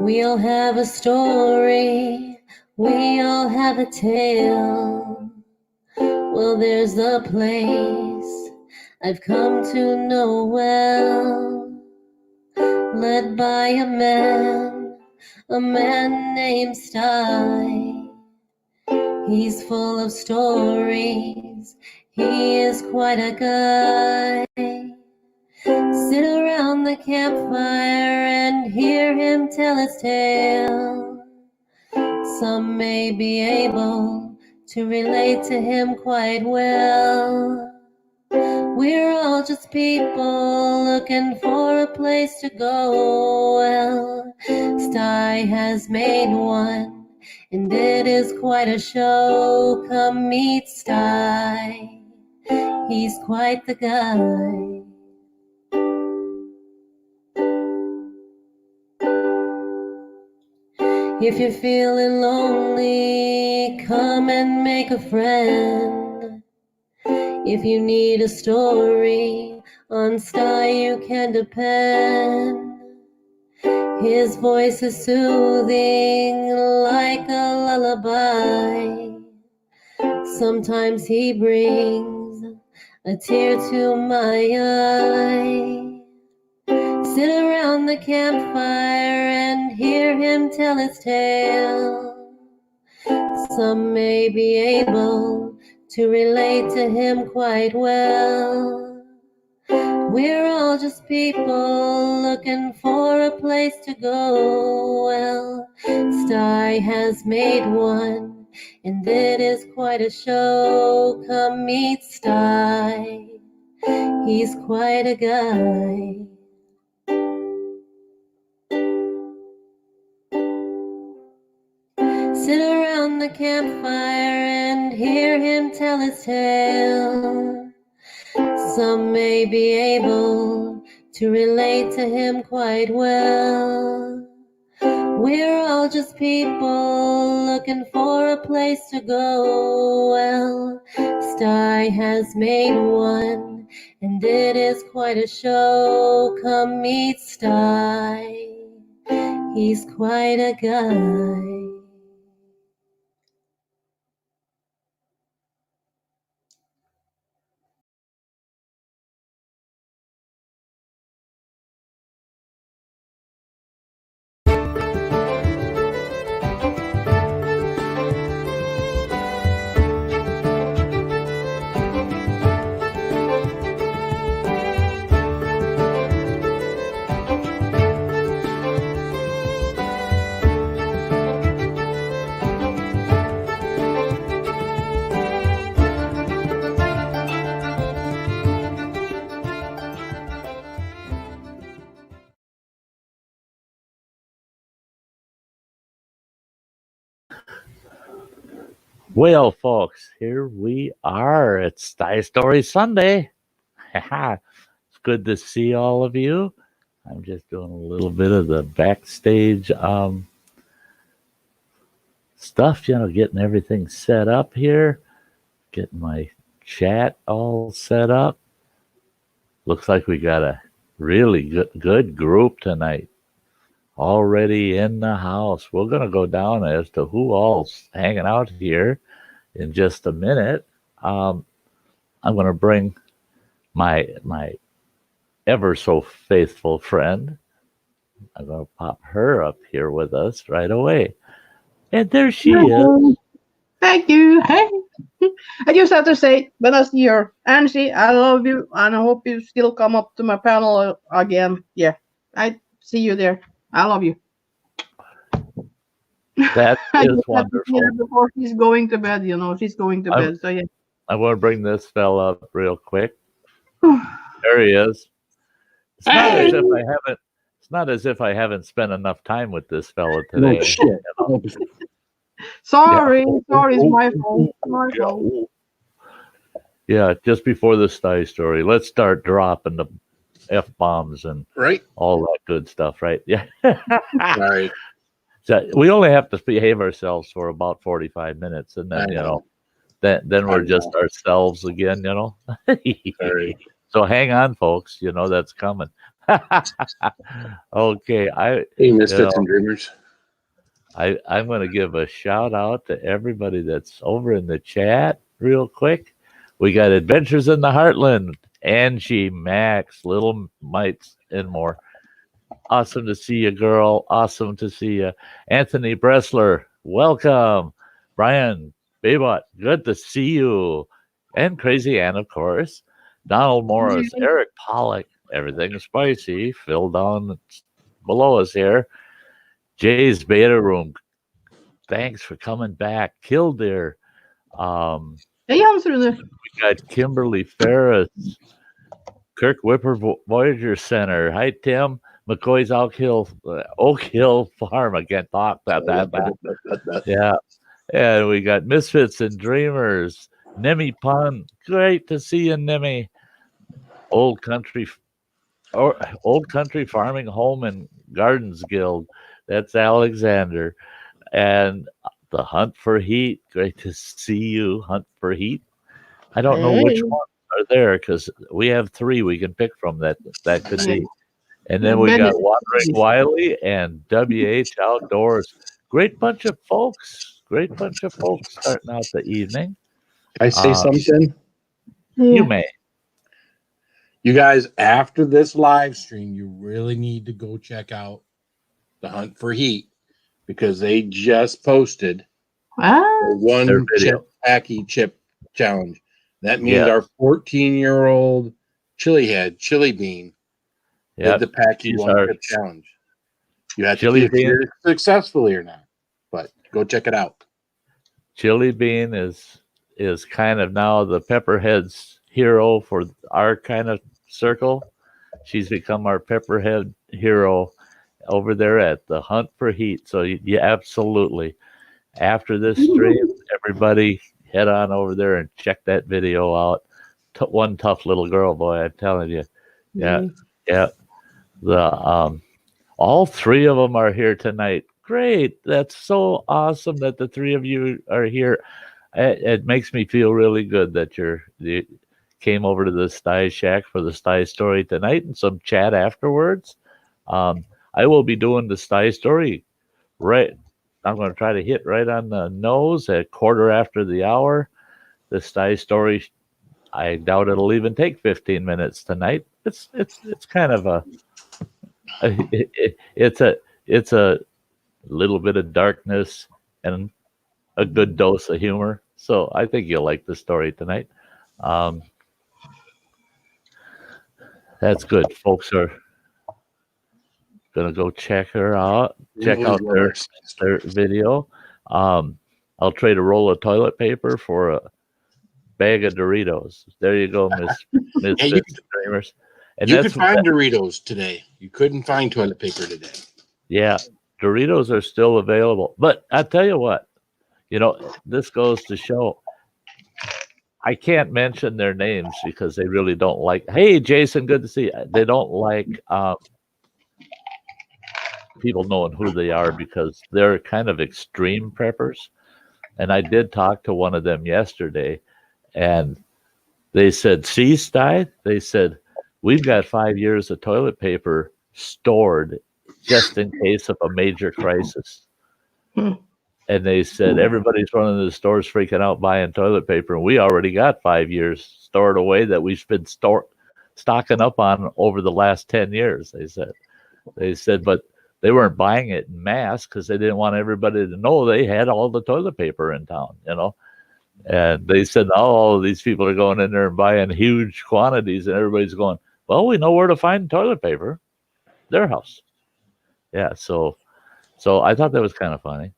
We all have a story, we all have a tale. Well, there's a place I've come to know well, led by a man named Sty. He's full of stories, he is quite a guy. Sit around the campfire and hear him tell his tale. Some may be able to relate to him quite well. We're all just people looking for a place to go. Well, Sty has made one, and it is quite a show. Come meet Sty, he's quite the guy. If you're feeling lonely, come and make a friend. If you need a story, on Sty you can depend. His voice is soothing like a lullaby. Sometimes he brings a tear to my eye. Sit around the campfire and hear him tell his tale. Some may be able to relate to him quite well. We're all just people looking for a place to go. Well, Sty has made one, and it is quite a show. Come meet Sty, he's quite a guy. Sit around the campfire and hear him tell his tale. Some may be able to relate to him quite well. We're all just people looking for a place to go. Well, Sty has made one, and it is quite a show. Come meet Sty, he's quite a guy. Well, folks, here we are. It's Sty Story Sunday. It's good to see all of you. I'm just doing a little bit of the backstage stuff, getting everything set up here, getting my chat all set up. Looks like we got a really good group tonight already in the house. We're going to go down as to who all's hanging out here in just a minute. I'm going to bring my ever so faithful friend. I'm going to pop her up here with us right away. And there she is. Thank you. Hey. I just have to say, when I see her, Angie, I love you, and I hope you still come up to my panel again. Yeah, I see you there. I love you. That is wonderful. Before she's going to bed, she's going to bed. So yeah. I want to bring this fella up real quick. There he is. It's not as if I haven't spent enough time with this fella today. No shit. Sorry, it's my fault. Yeah, just before the Sty story, let's start dropping the F-bombs and all that good stuff, right? Yeah. Right. So we only have to behave ourselves for about 45 minutes, and then then we're just ourselves again, So hang on, folks. That's coming. Okay, Hey, Misfits and Dreamers. I'm going to give a shout out to everybody that's over in the chat real quick. We got Adventures in the Heartland, Angie, Max, Little Mites, and more. Awesome to see you, girl. Awesome to see you. Anthony Bressler, welcome. Brian Babot, good to see you. And Crazy Ann, of course. Donald Morris, Eric Pollock, everything is spicy. Phil down below us here. Jay's Beta Room, thanks for coming back. Killdeer. Hej Hans Rune. We got Kimberly Ferris, Kirk Whipper Voyager Center. Hi, Tim. McCoy's Oak Hill Farm. I can't talk that. Yeah. And we got Misfits and Dreamers. Nemi Pun. Great to see you, Nemi. Old Country Farming Home and Gardens Guild. That's Alexander. And the Hunt for Heat. Great to see you, Hunt for Heat. I don't know which ones are there because we have 3 we can pick from that could be. And then we got Wandering Wiley and WH Outdoors. Great bunch of folks. Starting out the evening. Can I say something? You may. You guys, after this live stream, you really need to go check out the Hunt for Heat because they just posted the one chip packy chip challenge. That means our 14-year-old chili bean did the packy one chip challenge. You have to see if you're successfully or not, but go check it out. Chili Bean is kind of now the Pepperhead's hero for our kind of circle. She's become our Pepperhead hero over there at the Hunt for Heat. So you absolutely, after this stream, everybody head on over there and check that video out. One tough little girl, boy, I'm telling you. Yeah. The all 3 of them are here tonight. Great. That's so awesome that the 3 of you are here. It makes me feel really good that you came over to the Sty Shack for the Sty Story tonight and some chat afterwards. I will be doing the Sty Story right. I'm going to try to hit right on the nose at 1/4 the hour. The Sty Story, I doubt it'll even take 15 minutes tonight. It's kind of it's a little bit of darkness and a good dose of humor. So I think you'll like the story tonight. That's good. Folks are gonna go check her out. Check out their video. I'll trade a roll of toilet paper for a bag of Doritos. There you go, Miss Dreamers. And you could find Doritos today. You couldn't find toilet paper today. Yeah, Doritos are still available. But I tell you what, this goes to show I can't mention their names because they really don't like. Hey, Jason, good to see you. They don't like people knowing who they are because they're kind of extreme preppers. And I did talk to one of them yesterday, and they said, "See, Sty," they said, "we've got 5 years of toilet paper stored just in case of a major crisis." And they said, everybody's running to the stores freaking out buying toilet paper. And we already got 5 years stored away that we've been stocking up on over the last 10 years, they said, but they weren't buying it in mass because they didn't want everybody to know they had all the toilet paper in town, And they said, all of these people are going in there and buying huge quantities, and everybody's going, well, we know where to find toilet paper. Their house. Yeah, so I thought that was kind of funny.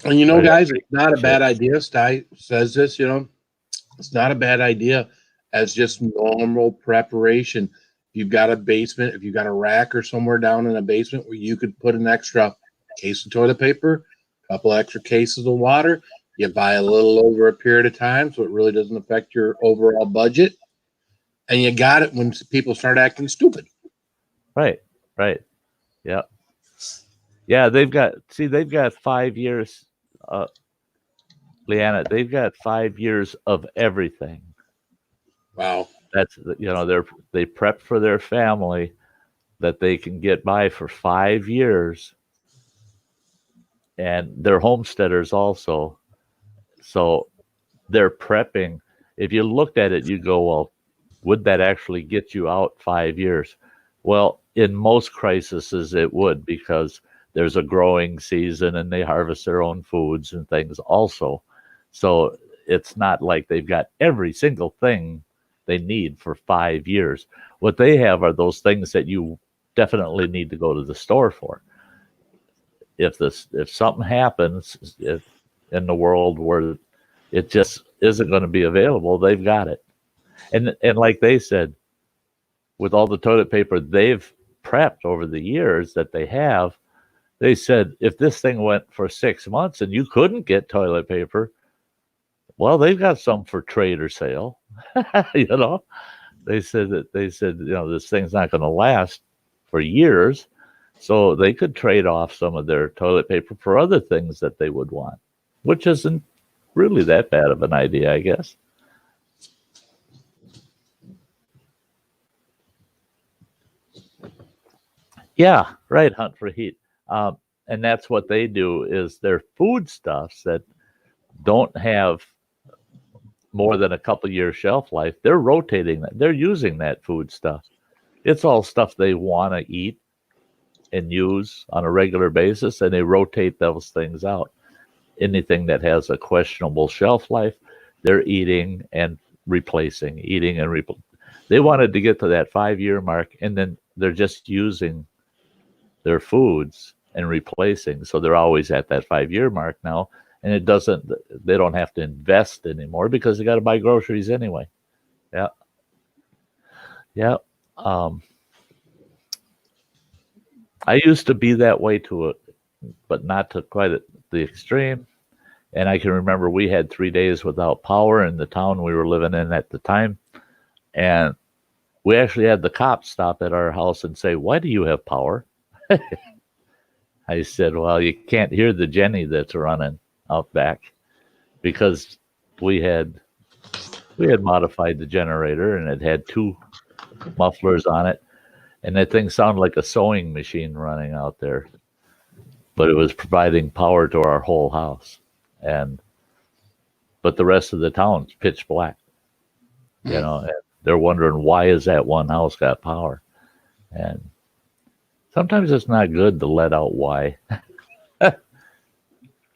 And guys, it's not a bad idea. Sty says this, it's not a bad idea as just normal preparation. If you've got a basement, if you've got a rack or somewhere down in a basement where you could put an extra case of toilet paper, a couple extra cases of water, you buy a little over a period of time so it really doesn't affect your overall budget. And you got it when people start acting stupid. Right. Yeah. Yeah, they've got 5 years, Leanna, they've got 5 years of everything. Wow. That's, they prep for their family that they can get by for 5 years, and they're homesteaders also. So they're prepping. If you looked at it, you go, well, would that actually get you out 5 years? Well, in most crises, it would, because there's a growing season and they harvest their own foods and things also. So it's not like they've got every single thing they need for 5 years. What they have are those things that you definitely need to go to the store for. If something happens in the world where it just isn't going to be available, they've got it. And like they said, with all the toilet paper they've prepped over the years that they have, they said if this thing went for 6 months and you couldn't get toilet paper, well, they've got some for trade or sale. They said this thing's not going to last for years, so they could trade off some of their toilet paper for other things that they would want, which isn't really that bad of an idea, I guess. Yeah, right. Hunt for heat. And that's what they do, is their foodstuffs that don't have more than a couple years shelf life. They're rotating that. They're using that food stuff. It's all stuff they want to eat and use on a regular basis, and they rotate those things out. Anything that has a questionable shelf life, they're eating and replacing, They wanted to get to that 5-year mark, and then they're just using their foods and replacing. So they're always at that 5-year mark now. And they don't have to invest anymore because they got to buy groceries anyway. Yeah. Yeah. I used to be that way but not to quite the extreme. And I can remember we had 3 days without power in the town we were living in at the time. And we actually had the cops stop at our house and say, "Why do you have power?" I said, "Well, you can't hear the Jenny that's running out back," because we had modified the generator, and it had 2 mufflers on it, and that thing sounded like a sewing machine running out there, but it was providing power to our whole house. But the rest of the town's pitch black, and they're wondering, why is that one house got power? And sometimes it's not good to let out why,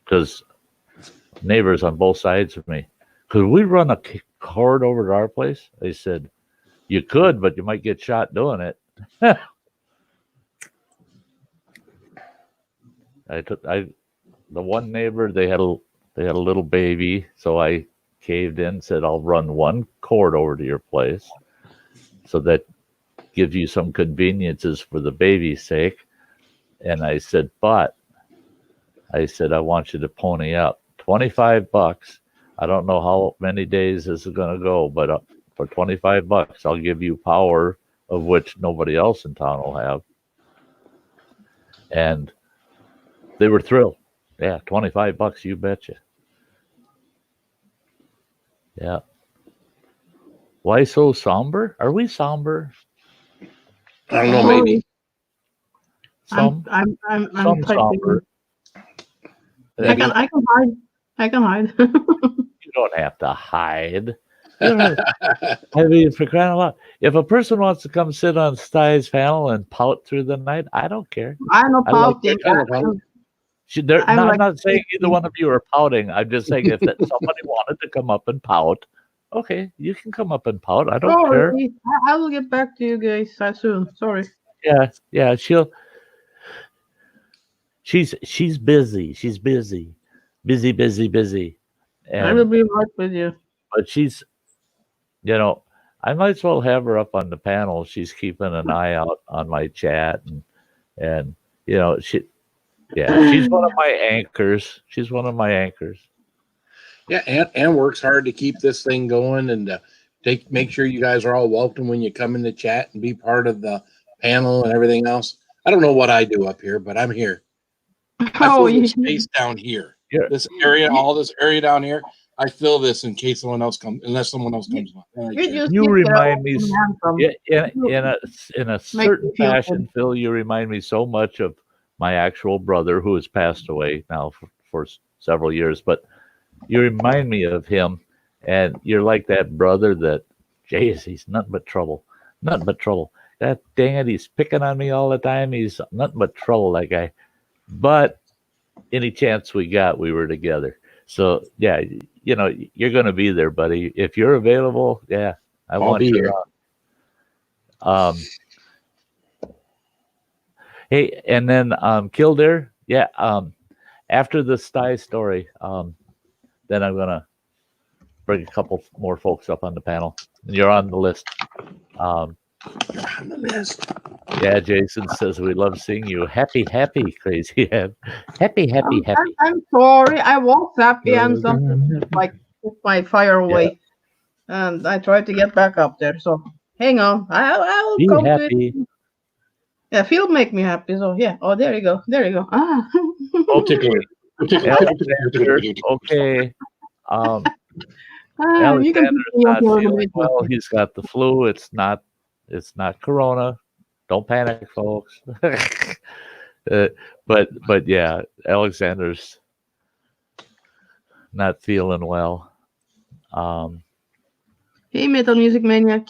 because neighbors on both sides of me, could we run a cord over to our place? They said, you could, but you might get shot doing it. The one neighbor, they had a little baby, so I caved in, said, I'll run one cord over to your place, so that gives you some conveniences for the baby's sake. And I said, I want you to pony up $25. I don't know how many days this is going to go, but for $25, I'll give you power of which nobody else in town will have. And they were thrilled. Yeah, $25, you betcha. Yeah. Why so somber? Are we somber? I don't know, maybe. I'm some somber. I can hide. I can hide. You don't have to hide. I mean, for crying out loud, if a person wants to come sit on Sty's panel and pout through the night, I don't care. I know pouting. I'm not saying either one of you are pouting. I'm just saying if somebody wanted to come up and pout, okay, you can come up and pout. I don't care. I will get back to you guys soon. Sorry. Yeah. She's busy. She's busy. And, I will be right with you. But she's, I might as well have her up on the panel. She's keeping an eye out on my chat, and she's one of my anchors. She's one of my anchors. Yeah, and works hard to keep this thing going and make sure you guys are all welcome when you come in the chat and be part of the panel and everything else. I don't know what I do up here, but I'm here. I fill the space down here. This area, all this area down here, I fill this in case someone else comes, unless someone else comes on. You remind me, in a Make certain me feel fashion, good. Phil. You remind me so much of my actual brother, who has passed away now for several years. But you remind me of him, and you're like that brother that, jeez, he's nothing but trouble, nothing but trouble. God dang it, he's picking on me all the time. He's nothing but trouble, that guy. But any chance we got, we were together. So yeah, you're going to be there, buddy. If you're available, yeah, I want be you here. around. Hey, and then Kildare, yeah. After the Sty story, then I'm gonna bring a couple more folks up on the panel. You're on the list. You're on the list. Yeah, Jason says we love seeing you. Happy, crazy head. Happy. I'm sorry. I was happy and something like took my fire away, and I tried to get back up there. So hang on. I will Be come happy. to it. Yeah, Phil make me happy. So yeah. Oh, there you go. There you go. Ah. Oh, tickle me. Alexander, okay. You can Alexander's not feeling well. He's got the flu. It's not corona. Don't panic, folks. But yeah, Alexander's not feeling well. Hey, Metal Music Maniac.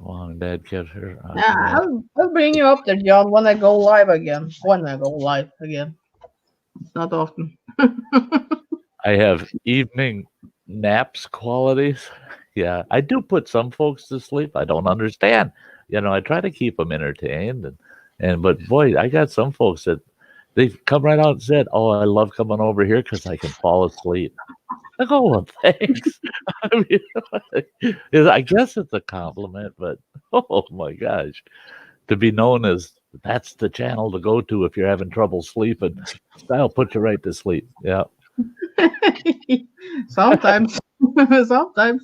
Mom and Dad kept her. Yeah, I'll bring you up there, John, when I go live again. It's not often. I have evening naps qualities. Yeah, I do put some folks to sleep. I don't understand. I try to keep them entertained, but boy, I got some folks that they come right out and said, "Oh, I love coming over here because I can fall asleep." I go, "Well, thanks." I guess it's a compliment, but oh my gosh, to be known as that's the channel to go to if you're having trouble sleeping, I'll put you right to sleep. Yeah. Sometimes,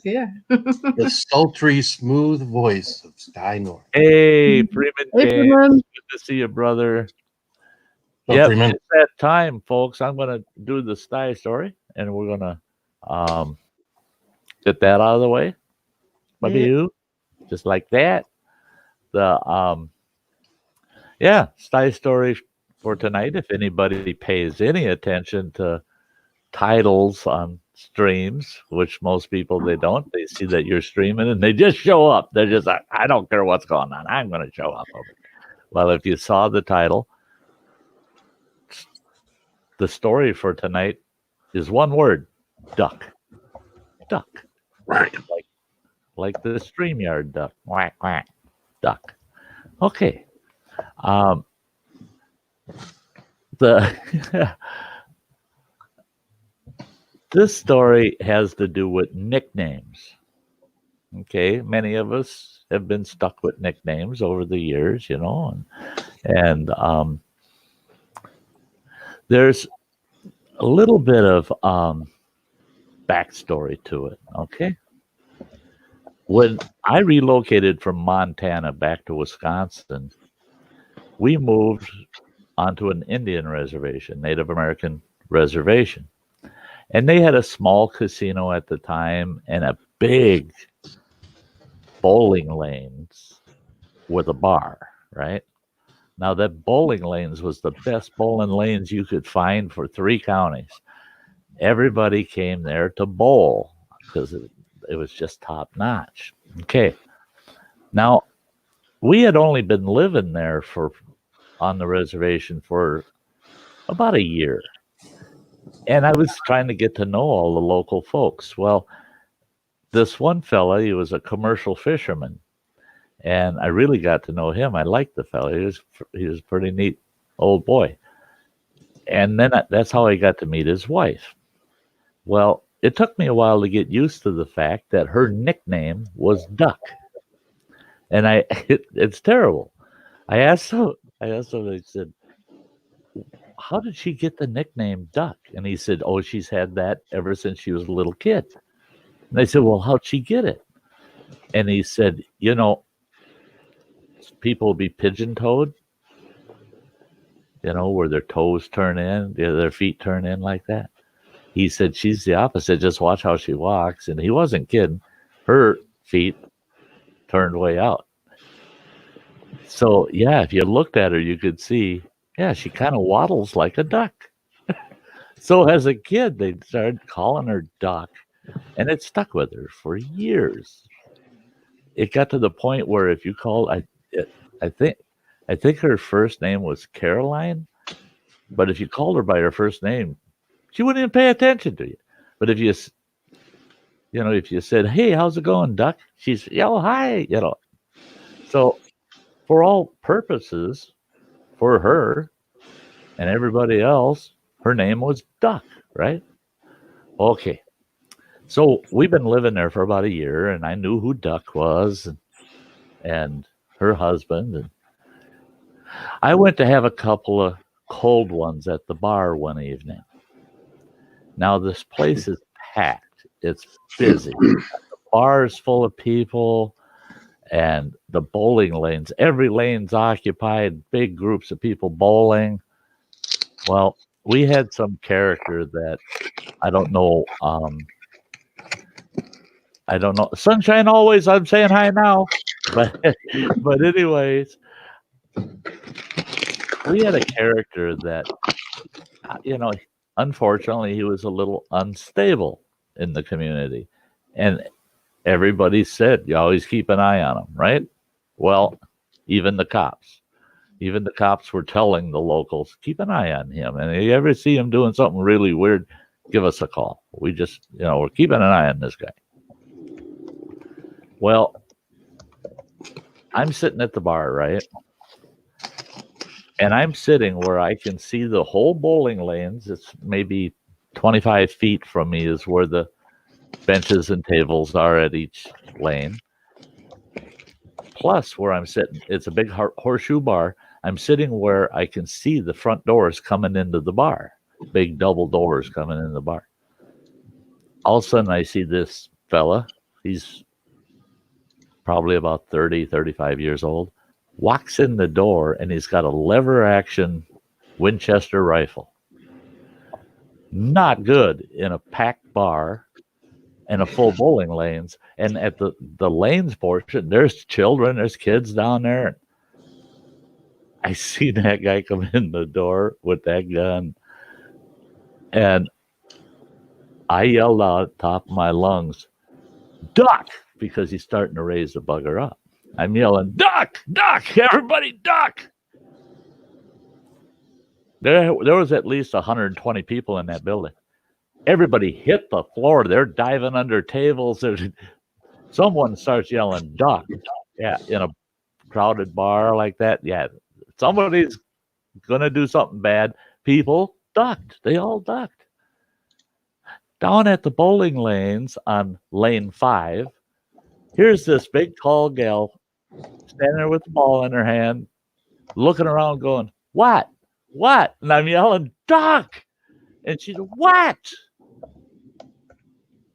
yeah. The sultry, smooth voice of Sty North. Hey, Freeman Hey, James. Freeman. Good to see you, brother. Yeah, it's that time, folks. I'm going to do the Sty story, and we're going to get that out of the way. Maybe you, just like that. The Sty story for tonight. If anybody pays any attention to titles on streams, which most people they don't. They see that you're streaming and they just show up. They're just like, I don't care what's going on. I'm going to show up. Well, if you saw the title, the story for tonight is one word: duck. Duck. Right. Like the StreamYard duck. Quack, quack. Duck. Okay. This story has to do with nicknames. Okay, many of us have been stuck with nicknames over the years, and there's a little bit of backstory to it. Okay, when I relocated from Montana back to Wisconsin, we moved onto an Indian reservation, Native American reservation. And they had a small casino at the time and a big bowling lanes with a bar, right? Now, that bowling lanes was the best bowling lanes you could find for 3 counties. Everybody came there to bowl because it was just top notch. Okay. Now, we had only been living there on the reservation for about a year. And I was trying to get to know all the local folks. Well, this one fella, he was a commercial fisherman, and I really got to know him. I liked the fella. He was a pretty neat old boy. And then that's how I got to meet his wife. Well, it took me a while to get used to the fact that her nickname was Duck. And it's terrible. I asked him, I said, how did she get the nickname Duck? And he said, oh, she's had that ever since she was a little kid. And I said, well, how'd she get it? And he said, people be pigeon-toed, where their toes turn in, their feet turn in like that. He said, she's the opposite. Just watch how she walks. And he wasn't kidding. Her feet turned way out. So, yeah, if you looked at her, you could see, yeah, she kind of waddles like a duck. So as a kid, they started calling her Duck, and it stuck with her for years. It got to the point where if you called, I think her first name was Caroline, but if you called her by her first name, she wouldn't even pay attention to you. But if you said, "Hey, how's it going, Duck?" She's, "Yo, hi," So for all purposes, for her and everybody else, her name was Duck, right? Okay. So we've been living there for about a year, and I knew who Duck was and her husband. And I went to have a couple of cold ones at the bar one evening. Now, this place is packed. It's busy. The bar is full of people, and the bowling lanes, every lane's occupied, big groups of people bowling. Well, we had some character that I don't know. Sunshine always. I'm saying hi now, but anyways, we had a character that unfortunately, he was a little unstable in the community, and everybody said you always keep an eye on him, right? Well, even the cops were telling the locals, keep an eye on him, and if you ever see him doing something really weird, give us a call. We just, we're keeping an eye on this guy. Well, I'm sitting at the bar, right? And I'm sitting where I can see the whole bowling lanes. It's maybe 25 feet from me is where the benches and tables are at each lane. Plus, where I'm sitting, it's a big horseshoe bar. I'm sitting where I can see the front doors coming into the bar, big double doors coming in the bar. All of a sudden, I see this fella. He's probably about 30, 35 years old. Walks in the door, and he's got a lever action Winchester rifle. Not good in a packed bar and a full bowling lanes. And at the lanes portion, there's children, there's kids down there. I see that guy come in the door with that gun, and I yelled out at the top of my lungs, "Duck!" because he's starting to raise the bugger up. I'm yelling, "Duck! Duck! Everybody duck!" There was at least 120 people in that building. Everybody hit the floor. They're diving under tables. Someone starts yelling, "Duck!" Yeah, in a crowded bar like that. Yeah, somebody's going to do something bad. People ducked. They all ducked. Down at the bowling lanes on lane 5, here's this big, tall gal standing there with the ball in her hand, looking around going, "What? What?" And I'm yelling, "Duck!" And she's, "What?"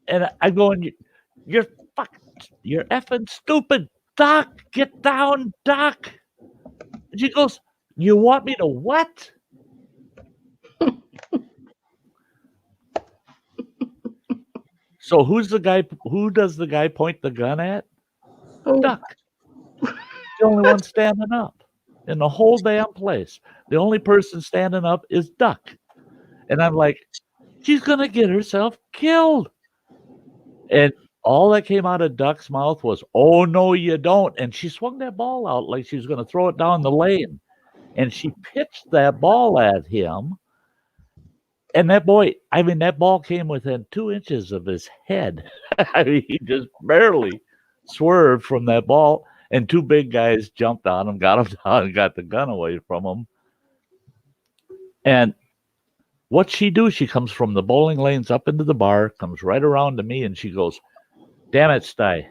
And I'm going, you're effing stupid. Duck, get down, duck. And she goes, "You want me to what?" So who does the guy point the gun at? Duck. The only one standing up in the whole damn place. The only person standing up is Duck. And I'm like, she's going to get herself killed. And all that came out of Duck's mouth was, "Oh, no, you don't." And she swung that ball out like she was going to throw it down the lane. And she pitched that ball at him. And that ball came within 2 inches of his head. I mean, he just barely swerved from that ball. And 2 big guys jumped on him, got him down, and got the gun away from him. And what'd she do? She comes from the bowling lanes up into the bar, comes right around to me, and she goes, "Damn it, Sty.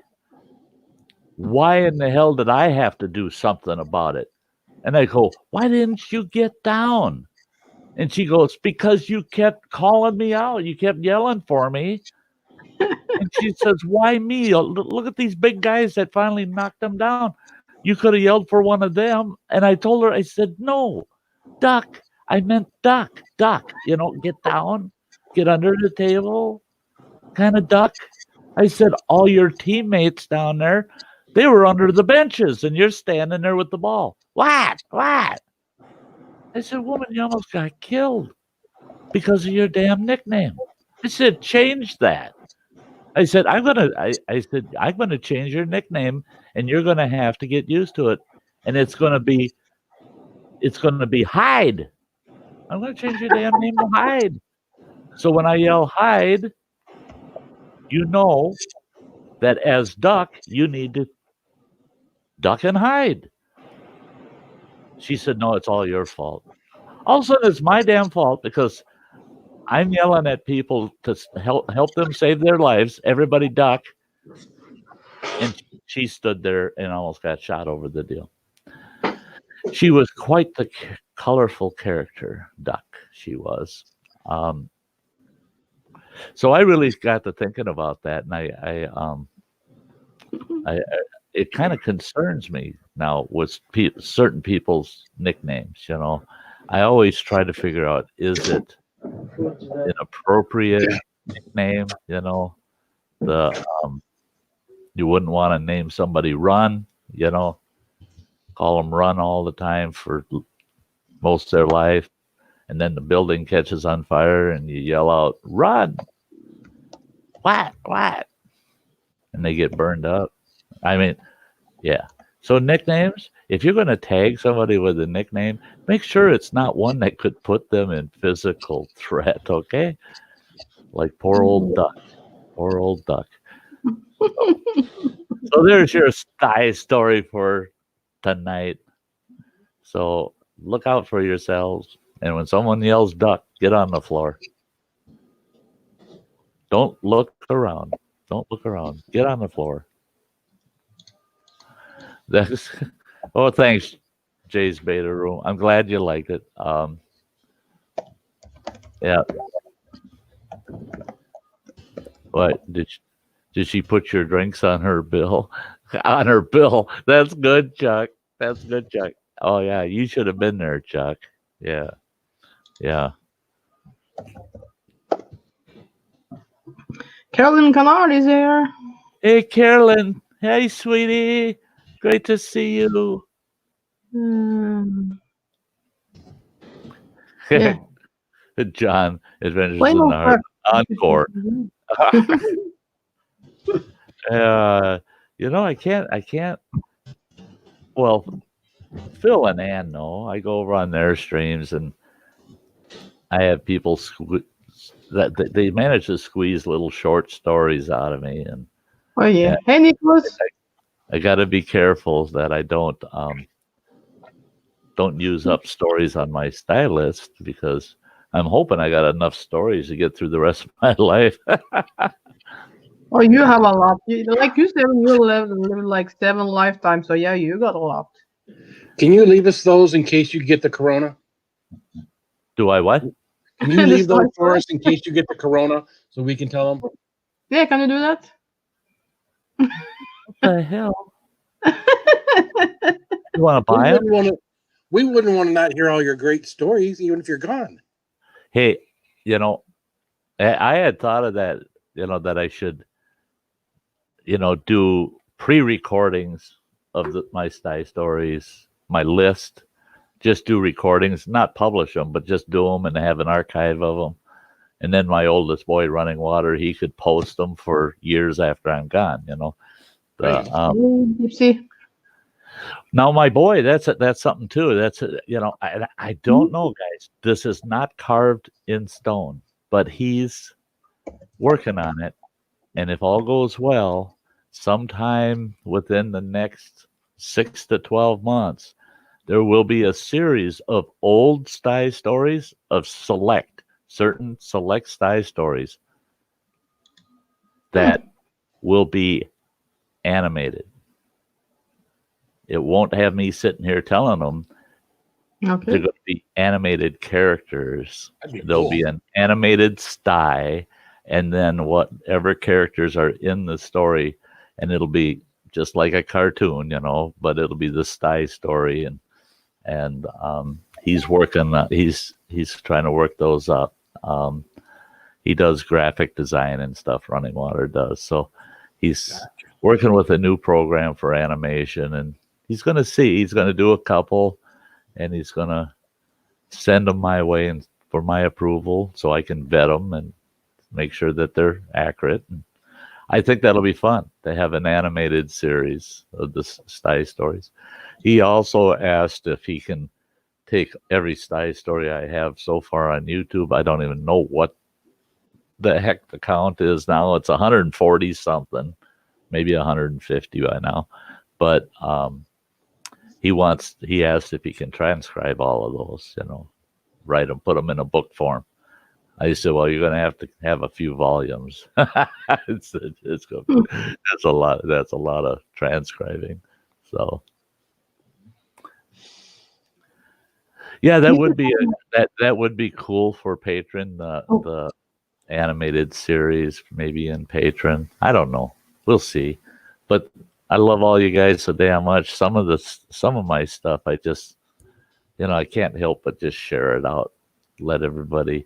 Why in the hell did I have to do something about it?" And I go, "Why didn't you get down?" And she goes, "Because you kept calling me out. You kept yelling for me." And she says, "Why me? Look at these big guys that finally knocked them down. You could have yelled for one of them." And I told her, I said, "No, Duck. I meant duck, get down." get under the table, kind of duck. I said, all your teammates down there, they were under the benches, and you're standing there with the ball. What? What? I said, woman, you almost got killed because of your damn nickname. I said, change that. I said, I'm gonna change your nickname, and you're gonna have to get used to it, and it's gonna be Hide. I'm gonna change your damn name to Hide. So when I yell hide, you know that as duck, you need to duck and hide. She said, no, it's all your fault. All of a sudden, it's my damn fault because I'm yelling at people to help them save their lives. Everybody duck. And she stood there and almost got shot over the deal. She was quite the colorful character, Duck. She was. So I really got to thinking about that, and it kind of concerns me now with certain people's nicknames. You know, I always try to figure out, is it an appropriate nickname? You know, you wouldn't want to name somebody Run. You know, call them Run all the time for most of their life, and then the building catches on fire, and you yell out, "Run!" What? And they get burned up. I mean, yeah. So nicknames, if you're going to tag somebody with a nickname, make sure it's not one that could put them in physical threat, okay? Like poor old Duck. Poor old Duck. So there's your Sty story for tonight. So look out for yourselves. And when someone yells duck, get on the floor. Don't look around. Don't look around. Get on the floor. Oh, thanks, Jay's Beta Room. I'm glad you liked it. Yeah. What did she put your drinks on her bill? On her bill. That's good, Chuck. That's good, Chuck. Oh yeah, you should have been there, Chuck. Yeah. Carolyn Kennard is here. Hey, Carolyn. Hey, sweetie. Great to see you. Yeah. John, Adventures in the Heart. Encore. You know, I can't. Well, Phil and Ann know. I go over on their streams, and I have people that they manage to squeeze little short stories out of me, and oh yeah. Hey, Nicholas. I got to be careful that I don't use up stories on my stylist, because I'm hoping I got enough stories to get through the rest of my life. Oh, you have a lot. Like you said, you live like 7 lifetimes. So yeah, you got a lot. Can you leave us those in case you get the corona? Do I what? Can you leave those for us in case you get the corona, so we can tell them? Yeah, can you do that? What the hell? You want to buy them? We wouldn't want to not hear all your great stories, even if you're gone. Hey, you know, I had thought of that, you know, that I should, you know, do pre-recordings of my Sty stories, my list. Just do recordings, not publish them, but just do them and have an archive of them. And then my oldest boy, Running Water, he could post them for years after I'm gone, you know. Now, my boy, that's something too. That's, you know, I don't know, guys. This is not carved in stone, but he's working on it. And if all goes well, sometime within the next 6 to 12 months, there will be a series of old Sty stories, of certain select Sty stories that will be animated. It won't have me sitting here telling them. Okay. They're going to be animated characters. There'll be an animated Sty, and then whatever characters are in the story, and it'll be just like a cartoon, you know, but it'll be the Sty story, and he's working. He's trying to work those up. he does graphic design and stuff. Running Water does. So he's working with a new program for animation, and he's going to see. He's going to do a couple, and he's going to send them my way and for my approval, so I can vet them and make sure that they're accurate. And I think that'll be fun. They have an animated series of the Sty stories. He also asked if he can take every Sty story I have so far on YouTube. I don't even know what the heck the count is now. It's 140 something, maybe 150 by now. But he asked if he can transcribe all of those, write them, put them in a book form. I said, well, you're going to have a few volumes. That's a lot. That's a lot of transcribing. So, yeah, that would be that would be cool for Patreon. The animated series, maybe in Patreon. I don't know. We'll see. But I love all you guys so damn much. Some of my stuff, I just, I can't help but just share it out. Let everybody,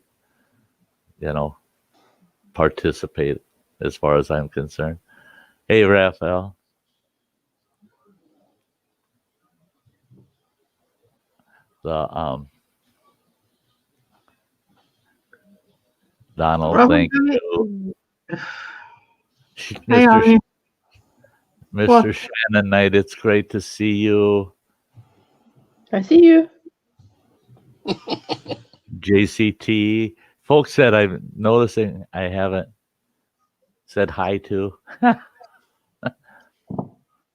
participate as far as I'm concerned. Hey, Raphael. Donald, thank you. Mr. Shannon Knight, it's great to see you. I see you. JCT. Folks said I'm noticing I haven't said hi to.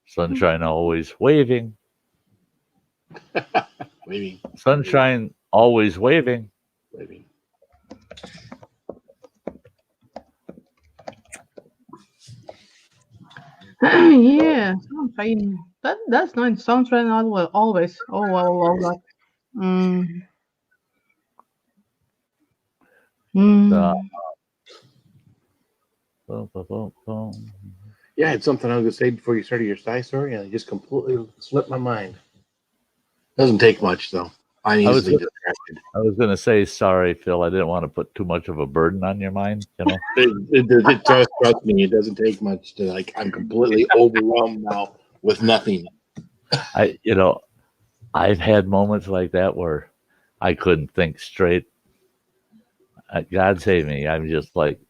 Sunshine always waving. Waving. Sunshine always waving. Waving. Yeah, Sunshine. That's nice. Sunshine always. Oh, I love that. Yeah, I had something I was going to say before you started your Sty story, and it just completely slipped my mind. Doesn't take much, though. I'm easily distracted. I was going to say, sorry, Phil. I didn't want to put too much of a burden on your mind. Trust me, it doesn't take much to I'm completely overwhelmed now with nothing. I've had moments like that where I couldn't think straight. God save me. I'm just like,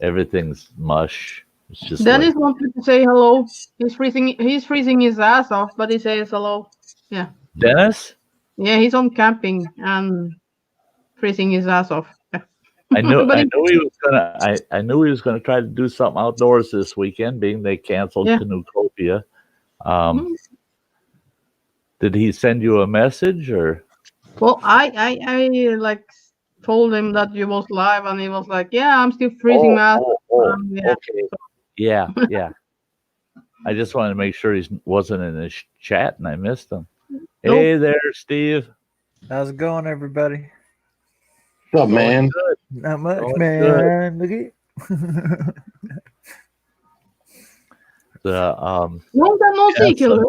everything's mush. It's just Dennis wanted to say hello. He's freezing his ass off, but he says hello. Yeah. Dennis? Yeah, he's on camping and freezing his ass off. Yeah. I knew he was gonna try to do something outdoors this weekend, being they canceled Canoecopia. Did he send you a message or? Well, I told him that you was live, and he was like, "Yeah, I'm still freezing my ass." Okay. Yeah. I just wanted to make sure he wasn't in his chat, and I missed him. Nope. Hey there, Steve. How's it going, everybody? What's up, man? Good. Not much, man. Look at long time no see, Killer.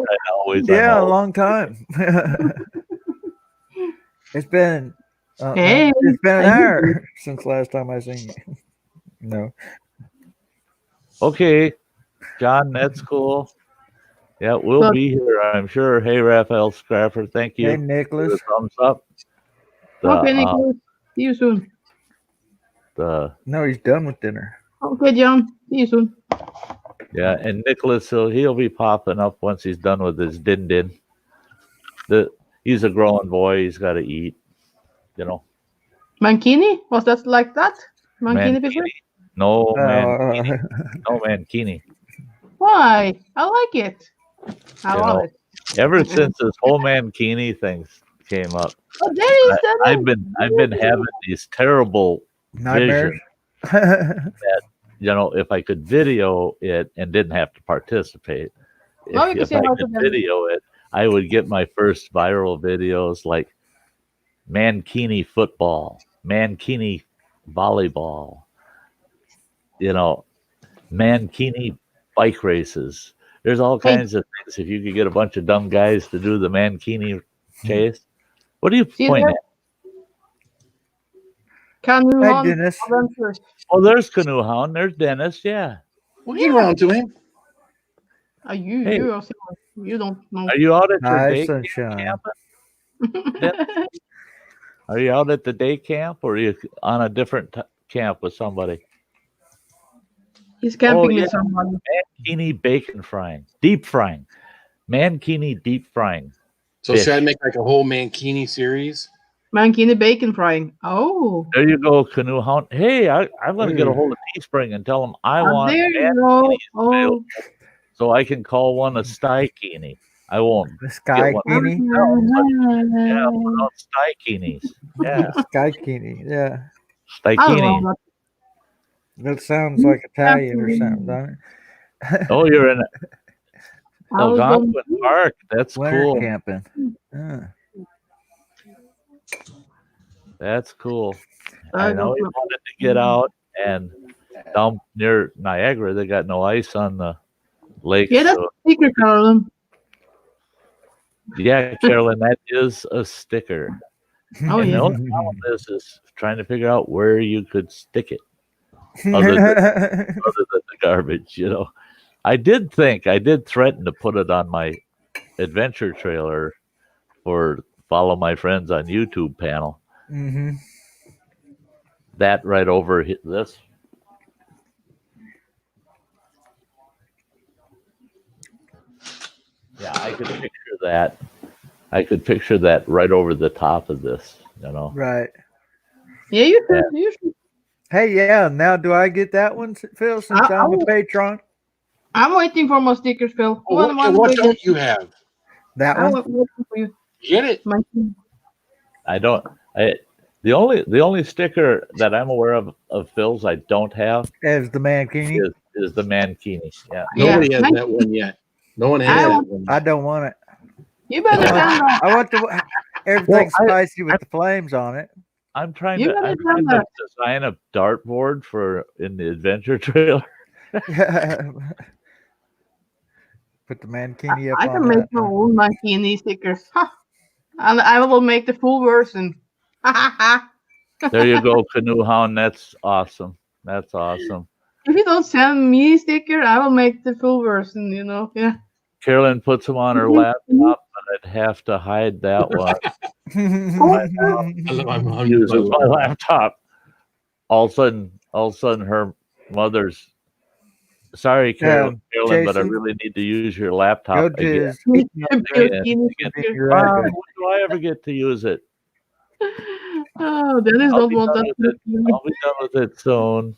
Yeah, a long time. It's been an hour since last time I seen you. No. Okay, John, that's cool. Yeah, we'll be here, I'm sure. Hey, Raphael Scrapper, thank you. Hey, Nicholas. Thumbs up. Okay, Nicholas. See you soon. No, he's done with dinner. Okay, John. See you soon. Yeah, and Nicholas, he'll be popping up once he's done with his din. He's a growing boy. He's got to eat, Mankini? Was that like that? Mankini picture? No, no Mankini. Why? I like it. I love it. Ever since this whole Mankini thing came up, I've been having these terrible nightmares that if I could video it and didn't have to participate, if I could video it, I would get my first viral videos like Mankini football, Mankini volleyball, Mankini bike races. There's all kinds of things. If you could get a bunch of dumb guys to do the Mankini chase, what are you pointing at? Canoe Hey, hunt Dennis. adventures. Oh, there's Canoe Hound. There's Dennis. Yeah. We'll get around to him. Hey. You don't know. Are you out at your Hi, day sunshine. camp? Are you out at the day camp, or are you on a different camp with somebody? He's camping yeah. with someone. Mankini bacon frying, deep frying, mankini deep frying. So should I make like a whole mankini series? Mankini bacon frying. Oh. There you go, Canoe Hound. Hey, I'm going to get a hold of Teespring and tell them I want There you go. Oh. so I can call one a Stykini. I won't. The Skye Kini. Yeah, put out Stykinis. Yeah, Skye Kini. Yeah. Stykini. That sounds like Italian or something, doesn't it? Oh, you're in Algonquin Park. That's Winter cool. camping. That's cool. I know you wanted to get out, and down near Niagara, they got no ice on the lake. Yeah, that's a sticker, Carolyn. Yeah, Carolyn, that is a sticker. Oh, and yeah. the only problem is trying to figure out where you could stick it other than the garbage, you know. I did threaten to put it on my adventure trailer for Follow My Friends on YouTube panel. Mm-hmm. That right over this. Yeah, I could picture that. I could picture that right over the top of this, you know. Right. Yeah, you should. Hey, yeah. Now, do I get that one, Phil, since I'm a patron? I'm waiting for my stickers, Phil. What don't you have? That I'm one? waiting for you. Get it? I don't. The only sticker that I'm aware of Phil's I don't have As the mankini? is the mankini. Yeah. Nobody has that one yet. No one has that one. I don't want it. You better send that. I want everything spicy with the flames on it. I'm trying to design a dartboard in the adventure trailer. Put the mankini up. I can make my own mankini stickers. And I will make the full version. There you go, Canoe Hound. That's awesome. That's awesome. If you don't send me a sticker, I will make the full version, you know. Yeah. Carolyn puts them on her laptop, but I'd have to hide that one. Uses my laptop. All of a sudden, her mother's. Sorry, Carolyn, but I really need to use your laptop again. When do I ever get to use it? Oh, Dennis don't want that. I'll be done with it soon.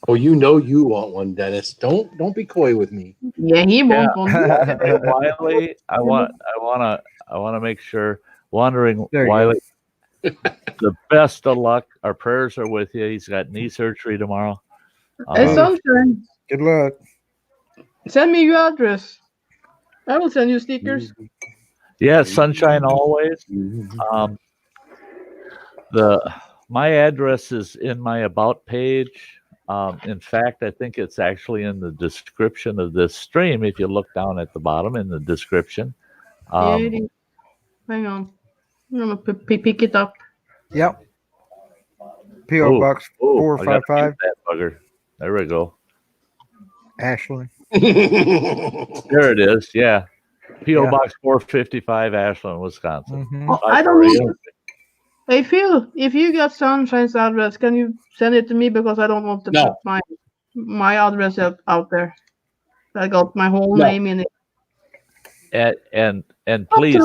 Oh, you know you want one, Dennis. Don't be coy with me. Yeah, he won't one. Wiley, I want to make sure. Wandering Wiley, the best of luck. Our prayers are with you. He's got knee surgery tomorrow. Hey, Sunshine. Good luck. Send me your address. I will send you stickers. Yeah, Sunshine always. My address is in my about page. In fact, I think it's actually in the description of this stream. If you look down at the bottom in the description. Hang on. I'm going to pick it up. Yep. P.O. Box 455. That bugger. There we go. Ashland. There it is. Yeah. P.O. Box 455, Ashland, Wisconsin. Mm-hmm. I don't know. Hey, Phil, if you got Sunshine's address, can you send it to me? Because I don't want to put my address out there. I got my whole name in it. And please,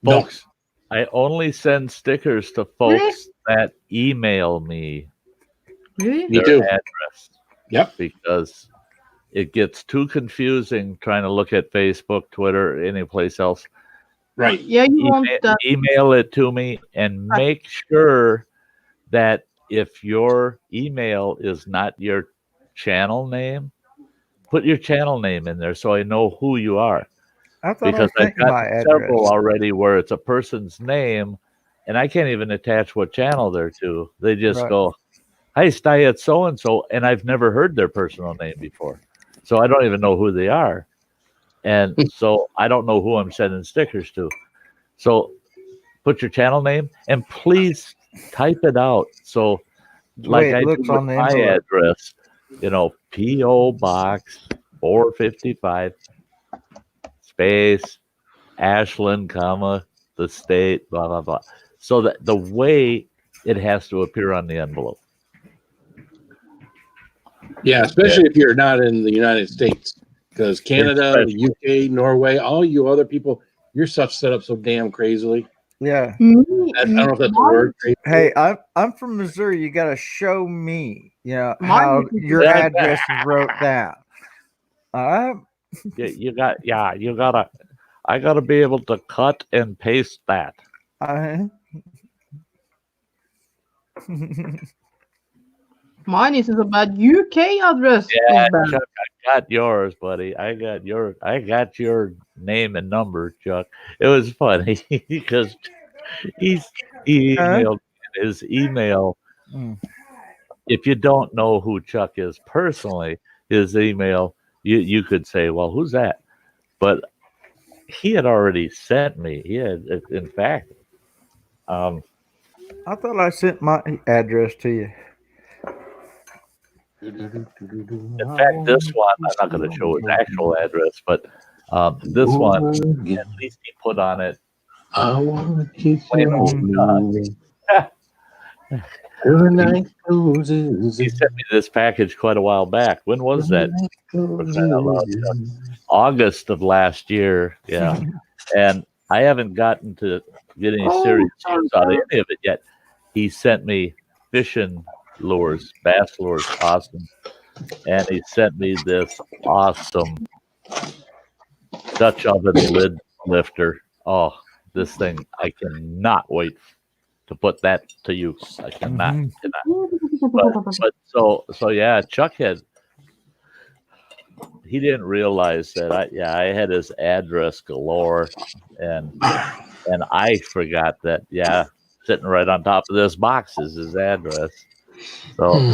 folks, I only send stickers to folks that email me their address. Yep. Because it gets too confusing trying to look at Facebook, Twitter, any place else. Right. Yeah, email it to me and make sure that if your email is not your channel name, put your channel name in there so I know who you are. Because I've got several already where it's a person's name and I can't even attach what channel they're to. They just go, "Hi, Sty, it's so-and-so," and I've never heard their personal name before. So I don't even know who they are. And so I don't know who I'm sending stickers to. So put your channel name and please type it out. So like I do with my address, P.O. Box 455 space Ashland, comma, the state, blah, blah, blah. So that the way it has to appear on the envelope. Yeah, especially if you're not in the United States. Because Canada, the UK, Norway, all you other people, your stuff's set up so damn crazily. Yeah. I don't know if that's a word. Hey, I'm from Missouri. You got to show me, how your address is wrote down. All right. I gotta be able to cut and paste that. Mine is about UK address. Yeah, Chuck, I got yours, buddy. I got your name and number, Chuck. It was funny because he emailed his email. If you don't know who Chuck is personally, his email, you could say, well, who's that? But he had already sent me. He had, in fact, I thought I sent my address to you. In fact, this one, I'm not going to show his actual address, but this one, at least he put on it. I want to keep plain old He sent me this package quite a while back. When was that? August of last year. Yeah. And I haven't gotten to get any serious use out of any of it yet. He sent me fishing lures, bass lures, awesome. And he sent me this awesome Dutch oven lid lifter. Oh, this thing, I cannot wait to put that to use. I cannot. But so yeah, Chuck he didn't realize that I had his address galore, and I forgot that sitting right on top of this box is his address. So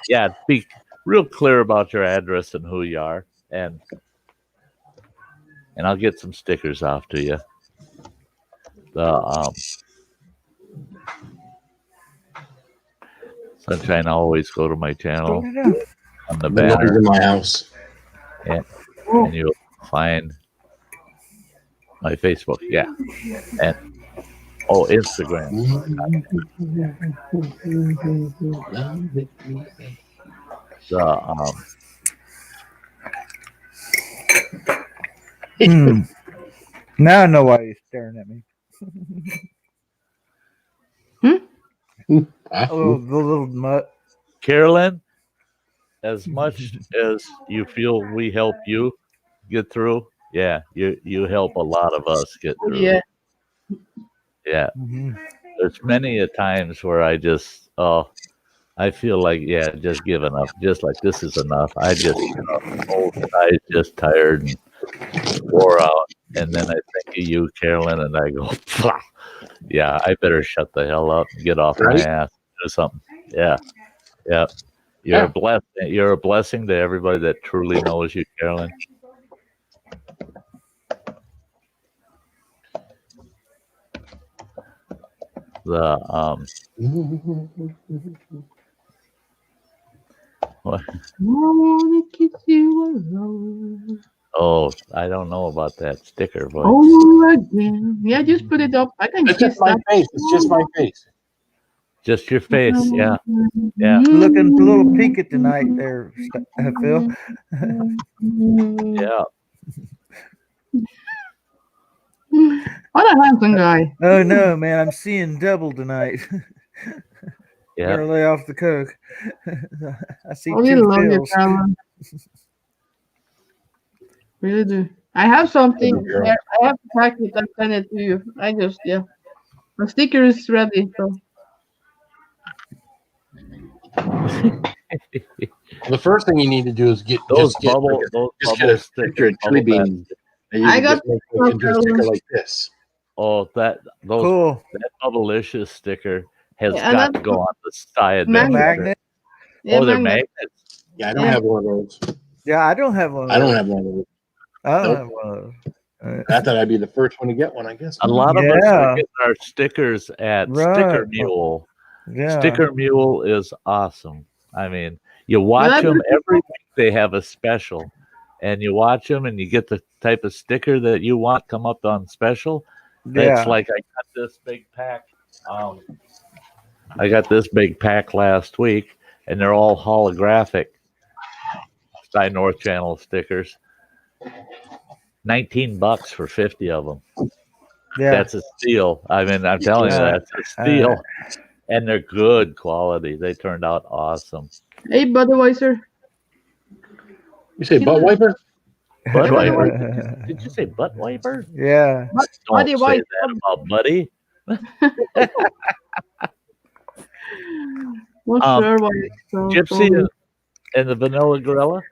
yeah, be real clear about your address and who you are, and I'll get some stickers off to you. Sunshine, always go to my channel on the banner in my house, and you'll find my Facebook, and Instagram. Now I know why you're staring at me. The little mutt. Carolyn, as much as you feel we help you get through, you help a lot of us get through. Yeah. There's many a times where I just I feel like just giving up, just like this is enough. I just I just tired and wore out, and then I think of you, Carolyn, and I go, I better shut the hell up and get off my ass, do something. Yeah. You're a blessing to everybody that truly knows you, Carolyn. What? Oh, I don't know about that sticker voice. Oh, again. Yeah, just put it up. I can kiss my face. It's just my face. Just your face, yeah. Looking a little peaked tonight there, Phil. Yeah. What a handsome guy. Oh, no, man. I'm seeing double tonight. Yeah. Better lay off the coke. I see two Phils. Really do. I have something there. I have to pack it and send it to you. The sticker is ready. So. The first thing you need to do is get those bubble stickers. I got a sticker like this. Oh, that Bubblicious sticker has got to go on the Sty magnet. Yeah, they're magnets. Yeah, I don't have one of those. Yeah, I don't have one. I don't have one of those. Well, I thought I'd be the first one to get one. I guess A lot of us Yeah. are getting our stickers at Sticker Right. Mule. yeah. Sticker Mule is awesome. I mean, you watch them every week. They have a special, and you watch them, and you get the type of sticker that you want come up on special. That's Yeah. like I got this big pack. I got this big pack last week, and they're all holographic Sty North channel stickers. $19 for 50 of them. Yeah. That's a steal. I mean, I'm telling you, that's a steal. And they're good quality. They turned out awesome. Hey, Budweiser. You say butt wiper? Butt wiper. Did you say butt wiper? Yeah. Don't say that about Buddy. Gypsy and the Vanilla Gorilla.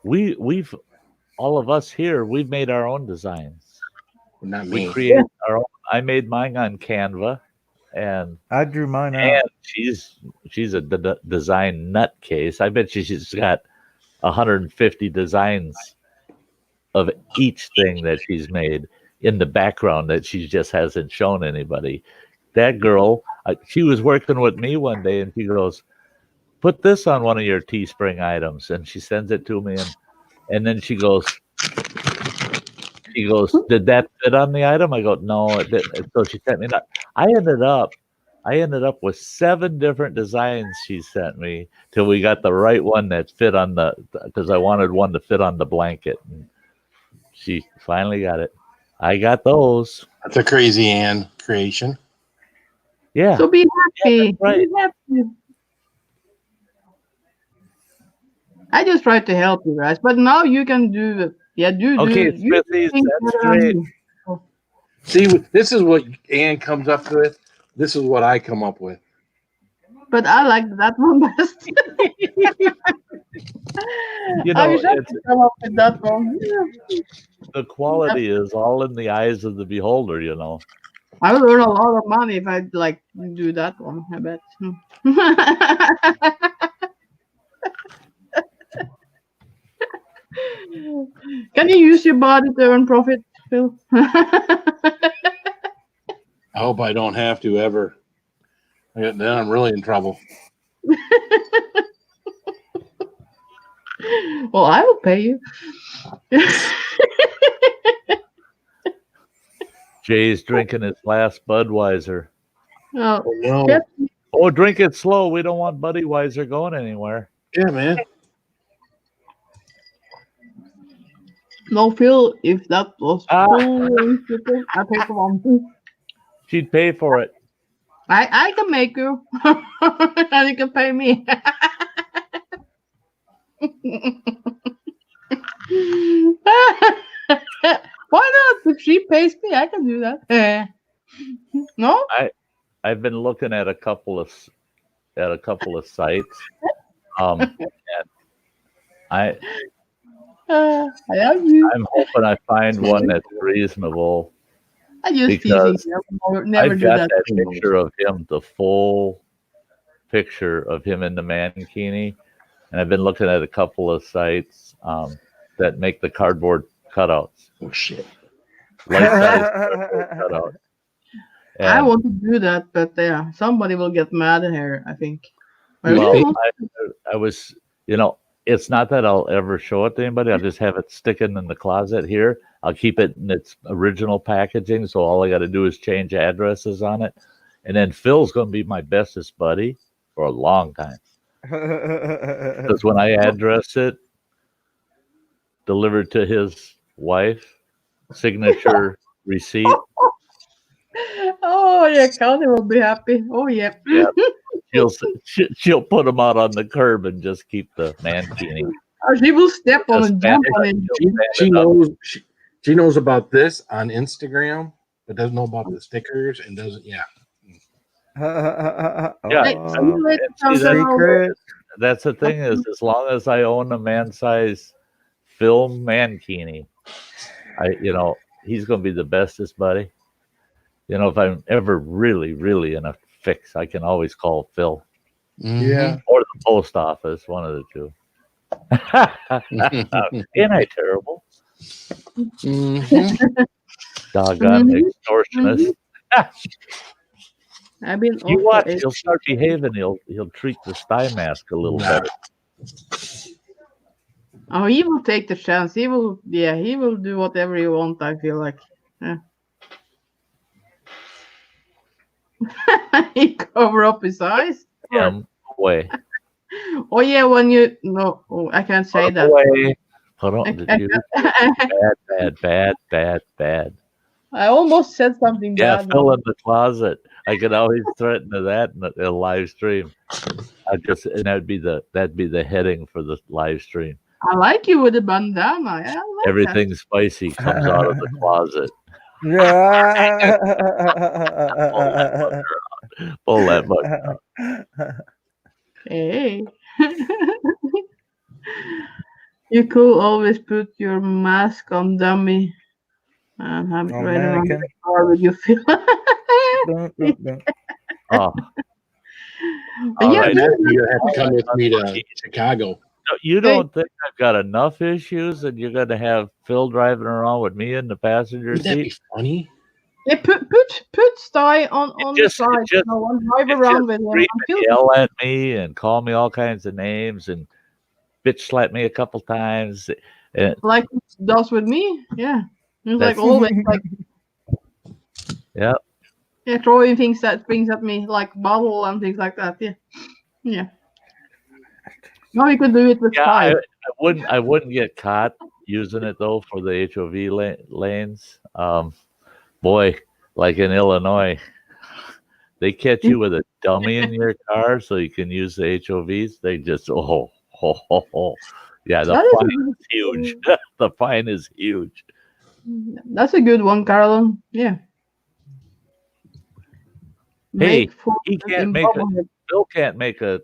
We've all of us here. We've made our own designs. Not me. We created our own. I made mine on Canva, and I drew mine out. And she's a design nutcase. I bet she's got 150 designs of each thing that she's made in the background that she just hasn't shown anybody. That girl, she was working with me one day, and she goes, "Put this on one of your Teespring items," and she sends it to me, and then she goes, "Did that fit on the item?" I go, "No, it didn't." So she sent me that. I ended up with 7 different designs she sent me till we got the right one that fit on because I wanted one to fit on the blanket. And she finally got it. I got those. That's a crazy Ann creation. Yeah. So be happy. Yeah, right. Be happy. I just tried to help you guys, but now you can do it. Yeah, Okay, Smithies, that's great. See, this is what Ann comes up with. This is what I come up with. But I like that one best. I wish I could come up with that one. The quality is all in the eyes of the beholder, I would earn a lot of money if I'd do that one, I bet. Can you use your body to earn profit, Phil? I hope I don't have to ever. Then I'm really in trouble. Well, I will pay you. Jay's drinking his last Budweiser. Oh, no. Oh, drink it slow. We don't want Budweiser going anywhere. Yeah, man. No, Phil, if that was full, I pay for one. She'd pay for it. I can make you, and you can pay me. Why not? If she pays me, I can do that. No? I've been looking at a couple of sites. And I love you. I'm hoping I find one that's reasonable. I just because never I've do got that. picture of him, the full picture of him in the mankini, and I've been looking at a couple of sites that make the cardboard cutouts. Oh shit! Life-size cardboard cutout. I want to do that, but somebody will get mad at her, I think. Well, I was, it's not that I'll ever show it to anybody. I'll just have it sticking in the closet here. I'll keep it in its original packaging, so all I got to do is change addresses on it. And then Phil's going to be my bestest buddy for a long time. Because when I address it, delivered to his wife, signature receipt. Oh, yeah, Connie will be happy. Oh, yeah. She'll put them out on the curb and just keep the mankini. Oh, she will step on and jump on it. She knows about this on Instagram, but doesn't know about the stickers and doesn't. Yeah. That's the thing is, as long as I own a man-size film mankini, he's going to be the bestest buddy. If I'm ever really, really in a fix, I can always call Phil. Yeah. Or the post office, one of the two. Ain't I terrible? Mhm. Doggone extortionist. I've been You off watch, for he'll start behaving. He'll treat the Sty mask a little better. Oh, he will take the chance. He will do whatever he wants, I feel like. Yeah. He cover up his eyes. Him away. Oh yeah, when you no, I can't say Put that. away. Put on I, you. Bad. I almost said something Yeah, bad. fill in the closet. I could always threaten to that in a live stream. And that'd be the heading for the live stream. I like you with the bandana. I like Everything spicy comes out of the closet. Pull that button out. Hey. You could always put your mask on dummy and have it right around the car with your feel. Oh. All right, you have to come with me to Chicago. You don't think I've got enough issues and you're going to have Phil driving around with me in the passenger seat? That'd be funny. Yeah, put Sty on the side, and drive around with him. Yell at me and call me all kinds of names and bitch slap me a couple times. Like he does with me, yeah. He's like always like yeah, throwing things at me like bubble and things like that. Yeah. No, you could do it with Sty. I wouldn't get caught using it though for the HOV lanes. Boy, like in Illinois, they catch you with a dummy in your car so you can use the HOVs. They just yeah, the fine is huge. The fine is huge. That's a good one, Carolyn. Yeah. Hey, he can't make Bill can't make a.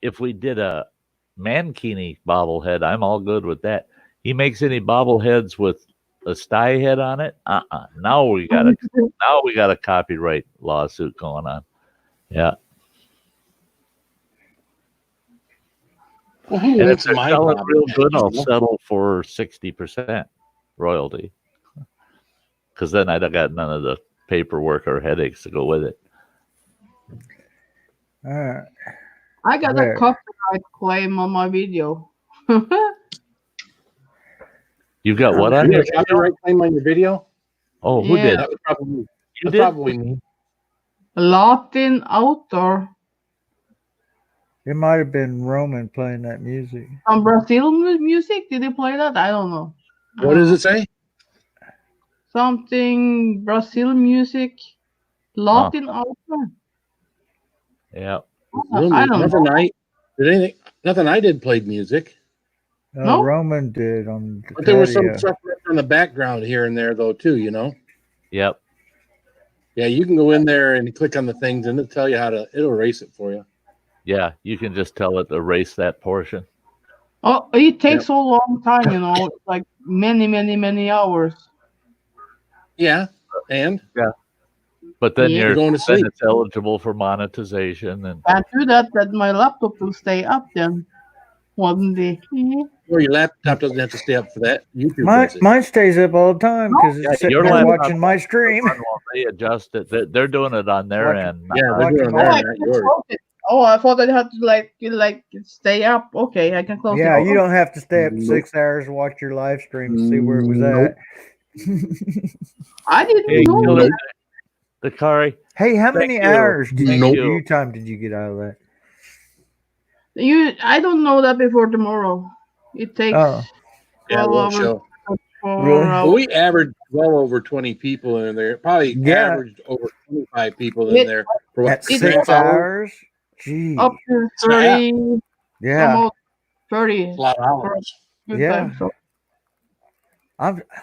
If we did a mankini bobblehead, I'm all good with that. He makes any bobbleheads with a Sty head on it. Now we got a copyright lawsuit going on. Yeah. Well, and if they're selling real good, I'll settle for 60% royalty. Because then I'd have got none of the paperwork or headaches to go with it. I got a copyright claim on my video. You got what on your copyright claim on your video? Oh, who did? That was probably me. Latin outdoor. It might have been Roman playing that music. On Brazil music? Did he play that? I don't know. What does it say? Something Brazil music. Latin outdoor. Yeah. Nothing I did played music. No, Roman did on the but there was some stuff in the background here and there though too, you know. Yep. Yeah, you can go in there and click on the things and it'll tell you it'll erase it for you. Yeah, you can just tell it to erase that portion. Oh, it takes a long time, you know, like many hours. Yeah, and but then you're going to sleep. Then it's eligible for monetization, and I do that my laptop will stay up then one day. Well, your laptop doesn't have to stay up for that. Mine stays up all the time because it's sitting there watching my stream. They adjust it. They're doing it on their end. Yeah, they're doing it on yours. Oh, I thought I had to like stay up. Okay, I can close it. Yeah, you don't have to stay up 6 hours to watch your live stream and see where it was at. I didn't know that. The Kari. Hey, how many hours did you get out of that? I don't know that before tomorrow. It takes 12 hours. Well, we averaged well over 20 people in there. Probably averaged over 25 people in there for what, 6 hours? Gee. Up to 30. Yeah. Almost 30. A lot of hours. Yeah.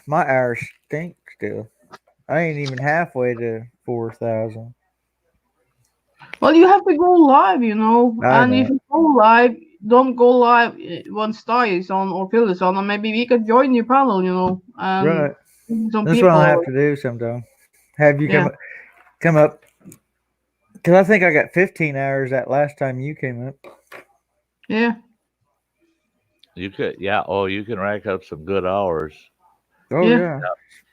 My hours stink still. I ain't even halfway to 4,000. Well, you have to go live, you know. If you go live, don't go live when Sty is on or Phil is on, or maybe we could join your panel, you know. Right. That's what I have to do sometime. Have you come up? Because I think I got 15 hours that last time you came up. Yeah. You could, yeah. Oh, you can rack up some good hours. Oh Yeah. yeah.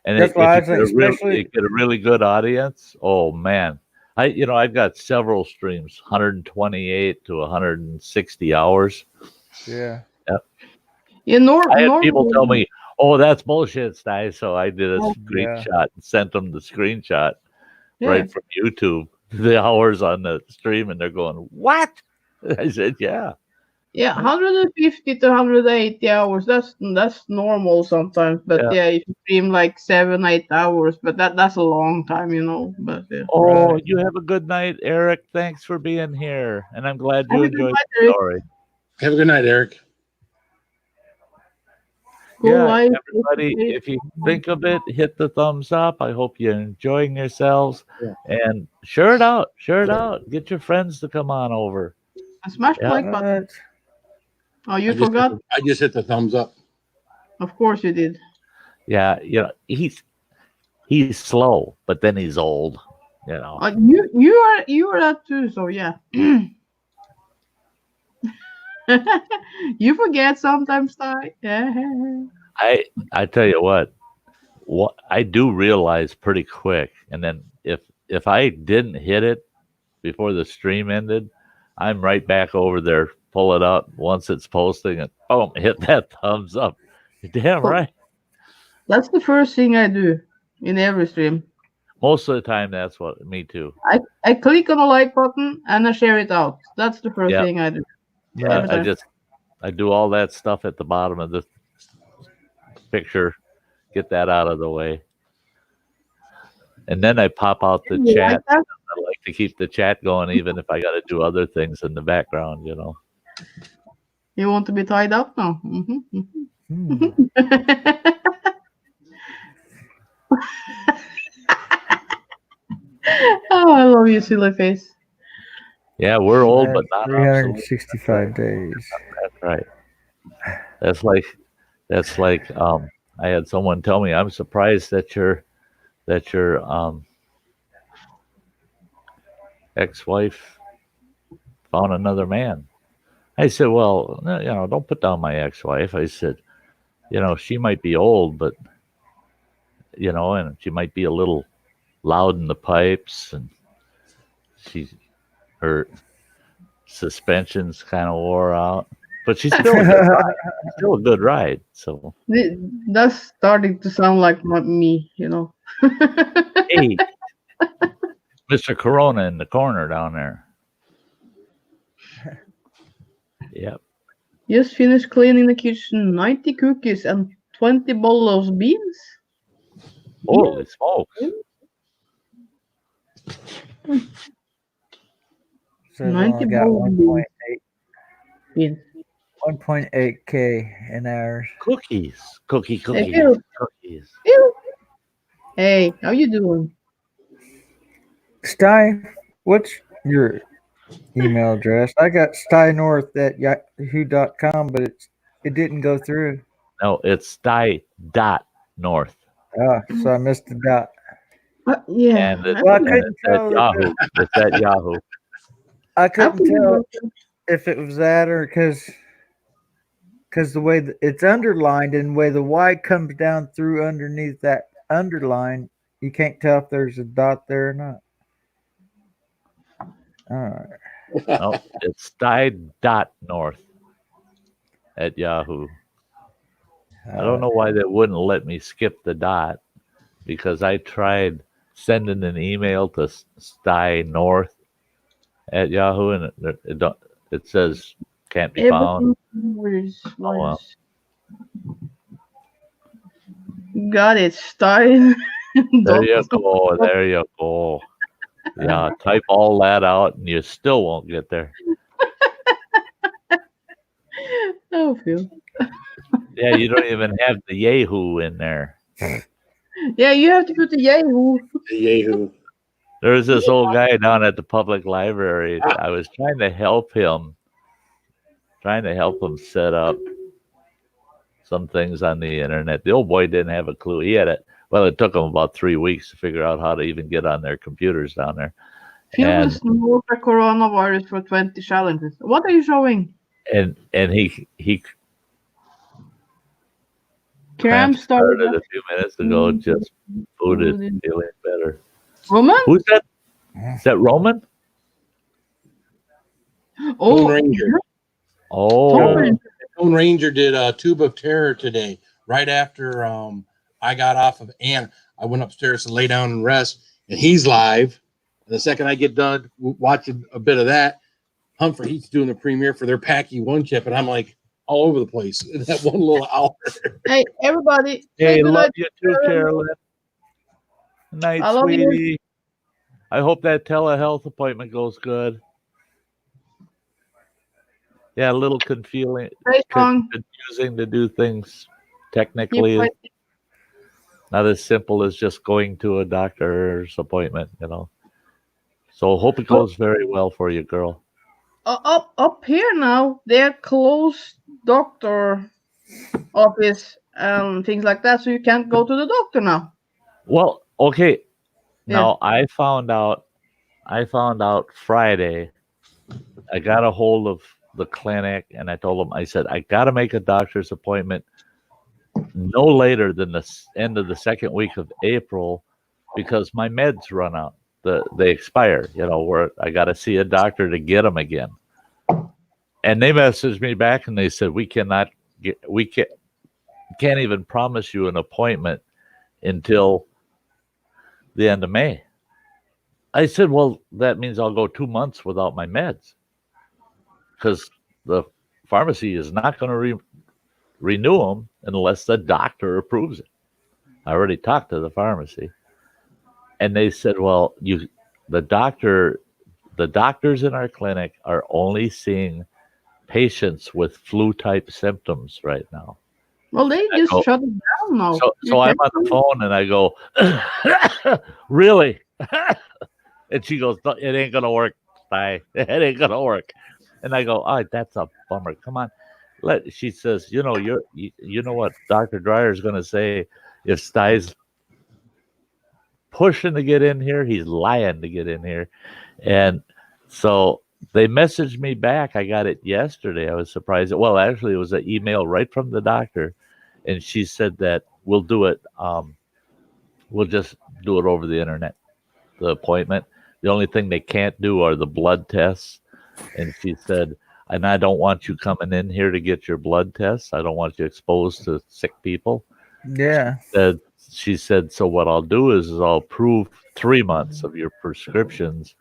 And That's if why I you was get like, a real, especially you get a really good audience, oh man. I've got several streams, 128 to 160 hours. yeah. Yep. Yeah, I had people tell normally. me, "Oh, that's bullshit, Sty." So I did a Oh, yeah. screenshot and sent them the screenshot Yeah. right from YouTube, the hours on the stream, and they're going, "What?" I said, "Yeah, Yeah, 150 to 180 hours. That's normal sometimes. But yeah." yeah, if you stream like 7, 8 hours, but that's a long time, But yeah. Oh, Right. you have a good night, Eric. Thanks for being here, and I'm glad Have you a good enjoyed night, the Eric. story. Have a good night, Eric. Cool Yeah, life. everybody, if you think of it, hit the thumbs up. I hope you're enjoying yourselves, Yeah. and share it out. Share it out. Get your friends to come on over. Smash the Yeah. like button. Right. Oh, you forgot? I just hit the thumbs up. Of course you did. Yeah, he's slow, but then he's old. You are that too. So yeah. You forget sometimes, Ty. Yeah. I tell you what I do realize pretty quick, and then if I didn't hit it before the stream ended, I'm right back over there, pull it up once it's posting, and boom, hit that thumbs up. You're damn Well, right. that's the first thing I do in every stream. Most of the time, that's what me too. I click on the like button and I share it out. That's the first Yeah. thing I do. Yeah, Every time. I do all that stuff at the bottom of the picture, get that out of the way, and then I pop out the You like chat. that? I like to keep the chat going, even if I got to do other things in the background. You want to be tied up now? Mm-hmm. Hmm. Oh, I love you, silly face. Yeah, we're old, but not obsolete. 365 days. That's right. That's like I had someone tell me, I'm surprised that your ex-wife found another man. I said, well, no, don't put down my ex-wife. I said, she might be old, but and she might be a little loud in the pipes, and her suspensions kind of wore out, but she's still a good ride. Still a good ride. So That's starting to sound like me. hey, Mr. Corona in the corner down there. Yep. Just finished cleaning the kitchen. 90 cookies and 20 bowl of beans. Holy smokes. So I 90 only got bowls of beans. 1.8K in hours. Cookies. Cookies. Ew. Cookies. Ew. Hey, how you doing? Sty, what's your email address? I got Sty North at yahoo.com, but it didn't go through. No, it's Sty.North. So I missed the dot. Yeah. And it's, Well, I and couldn't it's at tell. Yahoo. It's at Yahoo. I couldn't tell if it was that or because the way it's underlined and the way the Y comes down through underneath that underline, you can't tell if there's a dot there or not. All right. No, it's Sty.North at Yahoo. I don't know why they wouldn't let me skip the dot, because I tried sending an email to Sty North at Yahoo, and it says can't be found. Well. Got it, Sty. There you go. There you go. Yeah, type all that out, and you still won't get there. Oh, Phil. Yeah, you don't even have the Yahoo in there. Yeah, you have to put the Yahoo. Yahoo. There's this old guy down at the public library. I was trying to help him set up some things on the internet. The old boy didn't have a clue. He had it. Well, it took him about 3 weeks to figure out how to even get on their computers down there. Phil has no coronavirus for 20 challenges. What are you showing? And he Cramp started a few minutes ago. Just booted, feeling better. Roman? Who's that? Is that Roman? Oh, Ranger. Oh, Lone Ranger did a Tube of Terror today. Right after I got off of Ann, I went upstairs to lay down and rest, and he's live. And the second I get done watching a bit of that, Humphrey Heat's doing the premiere for their Packy One chip, and I'm like all over the place in that one little hour. Hey, everybody. hey, love you too, Carolyn. Night, I love you. sweetie. I hope that telehealth appointment goes good. Yeah, a little confusing to do things technically. Not as simple as just going to a doctor's appointment, you know. So hope it goes very well for you, girl. Up here now, they're closed doctor office and things like that, so you can't go to the doctor now. Well, okay. Now I found out Friday. I got a hold of the clinic and I told them, I said, I got to make a doctor's appointment no later than the end of the second week of April because my meds run out. They expire, you know, where I got to see a doctor to get them again. And they messaged me back and they said, we can't even promise you an appointment until the end of May. I said, well, that means I'll go 2 months without my meds because the pharmacy is not going to renew them unless the doctor approves it. I already talked to the pharmacy. And they said, well, the doctors in our clinic are only seeing patients with flu-type symptoms right now. Well, they just shut it down now. So I'm on the phone and I go, really? And she goes, it ain't going to work, Sty. It ain't going to work. And I go, oh, that's a bummer. Come on. She says, you know what Dr. Dreyer's going to say if Sty's pushing to get in here, he's lying to get in here. And so they messaged me back. I got it yesterday. I was surprised. Well, actually, it was an email right from the doctor. And she said that we'll do it. We'll just do it over the internet, the appointment. The only thing they can't do are the blood tests. And she said, and I don't want you coming in here to get your blood tests. I don't want you exposed to sick people. Yeah. She said, so what I'll do is I'll approve 3 months of your prescriptions.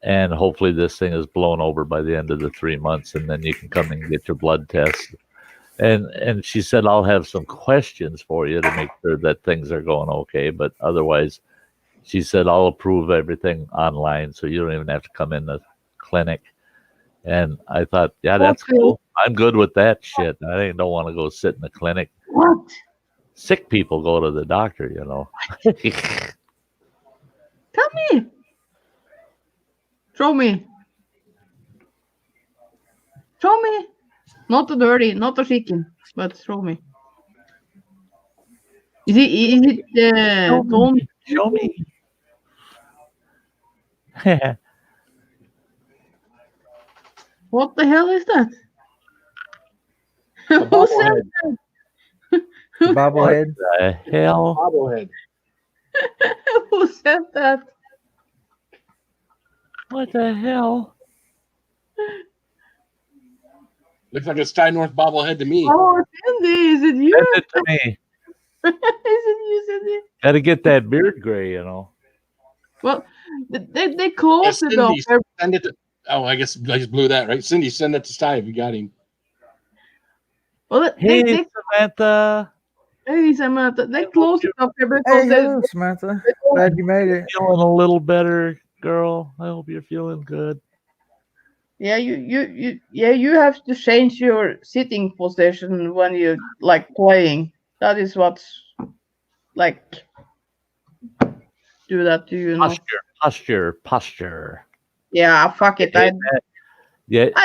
And hopefully this thing is blown over by the end of the 3 months. And then you can come and get your blood test. And she said, I'll have some questions for you to make sure that things are going okay. But otherwise, she said, I'll approve everything online. So you don't even have to come in the clinic. And I thought, yeah, that's cool. I'm good with that shit. I don't want to go sit in the clinic. What? Sick people go to the doctor, you know. Tell me. Show me. Show me. Not the dirty, not the chicken, but show me. Is it Show me. What the hell is that? A Who said bobblehead. that? Bobblehead. What the hell? Bobblehead. Who said that? What the hell? Looks like a Sty North bobblehead to me. Oh, Cindy, is it you? Send it to me. Is it you, Cindy? Got to get that beard gray, you know. Well, they closed it off. Cindy, send it to. Oh, I guess I just blew that, right? Cindy, send that to Sty if you got him. Well, Hey, Samantha. Hey, Samantha, they closed it off because Hey, hello, Samantha. Glad you made it. Feeling a little better, girl. I hope you're feeling good. Yeah, you have to change your sitting position when you like playing. That is what's like do that to you. Posture. Yeah, fuck it. I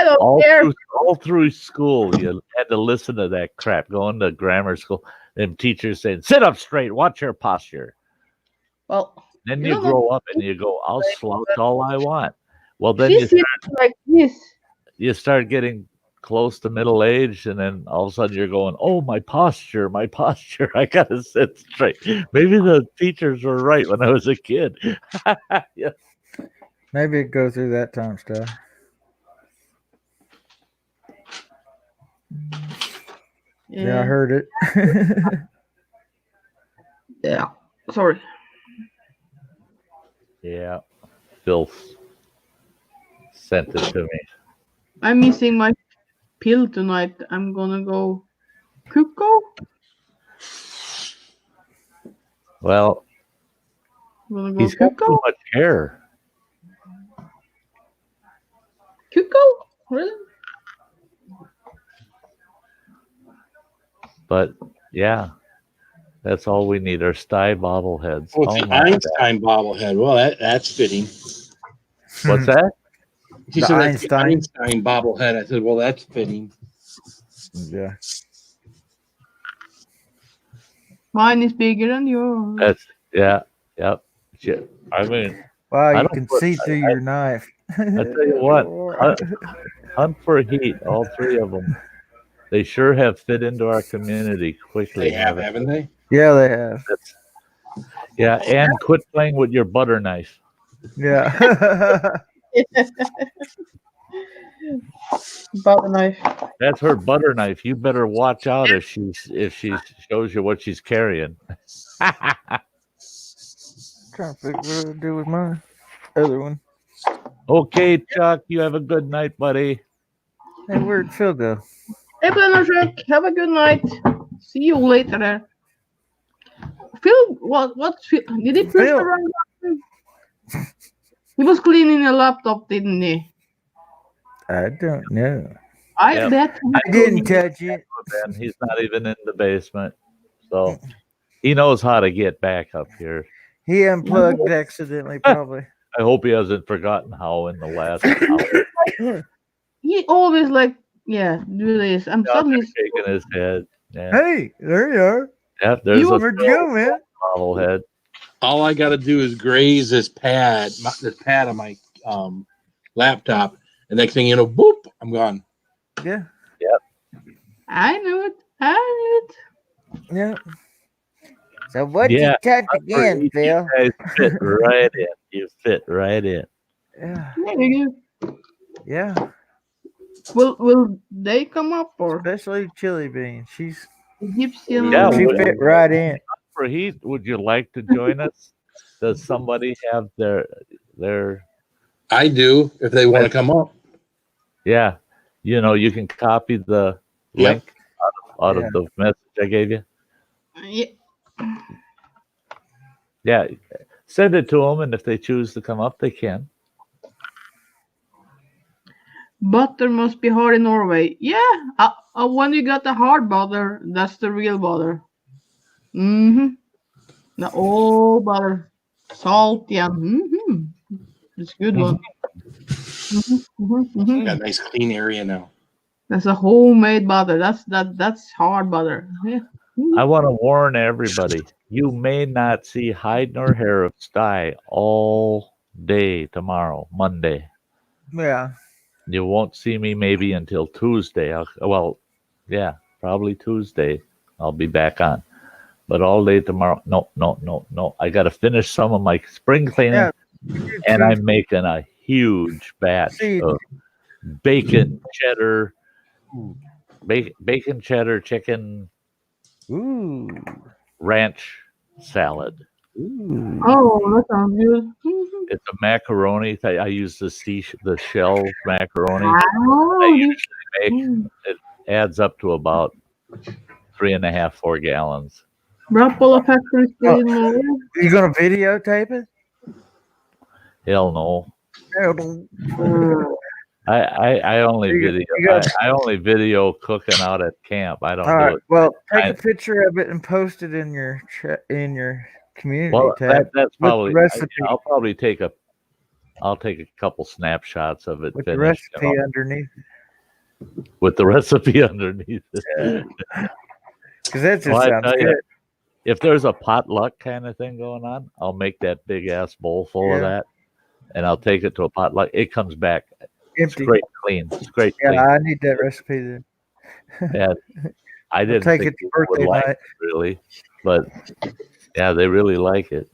don't care. All through school, you had to listen to that crap. Going to grammar school, and teachers saying, "Sit up straight, watch your posture." Well, then you grow up and you go, "I'll slouch all I want." Well, then like this. you start getting close to middle age, and then all of a sudden you're going, "Oh, my posture! I gotta sit straight." Maybe the teachers were right when I was a kid. Yeah. Maybe it go through that time, Sty. Yeah, I heard it. Yeah. Sorry. Yeah. Phil sent it to me. I'm missing my pill tonight. I'm gonna go cuckoo. Well, Gonna go he's got cuckoo. too much hair. Cuckoo? Really? But yeah, that's all we need are Sty bobbleheads. Oh, it's an Einstein bobblehead. Well, that's fitting. What's that? He said that's the Einstein bobblehead. I said, well, that's fitting. Yeah. Mine is bigger than yours. That's yep. I mean, wow, I you can see through your knife. I tell you what, hunt for heat. All three of them. They sure have fit into our community quickly. They have, haven't they? Yeah, they have. Yeah, and quit playing with your butter knife. Yeah. Butter knife. That's her butter knife. You better watch out if she shows you what she's carrying. Trying to figure what to do with my other one. Okay, Chuck, you have a good night, buddy. Hey, where'd Phil go? Hey, Chuck, have a good night. See you later there. Phil, what's Phil? Did he push the wrong button? He was cleaning a laptop, didn't he? I don't know. I bet. I didn't touch it. He's not even in the basement. So he knows how to get back up here. He unplugged accidentally, probably. I hope he hasn't forgotten how in the last hour. He always do this. I'm suddenly shaking his head. Yeah. Hey, there you are. Yeah, there's a where'd you go, man? bobblehead. All I got to do is graze this pad on my laptop, and next thing you know, boop, I'm gone. Yeah. Yep. I knew it. Yeah. So what you touch again, Phil? You guys fit right in. You fit right in. Yeah. There you go. Yeah. Will they come up or especially Chili Bean? She's Egyptian. Yeah, she fit right in. For heat, would you like to join us? Does somebody have their? I do if they want to come up. Yeah, you can copy the link out of the message I gave you. Yeah, send it to them, and if they choose to come up, they can. Butter must be hard in Norway. Yeah, when you got the hard butter, that's the real butter. Mm-hmm. The old butter, salty and it's a good one. Got a nice clean area now. That's a homemade butter. That's hard butter. Yeah. I want to warn everybody: you may not see hide nor hair of Sty all day tomorrow, Monday. Yeah. You won't see me maybe until Tuesday. Probably Tuesday. I'll be back on. But all day tomorrow, no. I got to finish some of my spring cleaning, and I'm making a huge batch of bacon cheddar chicken ranch salad. Ooh. Oh, that sounds good. It's a macaroni. I use the shell macaroni. Oh, I usually make. It adds up to about 3.5, 4 gallons. Rapala factory still in Norway. You gonna videotape it? Hell no. I only video cooking out at camp. I don't do it. Well, take a picture of it and post it in your community tab. That's probably recipe. I'll take a couple snapshots of it with the recipe underneath. With the recipe underneath. Because that just sounds good. If there's a potluck kind of thing going on, I'll make that big ass bowl full of that, and I'll take it to a potluck. It comes back It's Empty. great clean. It's great Yeah, clean. I need that recipe then. And I didn't take think it to people would birthday like night. it really, but yeah, they really like it.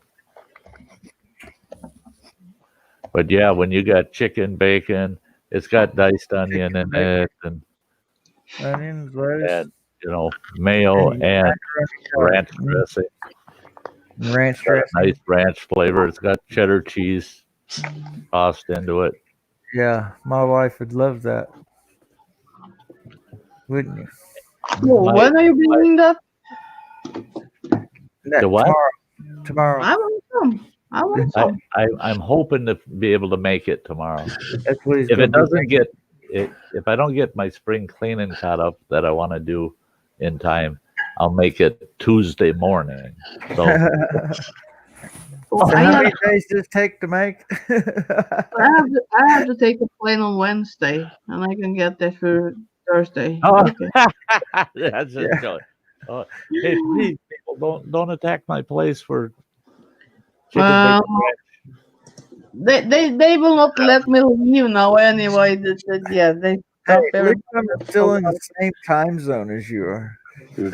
But yeah, when you got chicken, bacon, it's got diced onion in it, and Onions, lettuce, mayo and ranch Mm, dressing. ranch Got a dressing. nice ranch flavor. It's got cheddar cheese tossed into it. Yeah, my wife would love that. Wouldn't you? Well, My- when are you bringing that? The what? Tomorrow. I want some. I want some. I'm hoping to be able to make it tomorrow. That's what he's If gonna it be doesn't get it, if I don't get my spring cleaning caught up that I want to do in time, I'll make it Tuesday morning. So Well, So I, how have, many days does it take to make? I have to take a plane on Wednesday, and I can get there for Thursday. Oh. Okay. that's a joke. Oh, hey, please, people, don't attack my place for chicken Well, bacon. they will not let me leave now anyway. Yeah, they Hey, stop at least everything. I'm still in the same time zone as you are. I'm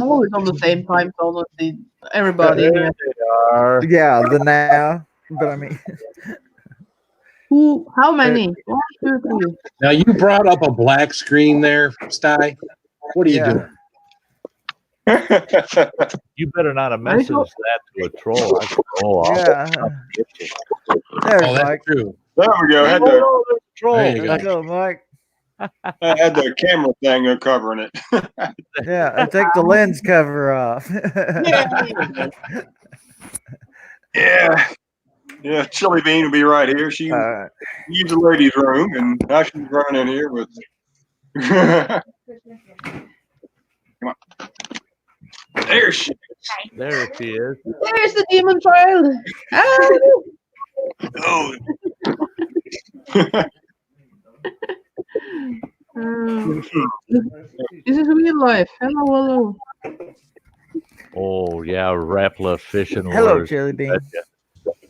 always on the same time zone as everybody here. There they are. Yeah, the now. But I mean, Who? How many? 1, 2, 3. Now you brought up a black screen there, Sty. What are you Yeah. doing? You better not have messaged that to a troll. I could go off. yeah. There's Oh, that's Mike. true. There we go. Had Oh, the, no, there's a troll. There you Let's go, Mike. I had the camera thing covering it. Yeah, and take the lens cover off. Yeah. Yeah, Chili Bean will be right here. She used the ladies' room, and now she's running in here with. Come on. There she is. There she is. There's the demon child. Ah! Oh. This is real life. Hello. Oh yeah, Rapla fishing Hello, lures. Chili Bean.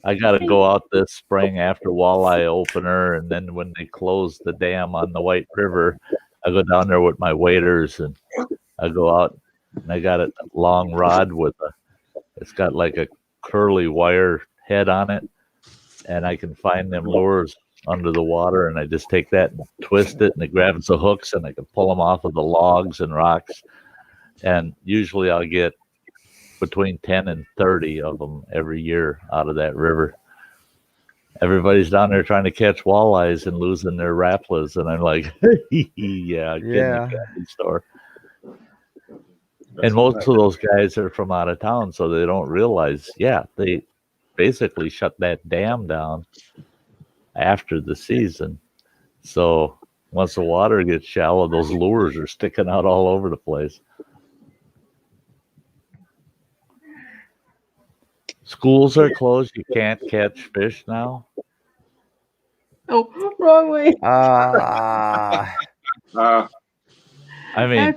I got to go out this spring after walleye opener, and then when they close the dam on the White River, I go down there with my waders, and I go out, and I got a long rod it's got like a curly wire head on it, and I can find them lures under the water, and I just take that and twist it, and it grabs the hooks, and I can pull them off of the logs and rocks, and usually I'll get between 10 and 30 of them every year out of that river. Everybody's down there trying to catch walleyes and losing their Raplas, and I'm like, yeah, get in the candy store. And most of those guys are from out of town, so they don't realize, they basically shut that dam down after the season. So once the water gets shallow, those lures are sticking out all over the place. Schools are closed. You can't catch fish now. Oh, wrong way. I mean,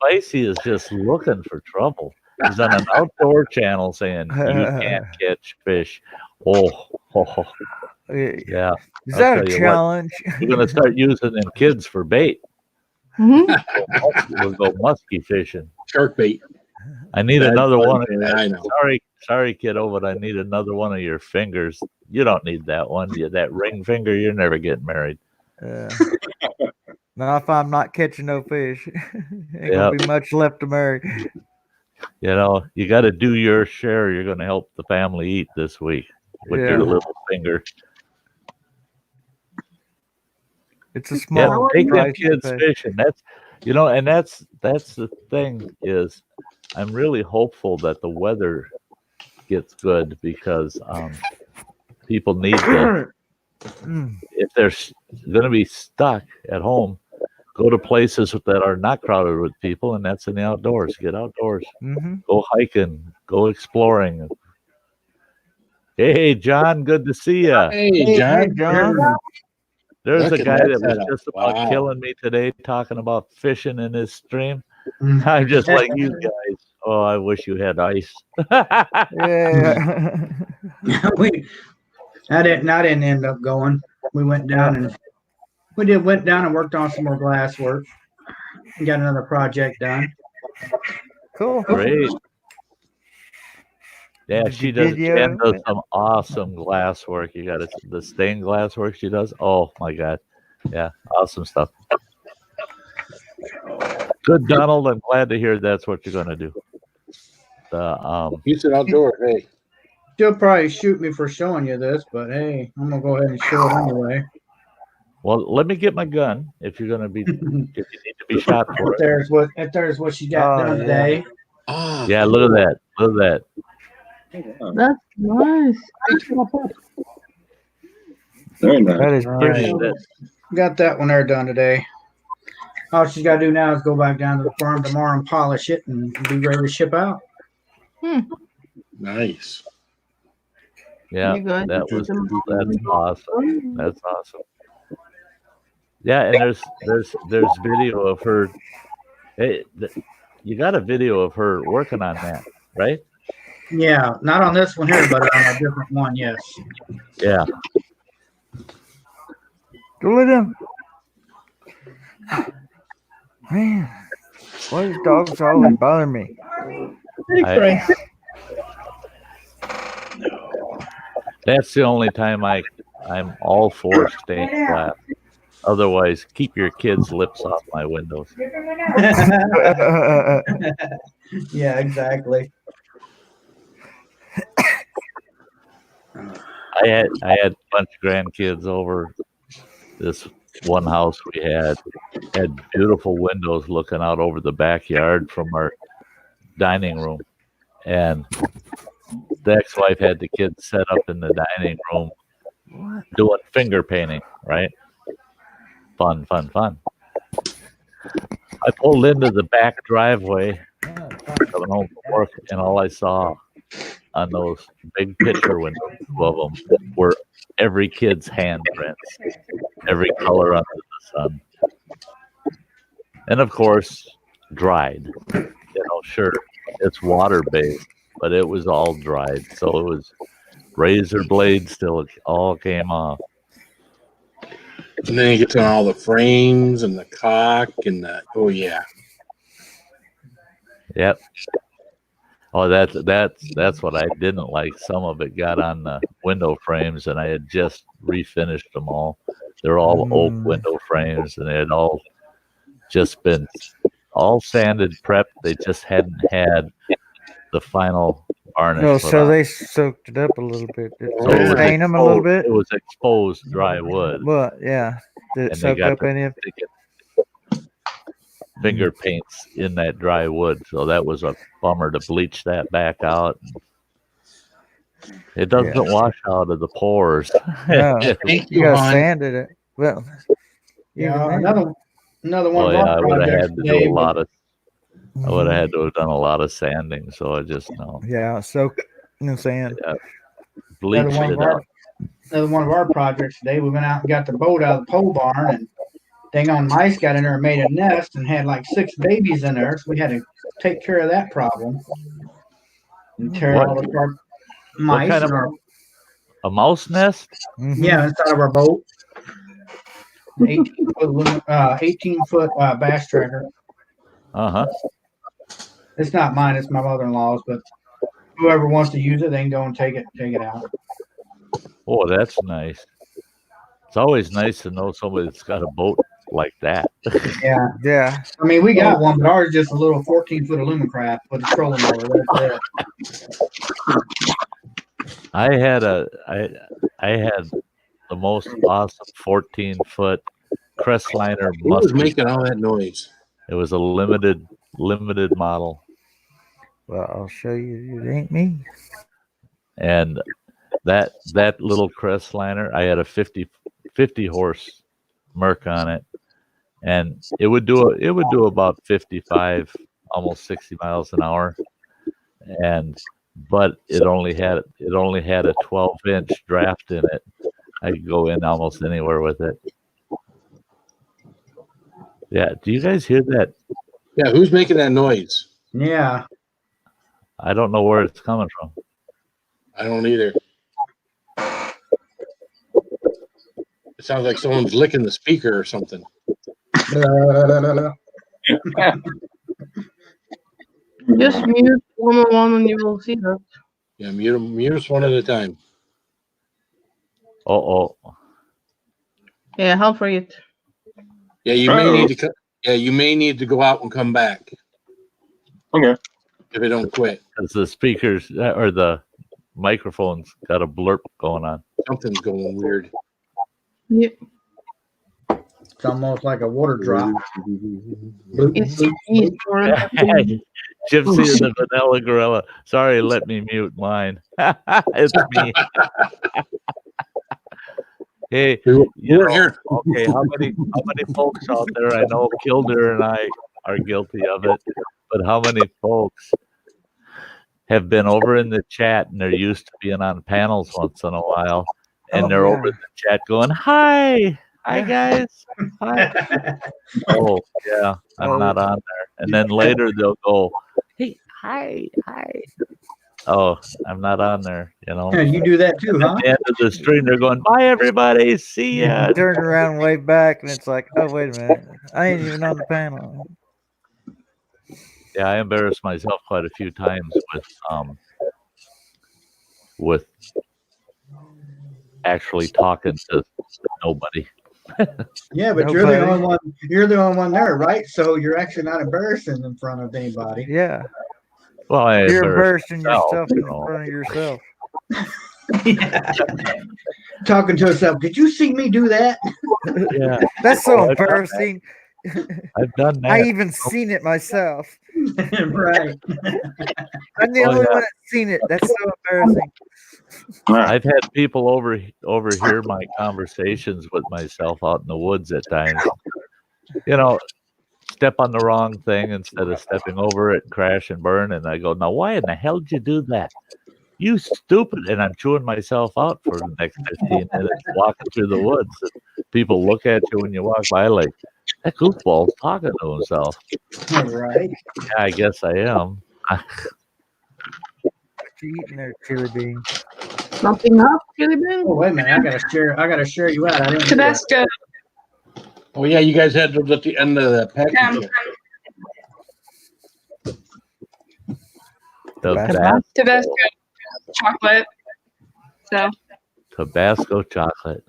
Spicy is just looking for trouble. He's on an outdoor channel saying you can't catch fish. Yeah. Is that a challenge? We're going to start using them kids for bait. We'll go musky fishing. Shark bait. I need another one. I know. Sorry, kiddo, but I need another one of your fingers. You don't need that one. That ring finger, you're never getting married. Not if I'm not catching no fish. Ain't gonna be much left to marry. You got to do your share. You're going to help the family eat this week with your little finger. It's a small. Take them kids fishing. That's the thing is, I'm really hopeful that the weather gets good because people need to. If they're going to be stuck at home, go to places that are not crowded with people, and that's in the outdoors. Get outdoors. Go hiking. Go exploring. Hey, John, good to see you. Hey, John. There's a guy that was just about killing me today talking about fishing in his stream. I'm just like you guys. Oh, I wish you had ice. I didn't end up going. we went down and went down and worked on some more glass work. And got another project done. Cool. Great. Yeah, Did she you does. video Jen does it? some awesome glass work. You got the stained glass work she does. Oh my God, yeah, awesome stuff. Good, Donald. I'm glad to hear that's what you're gonna do. You said outdoors. Hey, She'll probably shoot me for showing you this, but hey, I'm gonna go ahead and show it anyway. Well, let me get my gun if you're gonna be if you need to be shot for it. If there's what she got done today. ah, Yeah, look at that. Look at that. That's nice. Very nice. That is pretty. Got that one there done today. All she's got to do now is go back down to the farm tomorrow and polish it and be ready to ship out. nice. Yeah, You guys that's did some- awesome. That's awesome. Yeah, and there's video of her. Hey, you got a video of her working on that, right? Yeah, not on this one here, but on a different one, yes. Yeah. Go let him. Man, why these dogs always bother me? That's the only time I'm all for stained glass. Otherwise, keep your kids' lips off my windows. Yeah, exactly. I had a bunch of grandkids over. This one house we had beautiful windows looking out over the backyard from our dining room, and the ex-wife had the kids set up in the dining room doing finger painting, right? Fun. I pulled into the back driveway coming home from work, and all I saw on those big picture windows, two of them, were every kid's handprints, every color under the sun. And of course, dried. Sure, it's water-based, but it was all dried. So it was razor blades till it all came off. And then you get to all the frames and the cock and the Yep. Oh, that's what I didn't like. Some of it got on the window frames, and I had just refinished them all. They're all oak window frames, and they had all just been all sanded, prepped. They just hadn't had the final varnish. No, put so on. they soaked it up a little bit. Did So it it was stain them a little bit? It was exposed dry wood. But yeah, did it And they soak got up any of it? finger paints in that dry wood, so that was a bummer to bleach that back out. It doesn't wash out of the pores. No, Thank you you, got hon. sanded it. Well, Yeah, even then. another one Oh of yeah, our I would have projects had to today. do a lot of. I would have had to have done a lot of sanding, so I just Yeah, soak in the sand. bleached Another one it of our out. another one of our projects today. We went out and got the boat out of the pole barn, and dang on mice got in there and made a nest and had like 6 babies in there. So we had to take care of that problem and tear What? all the mice kind of- in our, A mouse nest? yeah, inside of our boat. 18-foot bass tracker. Uh-huh. It's not mine; it's my mother-in-law's. But whoever wants to use it, they can go and take it out. Oh, that's nice. It's always nice to know somebody that's got a boat like that. Yeah, Yeah. I mean, we got one, but ours is just a little 14-foot aluminum craft with a trolling motor. That's it. I had the most awesome 14-foot Crestliner Who was musky. making all that noise? It was a limited model, Well, I'll show you. It ain't me. and that little Crestliner, I had a 50 horse Merc on it, and it would do about 55, almost 60 miles an hour, but it only had a 12-inch draft in it. I could go in almost anywhere with it. Yeah, do you guys hear that? Yeah, who's making that noise? Yeah. I don't know where it's coming from. I don't either. It It sounds like someone's licking the speaker or something. Just mute one and you will see that. Yeah, mute us one at a time. Oh. Yeah, help for it. Yeah, you may need to. You may need to go out and come back. Okay. If they don't quit, because the speakers or the microphone's got a blurp going on. Something's going weird. Yep. It's almost like a water drop. It's Gypsy the vanilla gorilla. Sorry, let me mute mine. It's me. Hey, you're here. Okay, how many folks out there? I know Kildare and I are guilty of it, but how many folks have been over in the chat and they're used to being on panels once in a while, and they're over in the chat going, "Hi guys, hi." Oh yeah, I'm not on there, and then later they'll go, "Hey, hi." Oh, I'm not on there, You do that too, huh? At the end of the stream, they're going, "Bye, everybody. See ya." Turn around, way back, and it's like, oh, wait a minute. I ain't even on the panel. Yeah, I embarrassed myself quite a few times with actually talking to nobody. Yeah, but you're the only one. You're the only one there, right? So you're actually not embarrassing in front of anybody. Yeah. Well, you're embarrassing yourself in front of yourself. Yeah. Talking to yourself. Did you see me do that? Yeah, that's so embarrassing. I've done that. I even seen it myself. Right. I'm the only one that's seen it. That's so embarrassing. I've had people overhear my conversations with myself out in the woods at times. Step on the wrong thing instead of stepping over it, crash and burn. And I go, now why in the hell did you do that? You stupid. And I'm chewing myself out for the next 15 minutes walking through the woods. And people look at you when you walk by like, that goofball's talking to himself. Right. Yeah, I guess I am. What you eating there, chili bean? Something up, chili bean? Oh, wait a minute. I gotta share you out. I didn't Tabasco. Oh yeah, you guys had those at the end of the package. Tabasco chocolate. So. Tabasco chocolate.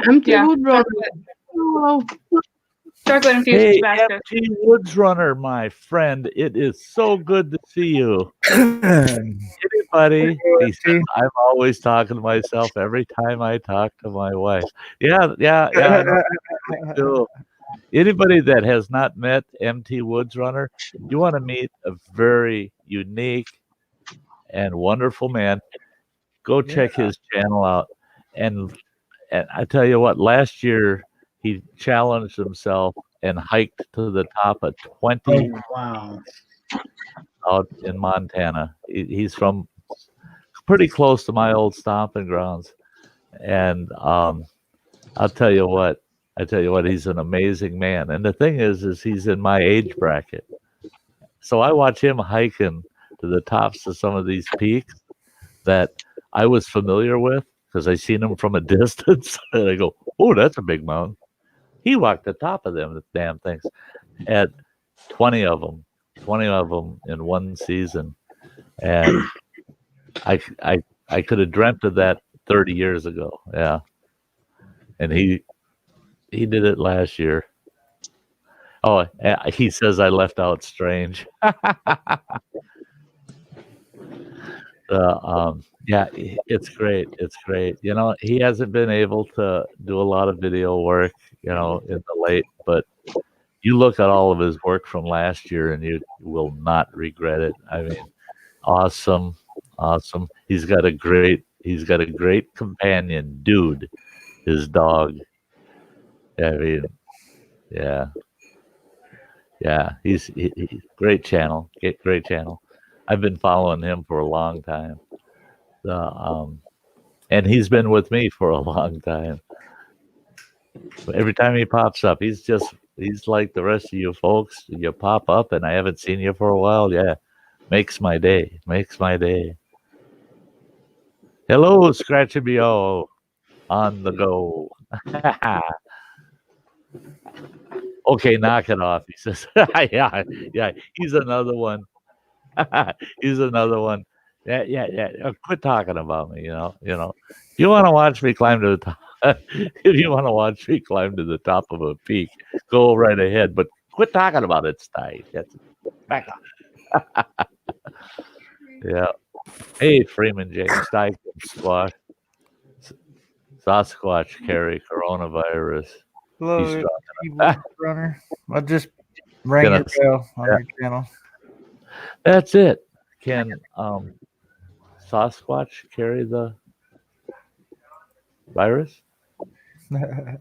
Empty wood runner. Oh. Chocolate infused Hey, Tabasco. MT Woods Runner, my friend, it is so good to see you. Anybody? He says, I'm always talking to myself every time I talk to my wife. Yeah. Too. Anybody that has not met MT Woods Runner, you want to meet a very unique and wonderful man, go check his channel out. And I tell you what, last year he challenged himself and hiked to the top of 20 out in Montana. He's from pretty close to my old stomping grounds. And I'll tell you what, he's an amazing man. And the thing is he's in my age bracket. So I watch him hiking to the tops of some of these peaks that I was familiar with because I seen him from a distance. And I go, oh, that's a big mountain. He walked the top of them damn things at 20 of them in one season. And I could have dreamt of that 30 years ago. Yeah. And he did it last year. Oh, he says I left out Strange. Yeah, it's great. It's great. He hasn't been able to do a lot of video work, in the late, but you look at all of his work from last year and you will not regret it. I mean, awesome. He's got a great companion, Dude, his dog. I mean, yeah, he's great channel. Great channel. I've been following him for a long time. And he's been with me for a long time. Every time he pops up, he's like the rest of you folks. You pop up and I haven't seen you for a while. Yeah. Makes my day. Hello, Scratchy B.O. on the go. Okay, knock it off. He says, yeah, he's another one. He's another one. Yeah. Quit talking about me, you know. If you want to watch me climb to the top, if you want to watch me climb to the top of a peak, go right ahead. But quit talking about it, Sty. That's back off. Yeah. Hey, Freeman James, Sty Squash. Sasquatch carry coronavirus. Hello, keyboard runner. I just rang your bell on your channel. That's it. Can Sasquatch carry the virus? There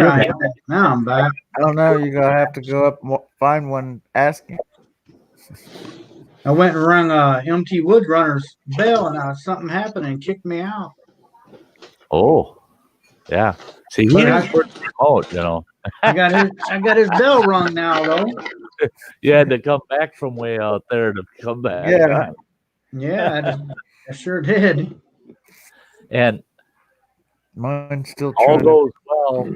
I am. Now I'm back. I don't know. You're gonna have to go up and find one asking. I went and rung MT Woodrunner's bell, and something happened and kicked me out. Oh, yeah. See, he is remote, you know. I got his bell rung now, though. You had to come back from way out there to come back. Yeah, I sure did. And mine still all goes well.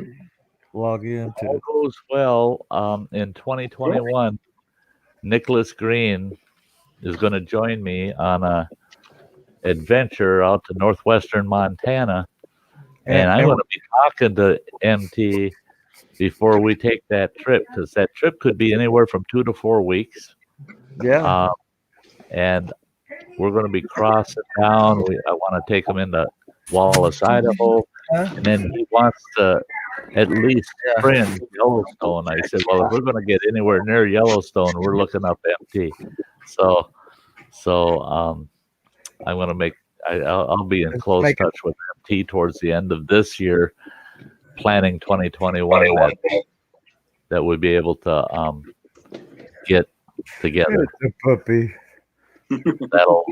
Log in. All goes well. In 2021, Nicholas Green is going to join me on a adventure out to northwestern Montana, and I'm going to be talking to MT before we take that trip, because that trip could be anywhere from 2 to 4 weeks. Yeah. And we're going to be crossing down. I want to take him into Wallace, Idaho, and then he wants to at least friend Yellowstone. I said, well, if we're going to get anywhere near Yellowstone, we're looking up MT. So I'm going to make. I'll be in close touch with MT towards the end of this year, planning 2021 that we'd be able to get together. It's a puppy. That'll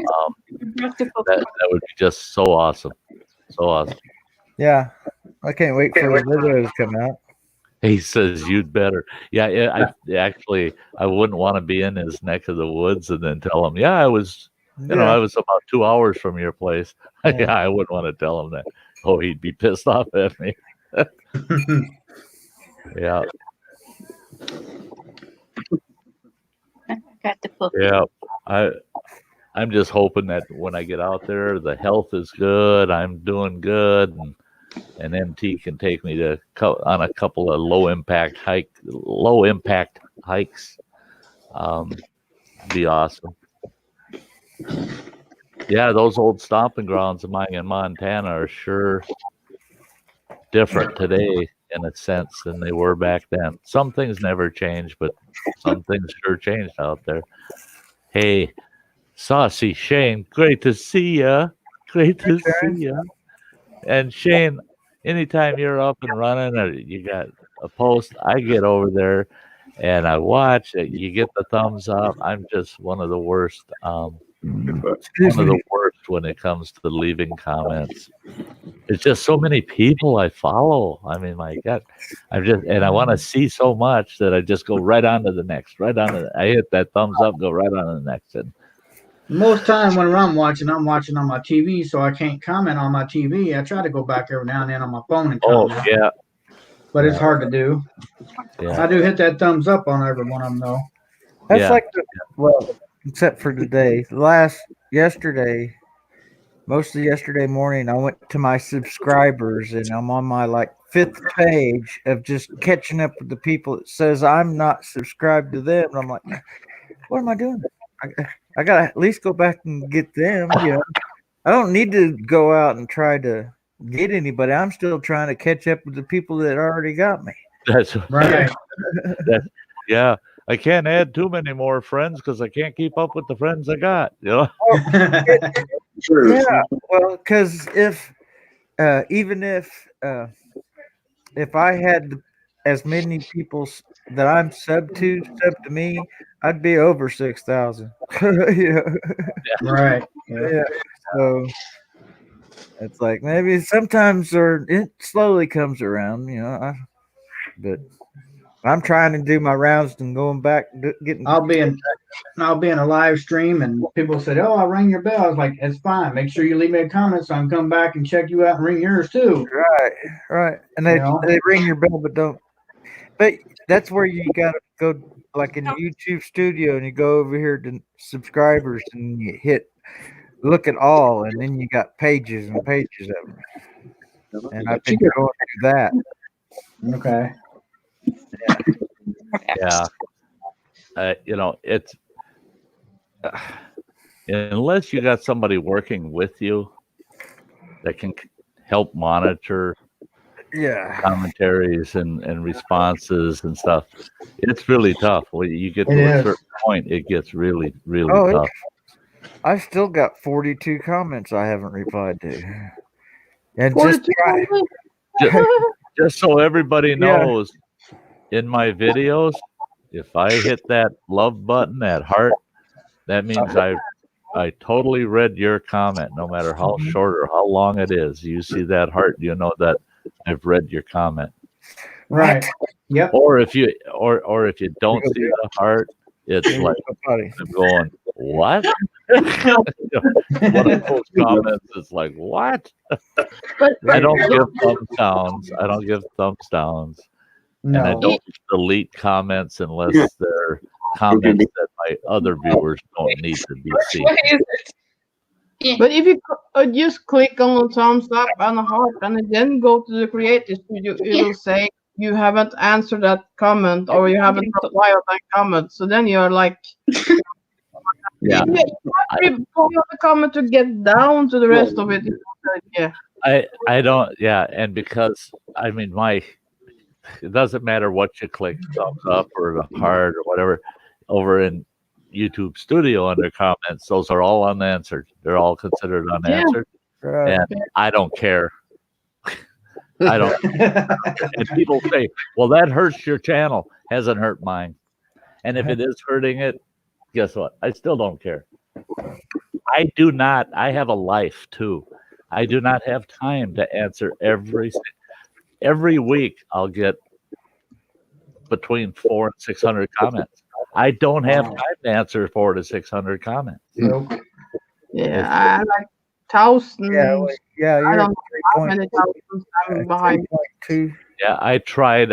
that would be just so awesome. So awesome. Yeah. I can't wait for the videos to come out. He says you'd better. Yeah, I wouldn't want to be in his neck of the woods and then tell him, I was I was about 2 hours from your place. Yeah, I wouldn't want to tell him that. Oh, he'd be pissed off at me. Yeah. Got the puppy. Yeah. I'm just hoping that when I get out there, the health is good. I'm doing good, and MT can take me on a couple of low impact hikes. Be awesome. Yeah, those old stomping grounds of mine in Montana are sure different today in a sense than they were back then. Some things never change, but some things sure changed out there. Hey, Saucy Shane, great to see ya. Great to see ya. And Shane, anytime you're up and running or you got a post, I get over there and I watch it. You get the thumbs up. I'm just one of the worst. When it comes to leaving comments. It's just so many people I follow. I mean, my God, I want to see so much that I just go right on to the next. I hit that thumbs up, go right on to the next. And most time when I'm watching on my TV, so I can't comment on my TV. I try to go back every now and then on my phone and comment. Oh, yeah. But it's hard to do. Yeah. I do hit that thumbs up on every one of them, though. That's except for today. Yesterday, most of yesterday morning, I went to my subscribers, and I'm on my 5th page of just catching up with the people. It says I'm not subscribed to them, and I'm like, what am I doing? I gotta at least go back and get them. I don't need to go out and try to get anybody. I'm still trying to catch up with the people that already got me. That's right. Yeah. I can't add too many more friends because I can't keep up with the friends I got. True. Yeah, well, because if I had as many people that I'm sub to me, I'd be over 6,000. Right. Yeah. So it's like maybe sometimes it slowly comes around, but I'm trying to do my rounds and going back, getting. I'll be in a live stream, and people said, "Oh, I rang your bell." I was like, "It's fine. Make sure you leave me a comment so I can come back and check you out and ring yours too." Right. And they ring your bell, but don't. But that's where you gotta go, like in the YouTube studio, and you go over here to subscribers, and you hit look at all, and then you got pages and pages of them. And I've been going through that. Okay. Yeah. It's unless you got somebody working with you that can help monitor commentaries and responses and stuff, it's really tough. When you get to a certain point, it gets really, really tough. I still got 42 comments I haven't replied to. And just so everybody knows, in my videos, if I hit that love button, that heart, that means I totally read your comment, no matter how short or how long it is. You see that heart, you know that I've read your comment. Right. Yep. Or if you don't see the heart, it's like I'm going, what? One of those comments is like, what? I don't give thumbs downs. No. And I don't delete comments unless they're comments that my other viewers don't need to be seen. But if you just click on the thumbs up and a heart and then go to the creative studio, it will say you haven't answered that comment or you haven't replied on that comment. So then you're like, yeah, you the comment to get down to the rest of it. Yeah, I don't. Yeah, and because I mean it doesn't matter what you click, thumbs up or the heart or whatever, over in YouTube Studio under comments, those are all unanswered. They're all considered unanswered. And I don't care. I don't. And people say, well, that hurts your channel. Hasn't hurt mine. And if it is hurting it, guess what? I still don't care. I have a life too. I do not have time to answer every week. I'll get between 400 and 600 comments. I don't have time to answer 400 to 600 comments. Nope. Yeah, I like thousands. Yeah, I don't know how many thousands I'm behind. Yeah, I tried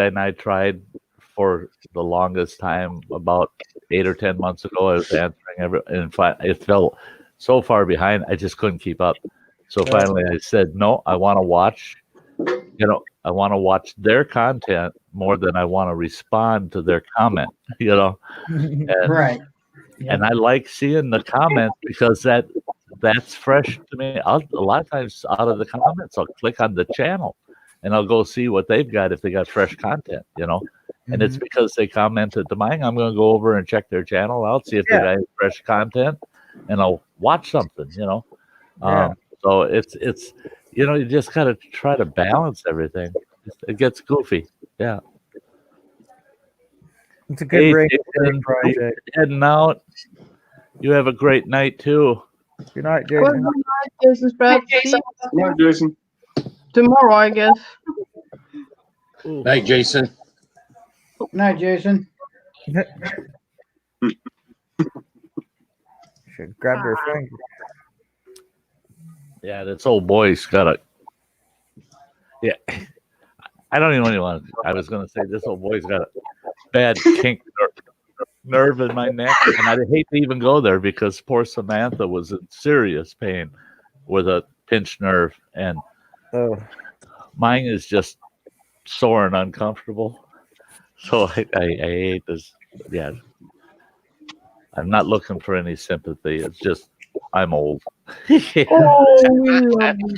for the longest time. About 8 or 10 months ago, I was answering in fact, it felt so far behind, I just couldn't keep up. So finally I said, no, I want to watch, I want to watch their content more than I want to respond to their comment, And, right. And I like seeing the comments because that's fresh to me. A lot of times out of the comments, I'll click on the channel and I'll go see what they've got if they got fresh content, And it's because they commented to mine. I'm going to go over and check their channel out, see if they got fresh content, and I'll watch something, So it's you just got to try to balance everything. It gets goofy. Yeah. It's a good project. Heading out. You have a great night too. Good night, Jason. Well, good night, Jason. Brad. See you Yeah, Jason. tomorrow, I guess. Night, Jason. Night, Jason. Should grab your finger. Yeah, this old boy's got a. Yeah, I don't even want to. I was going to say this old boy's got a bad kink nerve in my neck, and I hate to even go there because poor Samantha was in serious pain with a pinched nerve, and mine is just sore and uncomfortable. So I hate this. Yeah, I'm not looking for any sympathy. It's just I'm old. Oh, we love you.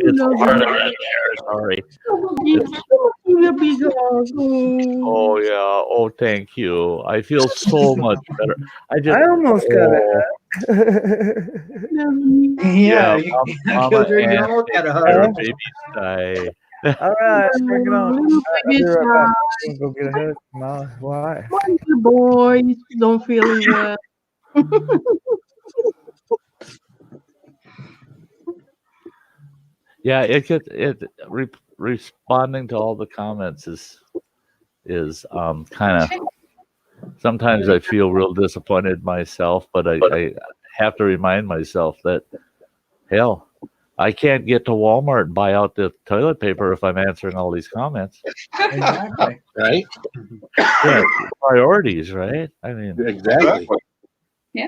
It's part of that territory. Oh yeah. Oh, thank you. I feel so much better. I almost got it. Yeah, Mama and got a hug. Baby Sty. All right, bring it on. I'll be right back. Go get a hug. No, why? Boys, don't feel it. Yeah, responding to all the comments is is kind of. Sometimes I feel real disappointed myself, but I have to remind myself that, hell, I can't get to Walmart and buy out the toilet paper if I'm answering all these comments. Exactly. Right? Yeah, priorities, right? I mean, Exactly. Yeah.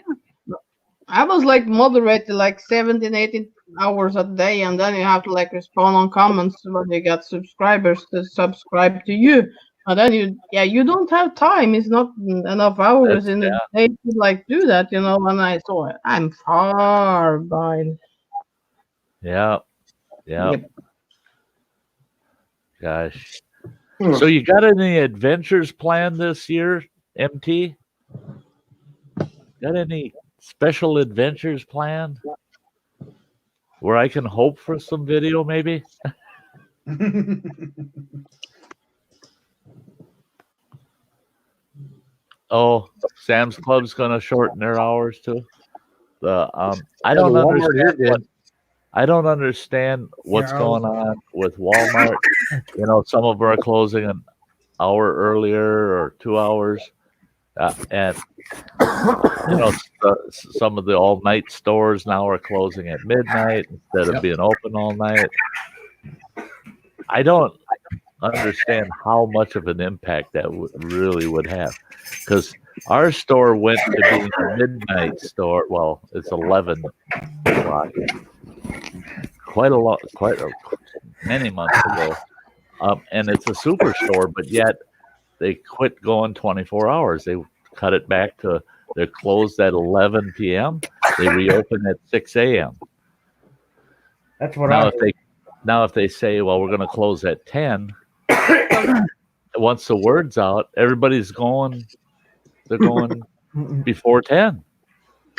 I was like moderated like 17, 18 hours a day, and then you have to like respond on comments when you got subscribers to subscribe to you. And then you don't have time. It's not enough hours That's- in the day to like do that, you know. And I saw it. I'm far behind. yeah. Yep. Gosh. So you got any adventures planned this year, MT? Got any special adventures planned where I can hope for some video, maybe? Oh, Sam's Club's gonna shorten their hours too. I don't the Walmart here understand. did. I don't understand what's Yeah, going on with Walmart. You know, some of them are closing an hour earlier or 2 hours, and you know, some of the all-night stores now are closing at midnight instead of being open all night. I don't understand how much of an impact that really would have, because our store went to being a midnight store. Well, it's 11 o'clock. Quite many months ago, and it's a superstore, but yet they quit going 24 hours. They cut it back to they're closed at 11 p.m. They reopen at 6 a.m. That's what Now, I if they say, well, we're going to close at 10, once the word's out, everybody's going. They're going before 10.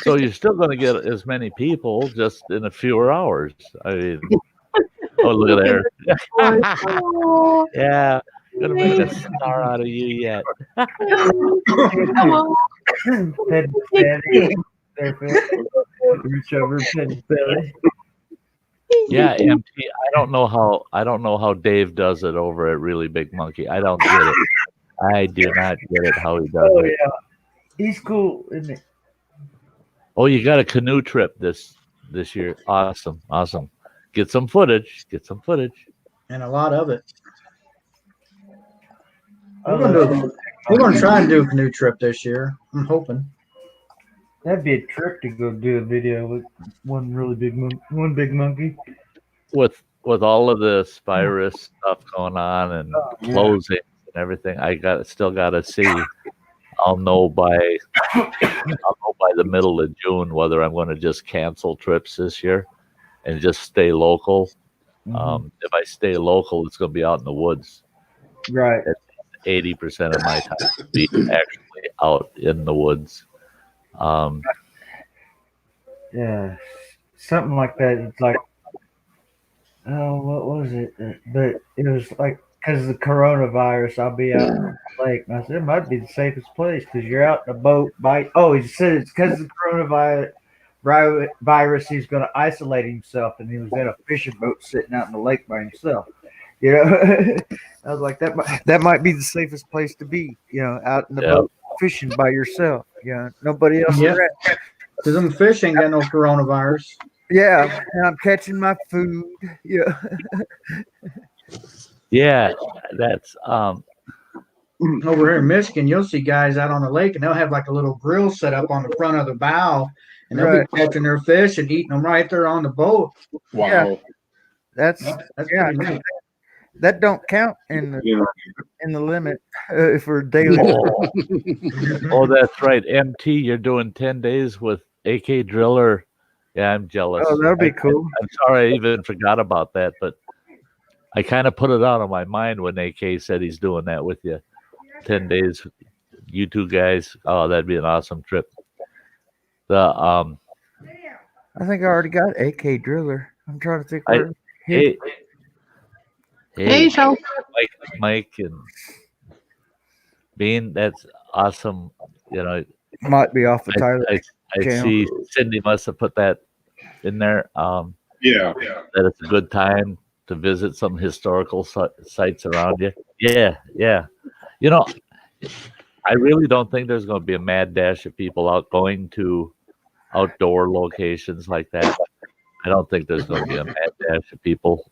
So you're still going to get as many people, just in a fewer hours. I mean, oh, look at there. Yeah, gonna make a star out of you yet. reach over Penny's belly. Yeah, MT. I don't know how Dave does it over at Really Big Monkey. I don't get it. I do not get it how he does it. Yeah, he's cool, isn't he? Oh, you got a canoe trip this year. Awesome. Get some footage. And a lot of it. We're gonna try and do a canoe trip this year. I'm hoping. That'd be a trip to go do a video with one big monkey. With all of this virus stuff going on and closing and everything, still got to see. I'll know by the middle of June whether I'm going to just cancel trips this year and just stay local. If I stay local, it's going to be out in the woods. Right. 80% of my time to be actually out in the woods. Yeah, something like that. It's like, oh, what was it? But it was like, because of the coronavirus, I'll be out on the lake. And I said, it might be the safest place because you're out in a boat. He said it's because of the coronavirus, he's going to isolate himself. And he was in a fishing boat sitting out in the lake by himself. You know, I was like, that might be the safest place to be, you know, out in the boat fishing by yourself. You know, nobody else around. Because them fish ain't got no coronavirus. Yeah, and I'm catching my food. Yeah. Yeah, that's Over here in Michigan, you'll see guys out on the lake, and they'll have like a little grill set up on the front of the bow, and they'll be catching their fish and eating them right there on the boat. Wow. Yeah. That's pretty neat. That don't count in the limit for daily. Oh, that's right. MT, you're doing 10 days with AK Driller. Yeah, I'm jealous. Oh, that'll be cool. I'm sorry I even forgot about that, but I kind of put it out of my mind when AK said he's doing that with you. 10 days, you two guys. Oh, that'd be an awesome trip. I think I already got AK Driller. I'm trying to think where. Hey, Sean. Mike and Bean, that's awesome. You know, might be off the Tyler. I see Cindy must have put that in there. That it's a good time to visit some historical sites around you. Yeah. You know, I really don't think there's going to be a mad dash of people out going to outdoor locations like that. I don't think there's going to be a mad dash of people.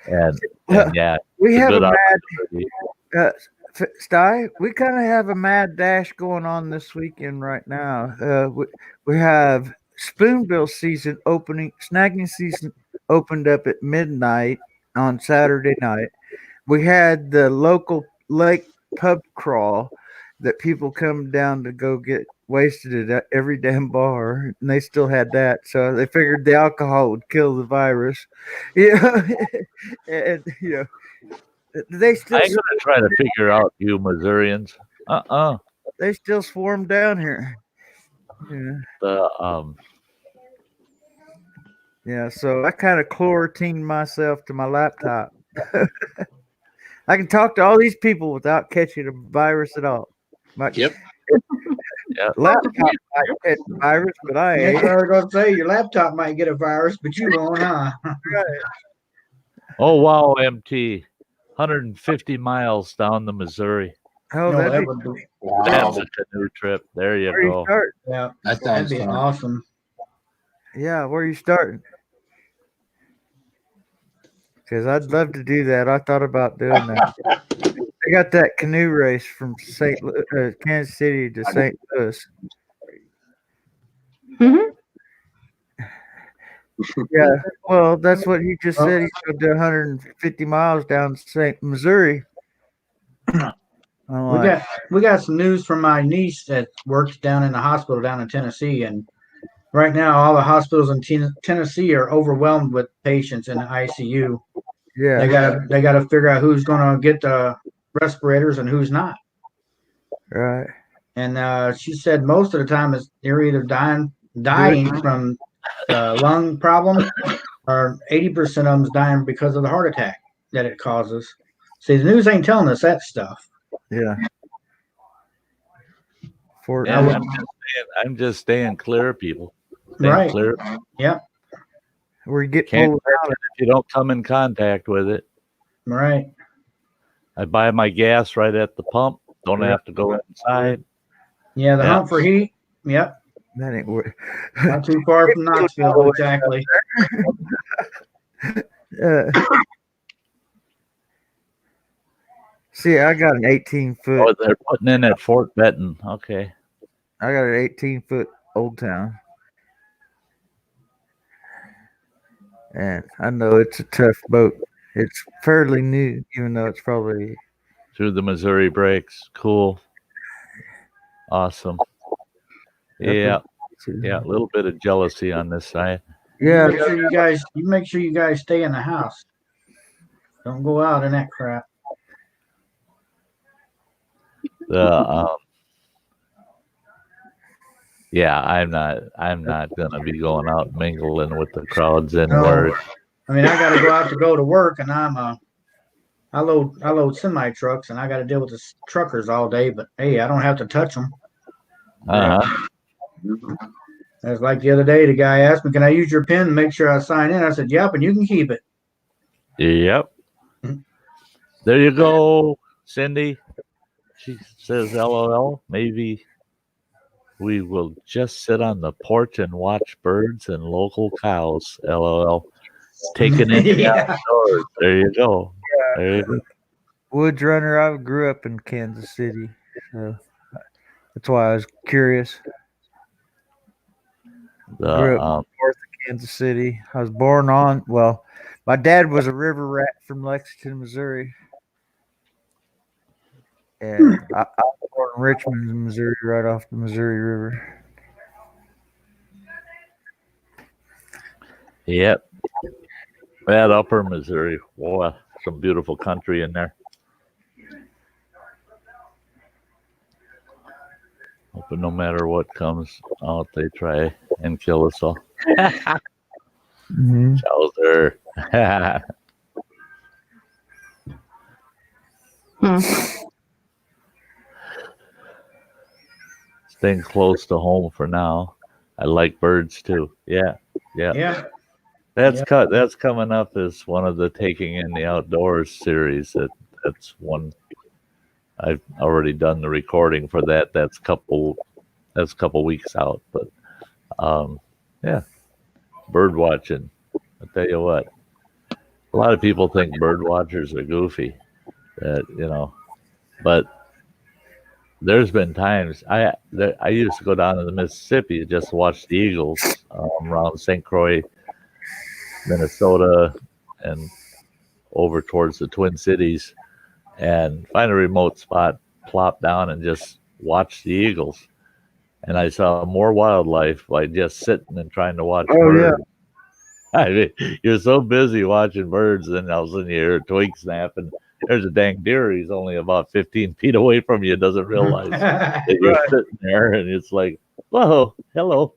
And yeah, we it's a have good a opportunity. mad Sty. We kind of have a mad dash going on this weekend right now. We have spoonbill season opening. Snagging season opened up at midnight on Saturday night. We had the local lake pub crawl that people come down to go get wasted at every damn bar, and they still had that. So they figured the alcohol would kill the virus. Yeah, and they still I'm gonna try to figure out you Missourians. They still swarm down here. Yeah. Yeah, so I kind of quarantined myself to my laptop. I can talk to all these people without catching a virus at all. Yep. Laptop might catch a virus, but I ain't. That's what I was going to say. Your laptop might get a virus, but you won't, huh? Oh wow, MT, 150 miles down the Missouri. Oh, that would be That's a canoe trip. There you where go. You start? Yeah, that'd be awesome. Yeah, where you starting? Because I'd love to do that. I thought about doing that. I got that canoe race from Kansas City to St. Louis. Yeah, well, that's what he just said. He's going to do 150 miles down St. Missouri. We got some news from my niece that works down in the hospital down in Tennessee, and right now all the hospitals in Tennessee are overwhelmed with patients in the ICU. Yeah, they gotta figure out who's going to get the respirators and who's not. Right. And she said most of the time they're either dying from the lung problem, or 80% of them's dying because of the heart attack that it causes. See, the news ain't telling us that stuff. Yeah. I'm just staying clear of people. Right. Clear. Yep. Where you get Can't pulled out if you don't come in contact with it. Right. I buy my gas right at the pump. Don't have to go inside. Yeah, the hunt for heat. Yep. That ain't where. Not too far from Knoxville, exactly. See, I got an 18-foot. Oh, they're putting in at Fort Benton. Okay. I got an 18-foot Old Town. And I know it's a tough boat. It's fairly new, even though it's probably through the Missouri breaks. Cool. Awesome. Yeah. Yeah, a little bit of jealousy on this side. Yeah. You make sure you guys stay in the house. Don't go out in that crap. Yeah, I'm not gonna be going out and mingling with the crowds anywhere. I mean, I got to go to work, and I load semi trucks, and I got to deal with the truckers all day. But hey, I don't have to touch them. It's like the other day, the guy asked me, "Can I use your pen and make sure I sign in?" I said, "Yep, and you can keep it." Yep. There you go, Cindy. She says, "LOL." Maybe we will just sit on the porch and watch birds and local cows. LOL. Taking in the outdoors. There you go. Yeah. There you go. Woods runner. I grew up in Kansas City, so that's why I was curious. Grew up north of Kansas City. I was born on. Well, my dad was a river rat from Lexington, Missouri, and I was born in Richmond, Missouri, right off the Missouri River. Yep. That upper Missouri. Boy, some beautiful country in there. Hoping no matter what comes out, they try and kill us all. Chowder. Staying close to home for now. I like birds too. Yeah. That's coming up as one of the Taking in the Outdoors series. That's one I've already done the recording for that. That's a couple weeks out. But yeah, bird watching. I tell you what, a lot of people think bird watchers are goofy. But there's been times I used to go down to the Mississippi just to watch the eagles around St. Croix, Minnesota, and over towards the Twin Cities, and find a remote spot, plop down, and just watch the eagles. And I saw more wildlife by just sitting and trying to watch birds. I mean, you're so busy watching birds, and then all of a sudden you hear a twig snap, and there's a dang deer. He's only about 15 feet away from you. Doesn't realize that you're sitting there, and it's like, whoa, hello,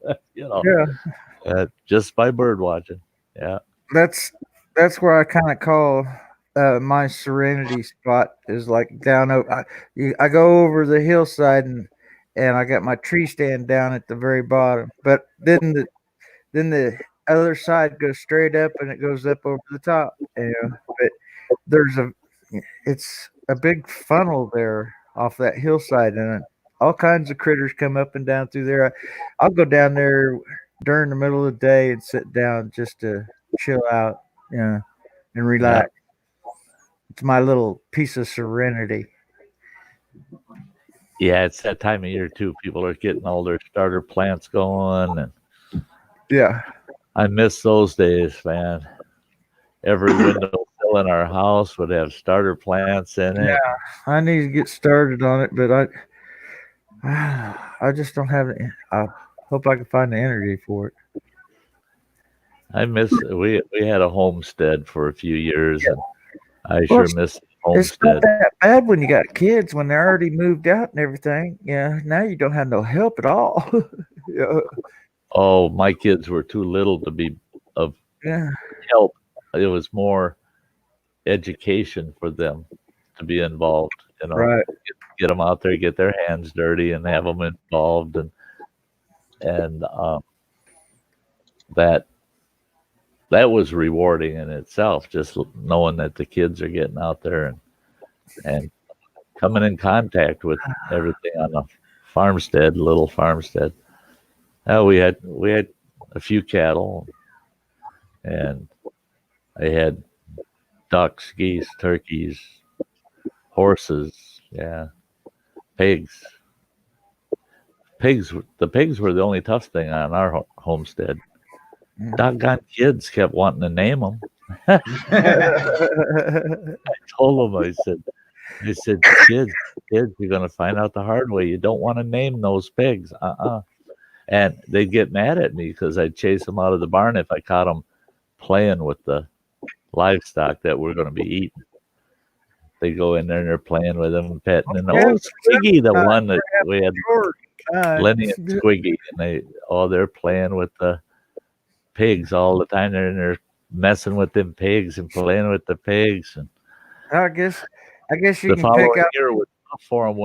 just by bird watching. Yeah, that's where I kind of call my serenity spot is like down over. I go over the hillside and I got my tree stand down at the very bottom, but then the other side goes straight up and it goes up over the top. But it's a big funnel there off that hillside, and all kinds of critters come up and down through there. I'll go down there during the middle of the day and sit down just to chill out, and relax. Yeah. It's my little piece of serenity. Yeah, it's that time of year too. People are getting all their starter plants going, and I miss those days, man. Every windowsill in our house would have starter plants in it. Yeah, I need to get started on it, but I just don't have it. I hope I can find the energy for it. I miss it. We had a homestead for a few years, and I sure miss homestead. It's not that bad when you got kids, when they're already moved out and everything. Yeah, now you don't have no help at all. Oh, my kids were too little to be of help. It was more education for them to be involved. Right. Get them out there, get their hands dirty, and have them involved, and that was rewarding in itself. Just knowing that the kids are getting out there and coming in contact with everything on a farmstead, little farmstead. We had a few cattle, and I had ducks, geese, turkeys, horses, pigs. The pigs were the only tough thing on our homestead. Doggone kids kept wanting to name them. I told them, I said, kids, you're going to find out the hard way. You don't want to name those pigs. And they'd get mad at me because I'd chase them out of the barn if I caught them playing with the livestock that we're going to be eating. They go in there and they're playing with them and petting. And Squiggy, the one that we had, Lenny and Squiggy, and they're playing with the pigs all the time. They're messing with them pigs and playing with the pigs. And I guess you can pick out. Year was tough for them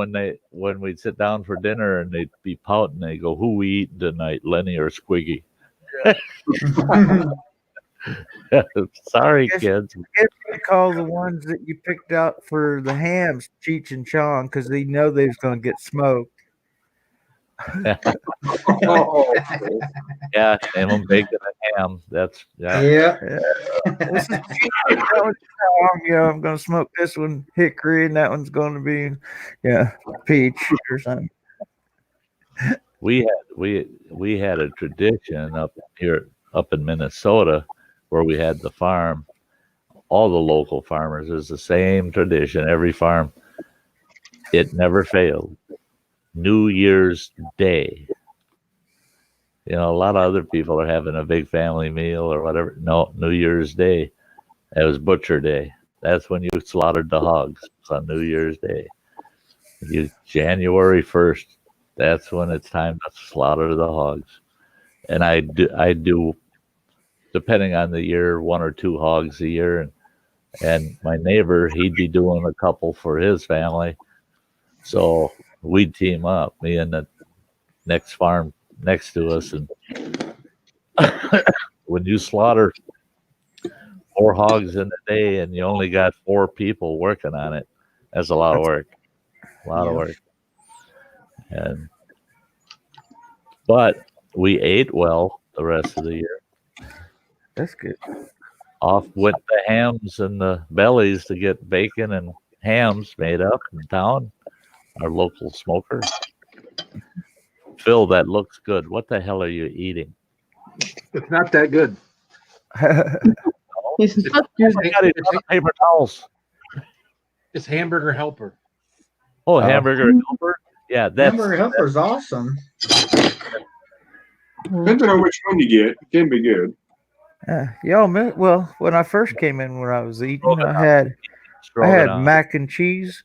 when we'd sit down for dinner and they'd be pouting. They go, "Who we eating tonight, Lenny or Squiggy?" Sorry, kids. I guess you call the ones that you picked out for the hams Cheech and Chong because they know they was going to get smoked. Yeah, name them bacon and ham. That's This is I'm going to smoke this one hickory, and that one's going to be peach or something. We had a tradition up in Minnesota where we had the farm. All the local farmers, is the same tradition. Every farm, it never failed. New Year's Day. A lot of other people are having a big family meal or whatever. No, New Year's Day. That was Butcher Day. That's when you slaughtered the hogs. It's on New Year's Day. January 1st. That's when it's time to slaughter the hogs. And I do, depending on the year, 1 or 2 hogs a year. And my neighbor, he'd be doing a couple for his family. So we'd team up, me and the next farm next to us. And when you slaughter 4 hogs in a day and you only got 4 people working on it, that's a lot of work. A lot of work. But we ate well the rest of the year. That's good. Off went the hams and the bellies to get bacon and hams made up in town. Our local smoker. Phil, that looks good. What the hell are you eating? It's not that good. He's not using Paper towels. It's hamburger helper. Oh, hamburger helper? Yeah, that's Hamburger helper's awesome. Depending on which one you get, it can be good. Well, when I first came in, when I was eating, I had mac and cheese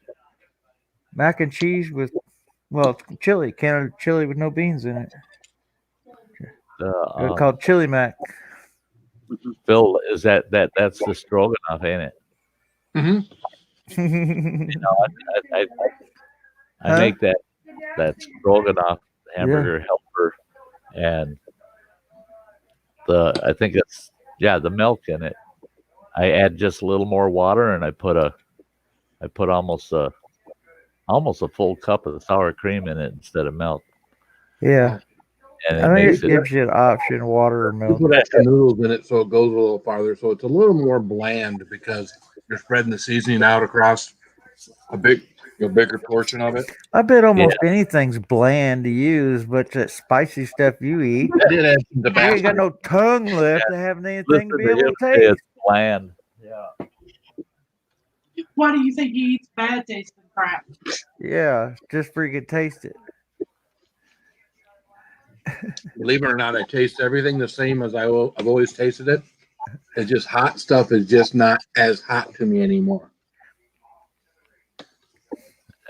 with chili, can of chili with no beans in it. Called chili mac. Phil, is that's the stroganoff, ain't it? Mm-hmm. I make that stroganoff hamburger helper, and I think it's the milk in it. I add just a little more water, and I put almost a full cup of sour cream in it instead of milk. Yeah. And I think it gives you an option, water or milk. You put extra noodles in it so it goes a little farther. So it's a little more bland because you're spreading the seasoning out across a bigger portion of it. I bet almost anything's bland to use, but that spicy stuff you eat, you ain't got no tongue left to have anything to be able to taste. It's bland. Yeah. Why do you think he eats bad tasting crap? Yeah, just freaking taste it. Believe it or not, I taste everything the same as I've always tasted it. It's just hot stuff is just not as hot to me anymore.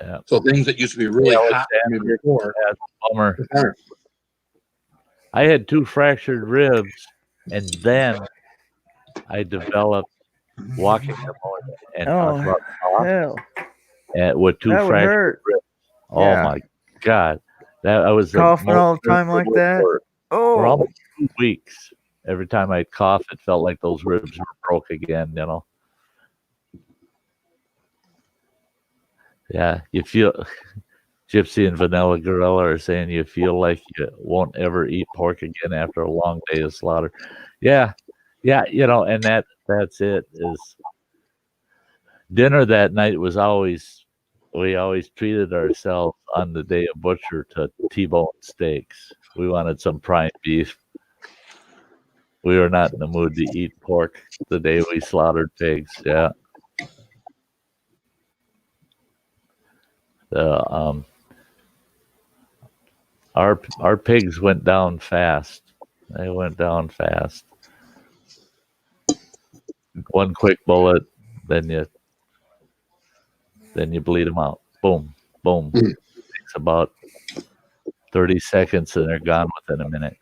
Yeah. So things that used to be really hot to me before. Bummer. I had 2 fractured ribs, and then I developed walking pneumonia and hell. And with 2 fractured ribs. Oh my God. That I was coughing all the time like that. For almost 2 weeks. Every time I'd cough, it felt like those ribs were broke again, Yeah, you feel Gypsy and Vanilla Gorilla are saying you feel like you won't ever eat pork again after a long day of slaughter. Yeah, and that's it. Is dinner that night was we always treated ourselves on the day of butcher to T-bone steaks. We wanted some prime beef. We were not in the mood to eat pork the day we slaughtered pigs. Yeah. Our pigs went down fast. They went down fast. One quick bullet, then you bleed them out. Boom, boom. It takes about 30 seconds, and they're gone within a minute.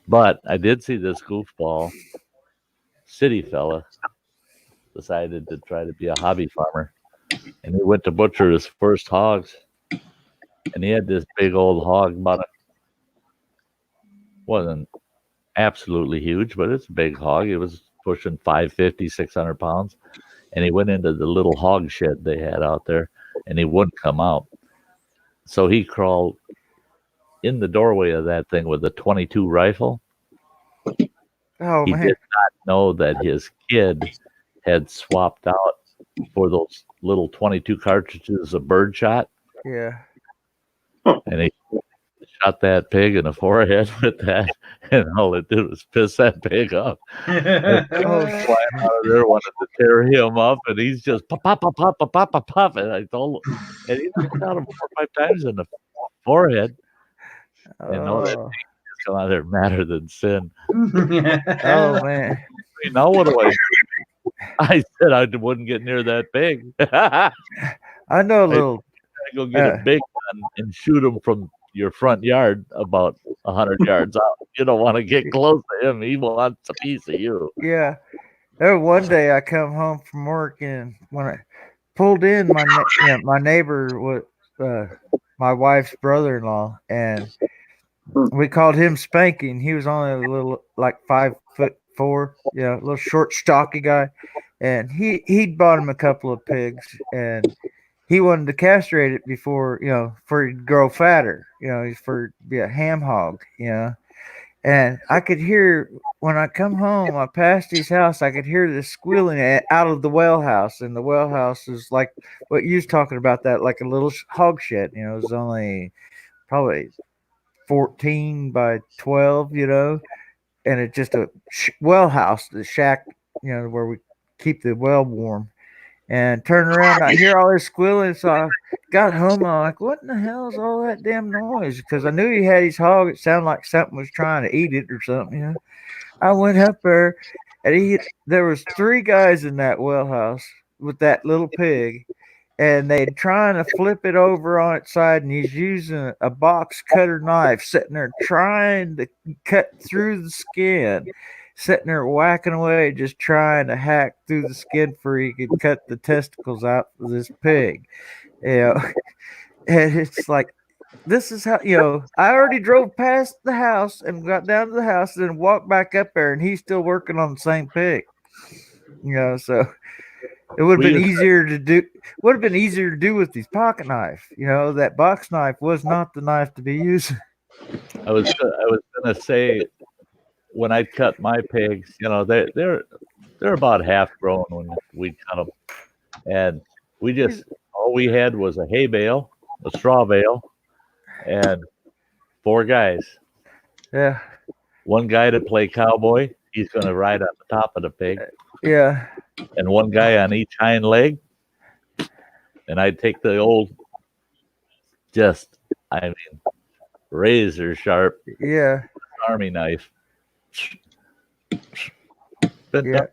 But I did see this goofball city fella decided to try to be a hobby farmer, and he went to butcher his first hogs, and he had this big old hog, wasn't absolutely huge, but it's a big hog. It was pushing 550, 600 pounds, and he went into the little hog shed they had out there, and he wouldn't come out. So he crawled in the doorway of that thing with a 22 rifle. Oh, he man. did not know that his kid had swapped out for those little 22 cartridges of birdshot. Yeah. And he shot that pig in the forehead with that, and all it did was piss that pig up. And flying out of there wanted to tear him up, and he's just pop, pop, pop, pop, pop, pop, pop, pop. And I told him, and he shot him 4 or 5 times in the forehead. And know that thing just come out there madder than sin. Oh, man. Now what do I do? I said I wouldn't get near that pig. I know a little. I go get a big gun and shoot him from your front yard about 100 yards out. You don't want to get close to him. He wants a piece of you. Yeah. There one day I come home from work, and when I pulled in, my neighbor was my wife's brother-in-law, and we called him Spanking. He was only a little, like 5'4", a little short, stocky guy. and he'd bought him a couple of pigs, and he wanted to castrate it before, for it to grow fatter, for be a ham hog, And I could hear when I come home, I passed his house, I could hear this squealing out of the well house, and the well house is like what you was talking about, that like a little hog shed, it was only probably 14 by 12, and it's just a well house, the shack, where we keep the well warm. And turn around, I hear all this squealing. So I got home. I'm like, what in the hell is all that damn noise? Because I knew he had his hog. It sounded like something was trying to eat it or something. I went up there, and there was 3 guys in that well house with that little pig, and they're trying to flip it over on its side, and he's using a box cutter knife, sitting there trying to cut through the skin, sitting there whacking away, just trying to hack through the skin for he could cut the testicles out of this pig. And it's like, this is how, I already drove past the house and got down to the house and then walked back up there, and he's still working on the same pig. So it would have been easier to do. Would have been easier to do with his pocket knife. That box knife was not the knife to be using. I was gonna say, when I cut my pigs, they're about half grown when we cut them, and all we had was a hay bale, a straw bale, and 4 guys. Yeah. One guy to play cowboy. He's gonna ride on the top of the pig. Yeah. And one guy on each hind leg. And I'd take the old, razor sharp, army knife. Yeah.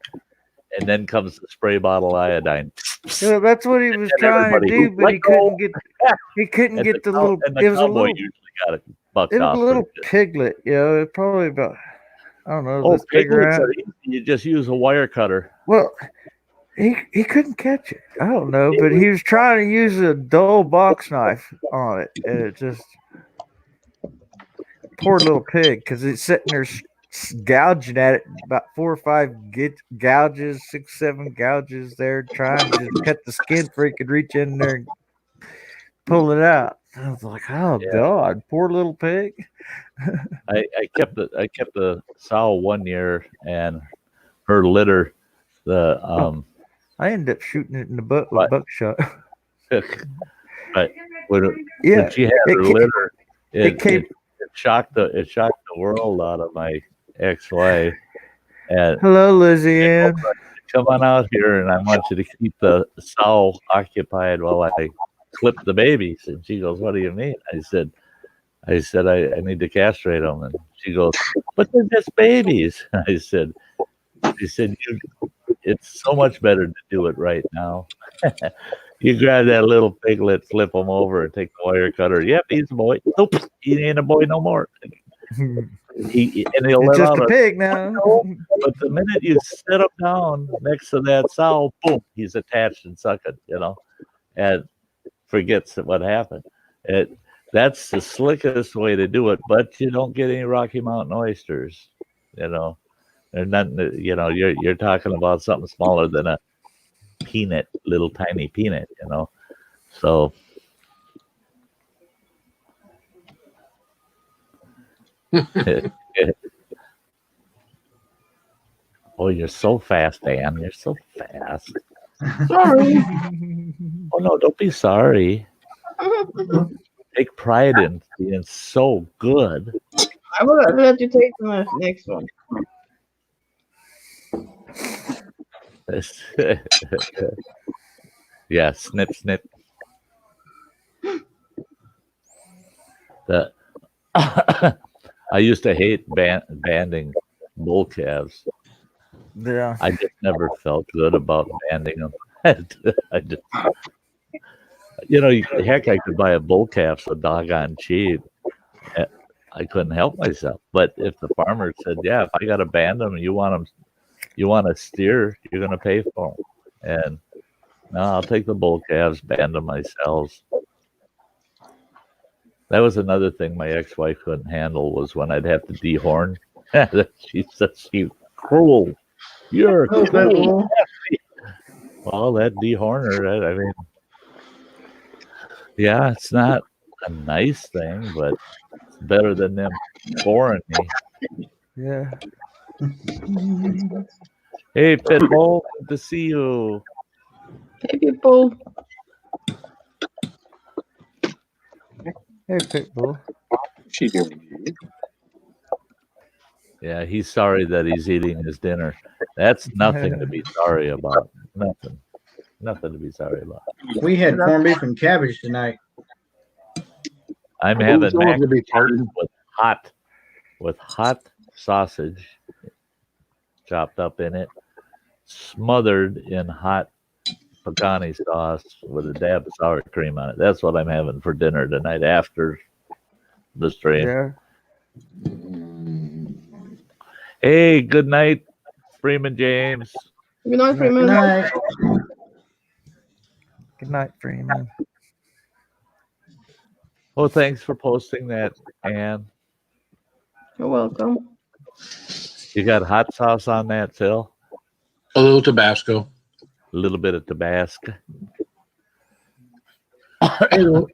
And then comes the spray bottle of iodine. So that's what he was trying to do, but he couldn't get. He couldn't get the little. It was a little. Usually got it bucked it was off. A little piglet. Probably about. I don't know. Oh, piglets are easy. You just use a wire cutter. Well, he couldn't catch it. I don't know, but he was trying to use a dull box knife on it, and it just poor little pig, because it's sitting there gouging at it, about 4 or 5 gouges, 6, 7 gouges there, trying to just cut the skin before he could reach in there and pull it out. I was like, oh God, poor little pig. I kept the sow 1 year, and her litter, I ended up shooting it in the butt with buckshot. But when she had her litter, it shocked the world out of my ex-wife. And hello, Lizzie Ann. Come on out here, and I want you to keep the sow occupied while I clip the babies. And she goes, "What do you mean?" I said, I need to castrate them. And she goes, "But they're just babies." I said, it's so much better to do it right now. You grab that little piglet, flip him over, and take the wire cutter. Yep, he's a boy. Nope, he ain't a boy no more. He'll let just out a pig now. But the minute you sit him down next to that sow, boom, he's attached and sucking, and forgets what happened. That's the slickest way to do it, but you don't get any Rocky Mountain oysters, They're not, you're talking about something smaller than a peanut, little tiny peanut, So oh, you're so fast, Ann. You're so fast. Sorry. Oh no, don't be sorry. Take pride in being so good. I will let you take the next one. Yeah, snip, snip. I used to hate banding bull calves. Yeah, I just never felt good about banding them. Heck, I could buy a bull calf so doggone cheap. I couldn't help myself. But if the farmer said, "Yeah, if I got to band them, you want a steer, you're going to pay for them," and no, I'll take the bull calves, band them myself. That was another thing my ex-wife couldn't handle, was when I'd have to dehorn. She said, "You cruel, you're cruel." Well, that dehorner, I mean, yeah, it's not a nice thing, but it's better than them boring me. Yeah. Hey, Pitbull, good to see you. Hey, people. Hey, Pitbull. She doing? Yeah, he's sorry that he's eating his dinner. That's nothing to be sorry about. Nothing. Nothing to be sorry about. We had corned beef and cabbage tonight. I'm having mac and cheese with hot sausage chopped up in it, smothered in hot pecani sauce with a dab of sour cream on it. That's what I'm having for dinner tonight after the stream. Yeah. Hey, good night, Freeman James. Good night, Freeman. Good night. Good night, Freeman. Well, thanks for posting that, Ann. You're welcome. You got hot sauce on that, Phil? A little Tabasco. A little bit of Tabasco. The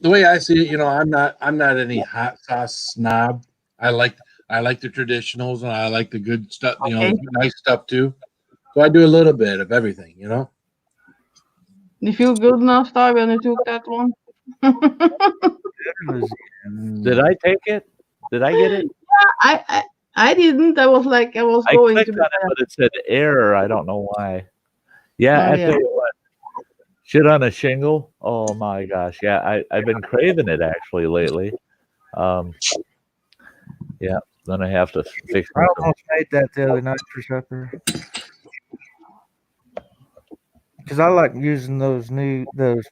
way I see it, I'm not any hot sauce snob. I like the traditionals and I like the good stuff, nice stuff too. So I do a little bit of everything, You feel good now, Sty, when you took that one? Did I take it? Did I get it? Yeah, I didn't. I was going clicked to. On it, but it said error. I don't know why. Yeah, I yeah. tell you what. Shit on a shingle. Oh my gosh. Yeah, I've been craving it actually lately. Yeah, then I have to fix I almost made that the other night for supper. Because I like using those pepper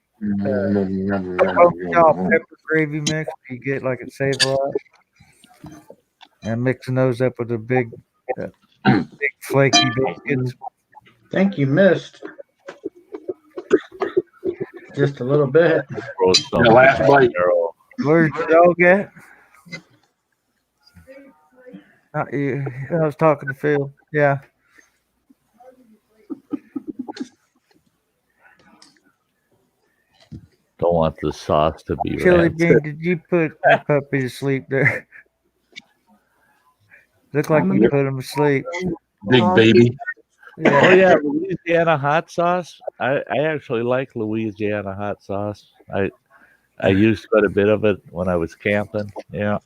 gravy mix. You get like at Save a Lot, and mixing those up with the big flaky biscuits. Think you missed just a little bit. The last bite. Where's the dog at? Not you. I was talking to Phil. Yeah. Don't want the sauce to be Chili rancid. Bean, did you put the puppy to sleep there? Look like you put him to sleep. Big baby. Yeah. Oh yeah, Louisiana hot sauce. I actually like Louisiana hot sauce. I used quite a bit of it when I was camping. Yeah.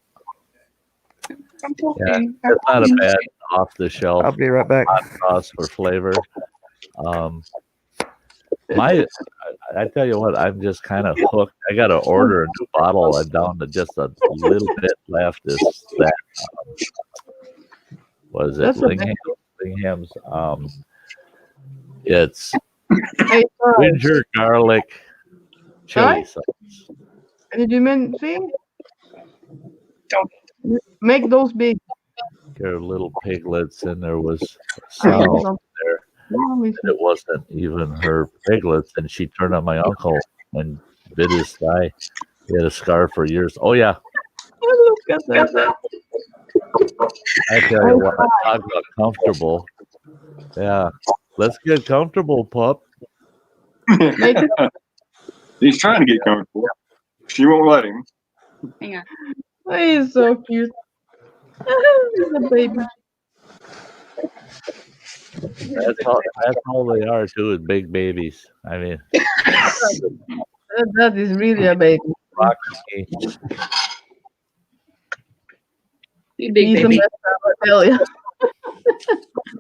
Yeah, it's not a bad off the shelf. I'll be right back. Hot sauce for flavor. I tell you what, I'm just kind of hooked. I got to order a new bottle. I'm down to just a little bit left. Is that was it? Lingham's. It's ginger garlic chili sauce. Did you see? Make those big. There are little piglets, and there was sound there. And it wasn't even her piglets, and she turned on my uncle and bit his thigh. He had a scar for years. Oh yeah. Look at that. I tell you what, I talk about comfortable. Yeah, let's get comfortable, pup. He's trying to get comfortable. She won't let him. Hang on. He's so cute. He's a baby. That's all they are too, is big babies. I mean, that is really a baby. Rocky. You big He's baby. a mess, I tell you.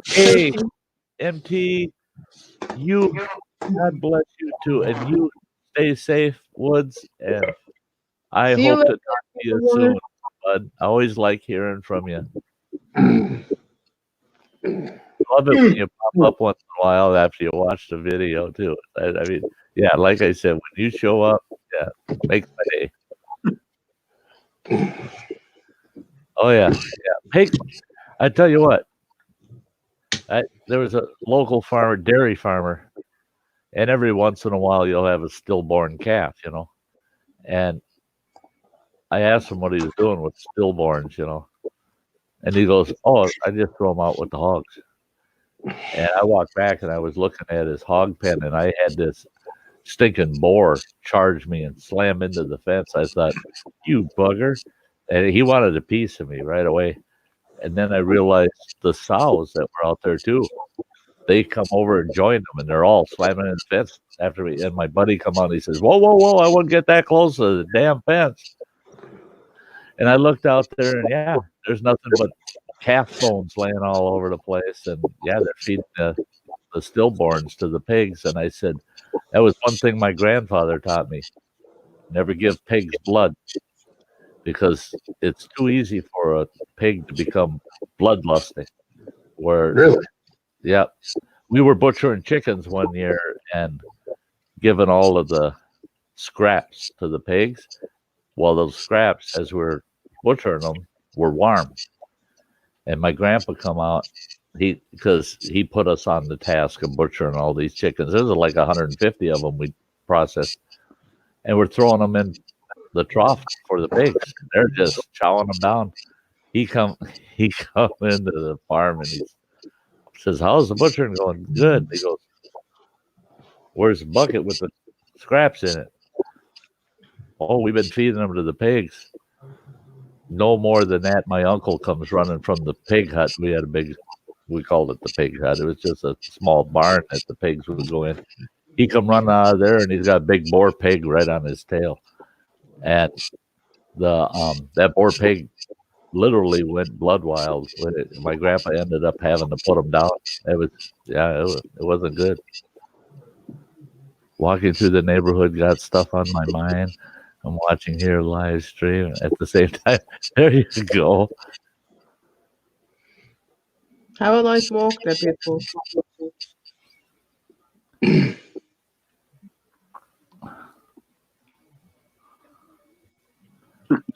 Hey, MT, you, God bless you too, and you stay safe, Woods, and I See you hope to later. talk to you soon, bud. I always like hearing from you. Love it when you pop up once in a while after you watch the video too. I mean, yeah, like I said, when you show up, yeah, makes my day. Oh yeah. Hey, I tell you what, there was a local farmer, dairy farmer, and every once in a while you'll have a stillborn calf, and I asked him what he was doing with stillborns, and he goes, "Oh, I just throw them out with the hogs." And I walked back and I was looking at his hog pen, and I had this stinking boar charge me and slam into the fence. I thought, you bugger. And he wanted a piece of me right away. And then I realized the sows that were out there too. They come over and join them, and they're all slamming in the fence after me. And my buddy come on, he says, whoa, whoa, whoa, I wouldn't get that close to the damn fence. And I looked out there, and yeah, there's nothing but calf bones laying all over the place. And yeah, they're feeding the stillborns to the pigs. And I said, that was one thing my grandfather taught me. Never give pigs blood, because it's too easy for a pig to become bloodlusting. Where Really? Yeah. We were butchering chickens one year and giving all of the scraps to the pigs. Well, those scraps, as we're butchering them, were warm. And my grandpa come out, because he put us on the task of butchering all these chickens. There was like 150 of them we processed. And we're throwing them in the trough for the pigs. They're just chowing them down. He come into the farm and he says, how's the butchering going? Good. He goes, where's the bucket with the scraps in it? Oh, we've been feeding them to the pigs. No more than that, my uncle comes running from the pig hut. We called it the pig hut. It was just a small barn that the pigs would go in. He come running out of there, and he's got a big boar pig right on his tail. And that boar pig literally went blood wild with it. My grandpa ended up having to put him down. It wasn't good. Walking through the neighborhood got stuff on my mind. I'm watching here live stream at the same time. There you go. Have a nice walk there, people.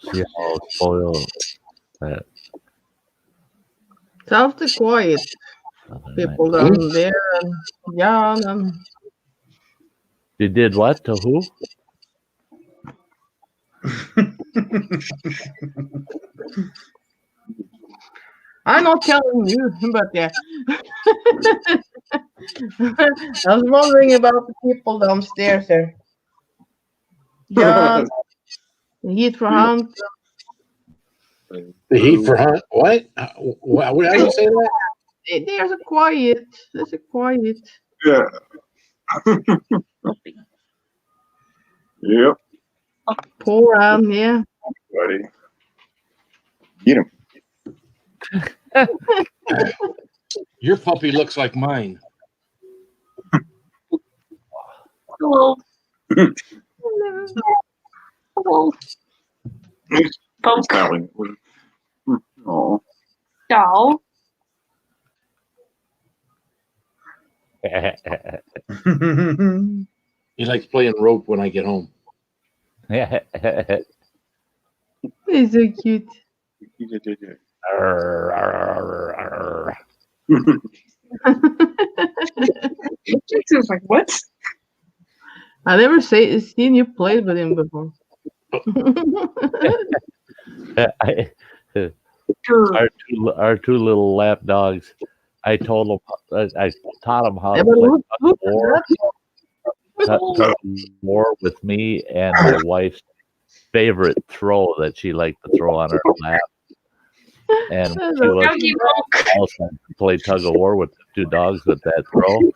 See how spoiled that. Sounds the quiet people down there. And Jan and You did what to who? I'm not telling you, but yeah. I was wondering about the people downstairs there. Jan, the heat for hunt. The heat for hunt? What? How do you say that? There's a quiet. There's a quiet. Yeah. Yep. Poor Anne, yeah. Buddy. Get him. Your puppy looks like mine. Hello. Hello. Poke. Oh. Doll. He likes playing rope when I get home. He's so cute. Jason's like, what? I never seen you play with him before. Our two little lap dogs. I taught them how to play tug of war with me and my wife's favorite throw that she liked to throw on her lap. And she was play tug of war with the two dogs with that throw.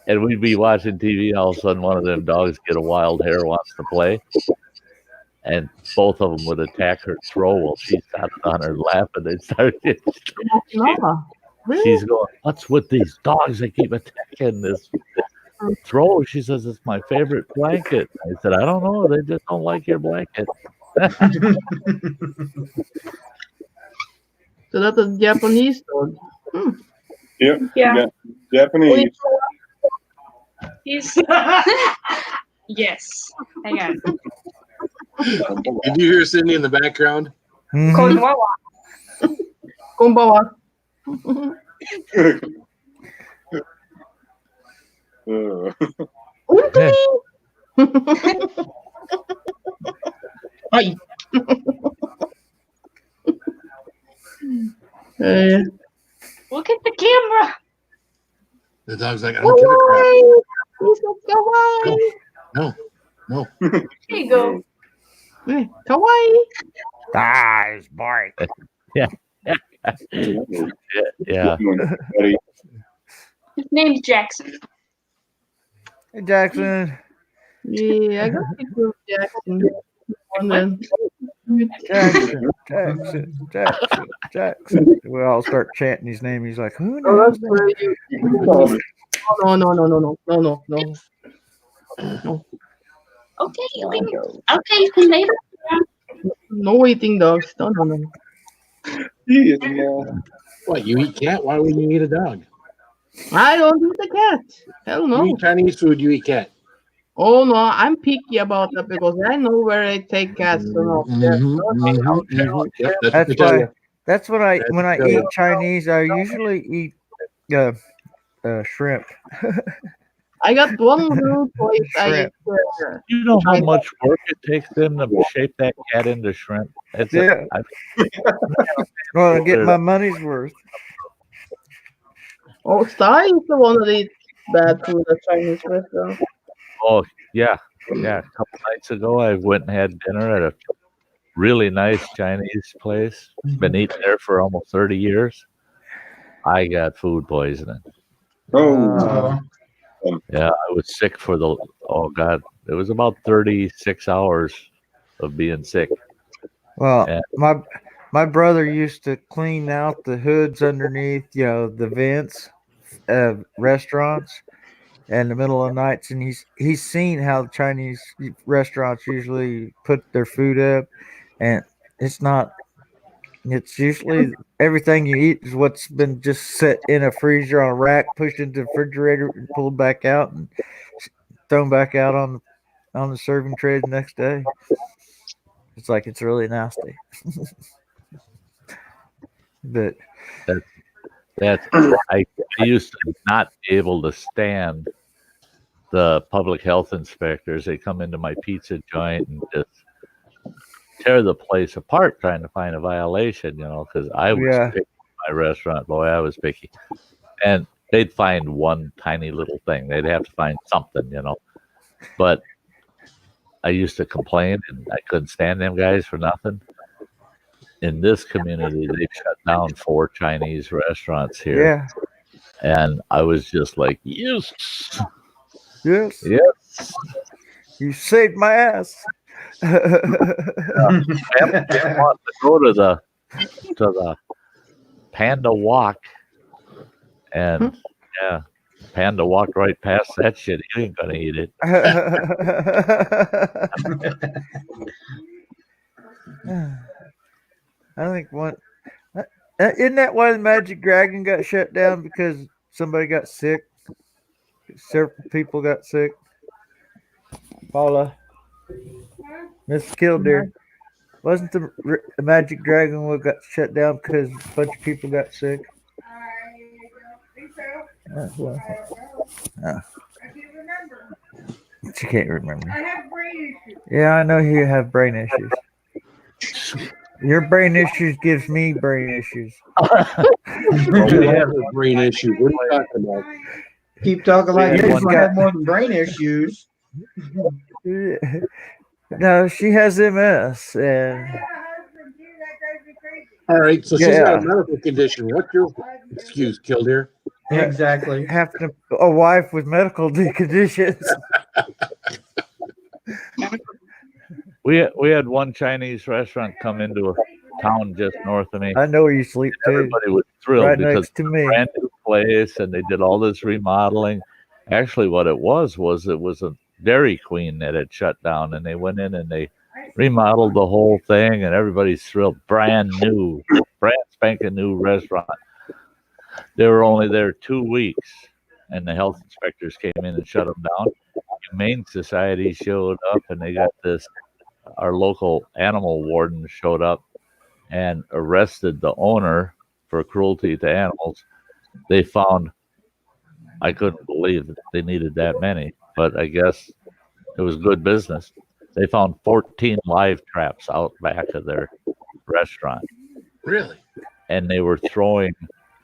And we'd be watching TV, all of a sudden one of them dogs get a wild hair, wants to play. And both of them would attack her throw while she sat on her lap, and they started. She's going, what's with these dogs? They keep attacking this throw. She says, it's my favorite blanket. I said, I don't know. They just don't like your blanket. So that's a Japanese dog. Yep. Yeah. Japanese. He's yes. Hang on. Did you hear Cindy in the background? Konwawa. Kumbawa. Hi. Look at the camera. The dog's like, I don't give a crap. Kawaii! He said kawaii! No. There you go. Hey, kawaii! Eyes, bark. Yeah. Buddy. His name's Jackson. Hey, Jackson. Yeah, I got to go Jackson. And then, Jackson. We all start chanting his name. He's like, who oh, knows? that's where you. No. Okay, later. No eating dogs. No. He is mad. What, you eat cat? Why wouldn't you eat a dog? I don't eat the cat. Hell You no. eat Chinese food, you eat cat. Oh no, I'm picky about that because I know where I take cats and all. Yep, that's what That's they tell why. you. That's when I That's eat Chinese. I usually eat shrimp. I got one little place I eat. You know how much work it takes them to shape that cat into shrimp? It's Yeah. Well, I get my money's worth. Oh, Sty is the one that eats bad food at Chinese restaurant. Oh, yeah. A couple nights ago, I went and had dinner at a really nice Chinese place. Been eating there for almost 30 years. I got food poisoning. Oh. Yeah, I was sick for it was about 36 hours of being sick. Well, And my brother used to clean out the hoods underneath, the vents of restaurants in the middle of nights, and he's seen how Chinese restaurants usually put their food up, and it's usually everything you eat is what's been just set in a freezer on a rack, pushed into the refrigerator, and pulled back out and thrown back out on the serving tray the next day. It's really nasty. But I used to not be able to stand the public health inspectors. They come into my pizza joint and just tear the place apart trying to find a violation, because I was picky in my restaurant. Boy, I was picky. And they'd find one tiny little thing. They'd have to find something, But I used to complain, and I couldn't stand them guys for nothing. In this community, they've shut down 4 Chinese restaurants here. Yeah. And I was just like, yes. You saved my ass. I didn't want to go to the Panda Walk, and Panda walked right past that shit. He ain't gonna eat it. I think isn't that why the Magic Dragon got shut down, because somebody got sick? Several people got sick. Paula, Miss Killdeer, wasn't the Magic Dragon what got shut down because a bunch of people got sick? She can't remember. I have brain issues. Yeah, I know you have brain issues. Your brain issues gives me brain issues. We have a brain issue. What are you talking about? Keep talking like you have more than brain issues. No, she has MS. All right, so she's got a medical condition. What's your excuse, Killdeer? Exactly. A wife with medical conditions. We had one Chinese restaurant come into a town just north of me. I know where you sleep too. Everybody was thrilled right because next to me. Brand new place, and they did all this remodeling. Actually, what it was a Dairy Queen that had shut down, and they went in and they remodeled the whole thing, and everybody's thrilled. Brand spanking new restaurant. They were only there 2 weeks, and the health inspectors came in and shut them down. Humane Society showed up, and they got this. Our local animal warden showed up and arrested the owner for cruelty to animals. They found, I couldn't believe that they needed that many, but I guess it was good business. They found 14 live traps out back of their restaurant. Really? And they were throwing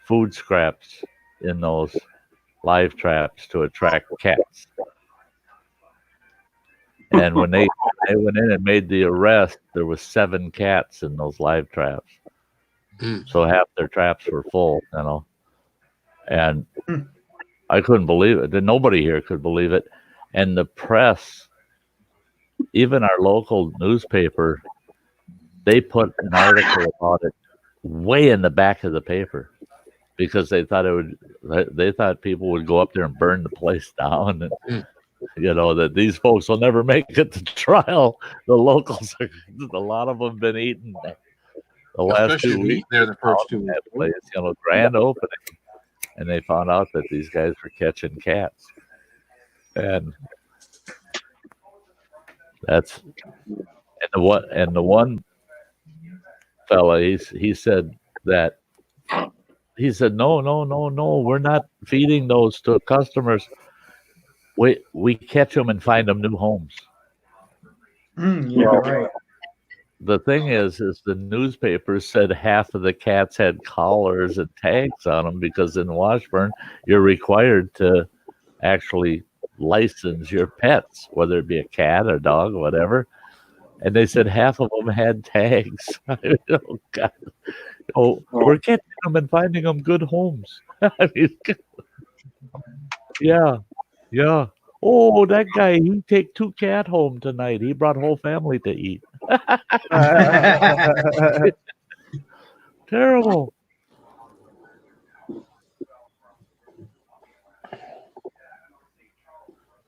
food scraps in those live traps to attract cats. And when they went in and made the arrest, there was 7 cats in those live traps. So half their traps were full, you know. And I couldn't believe it. Nobody here could believe it. And the press, even our local newspaper, they put an article about it way in the back of the paper because they thought people would go up there and burn the place down, and you know that these folks will never make it to trial. The locals, a lot of them have been eating the last Especially 2 weeks. they're the first 2 That weeks. place, you know, grand opening, and they found out that these guys were catching cats, and that's and the one fella, he said that. He said, no, we're not feeding those to customers. We catch them and find them new homes. Yeah, right. The thing is the newspaper said half of the cats had collars and tags on them because in Washburn, you're required to actually license your pets, whether it be a cat or dog or whatever. And they said half of them had tags. Oh, God. Oh, we're catching them and finding them good homes. I mean, yeah. Oh, that guy, he take 2 cat home tonight. He brought whole family to eat. Terrible.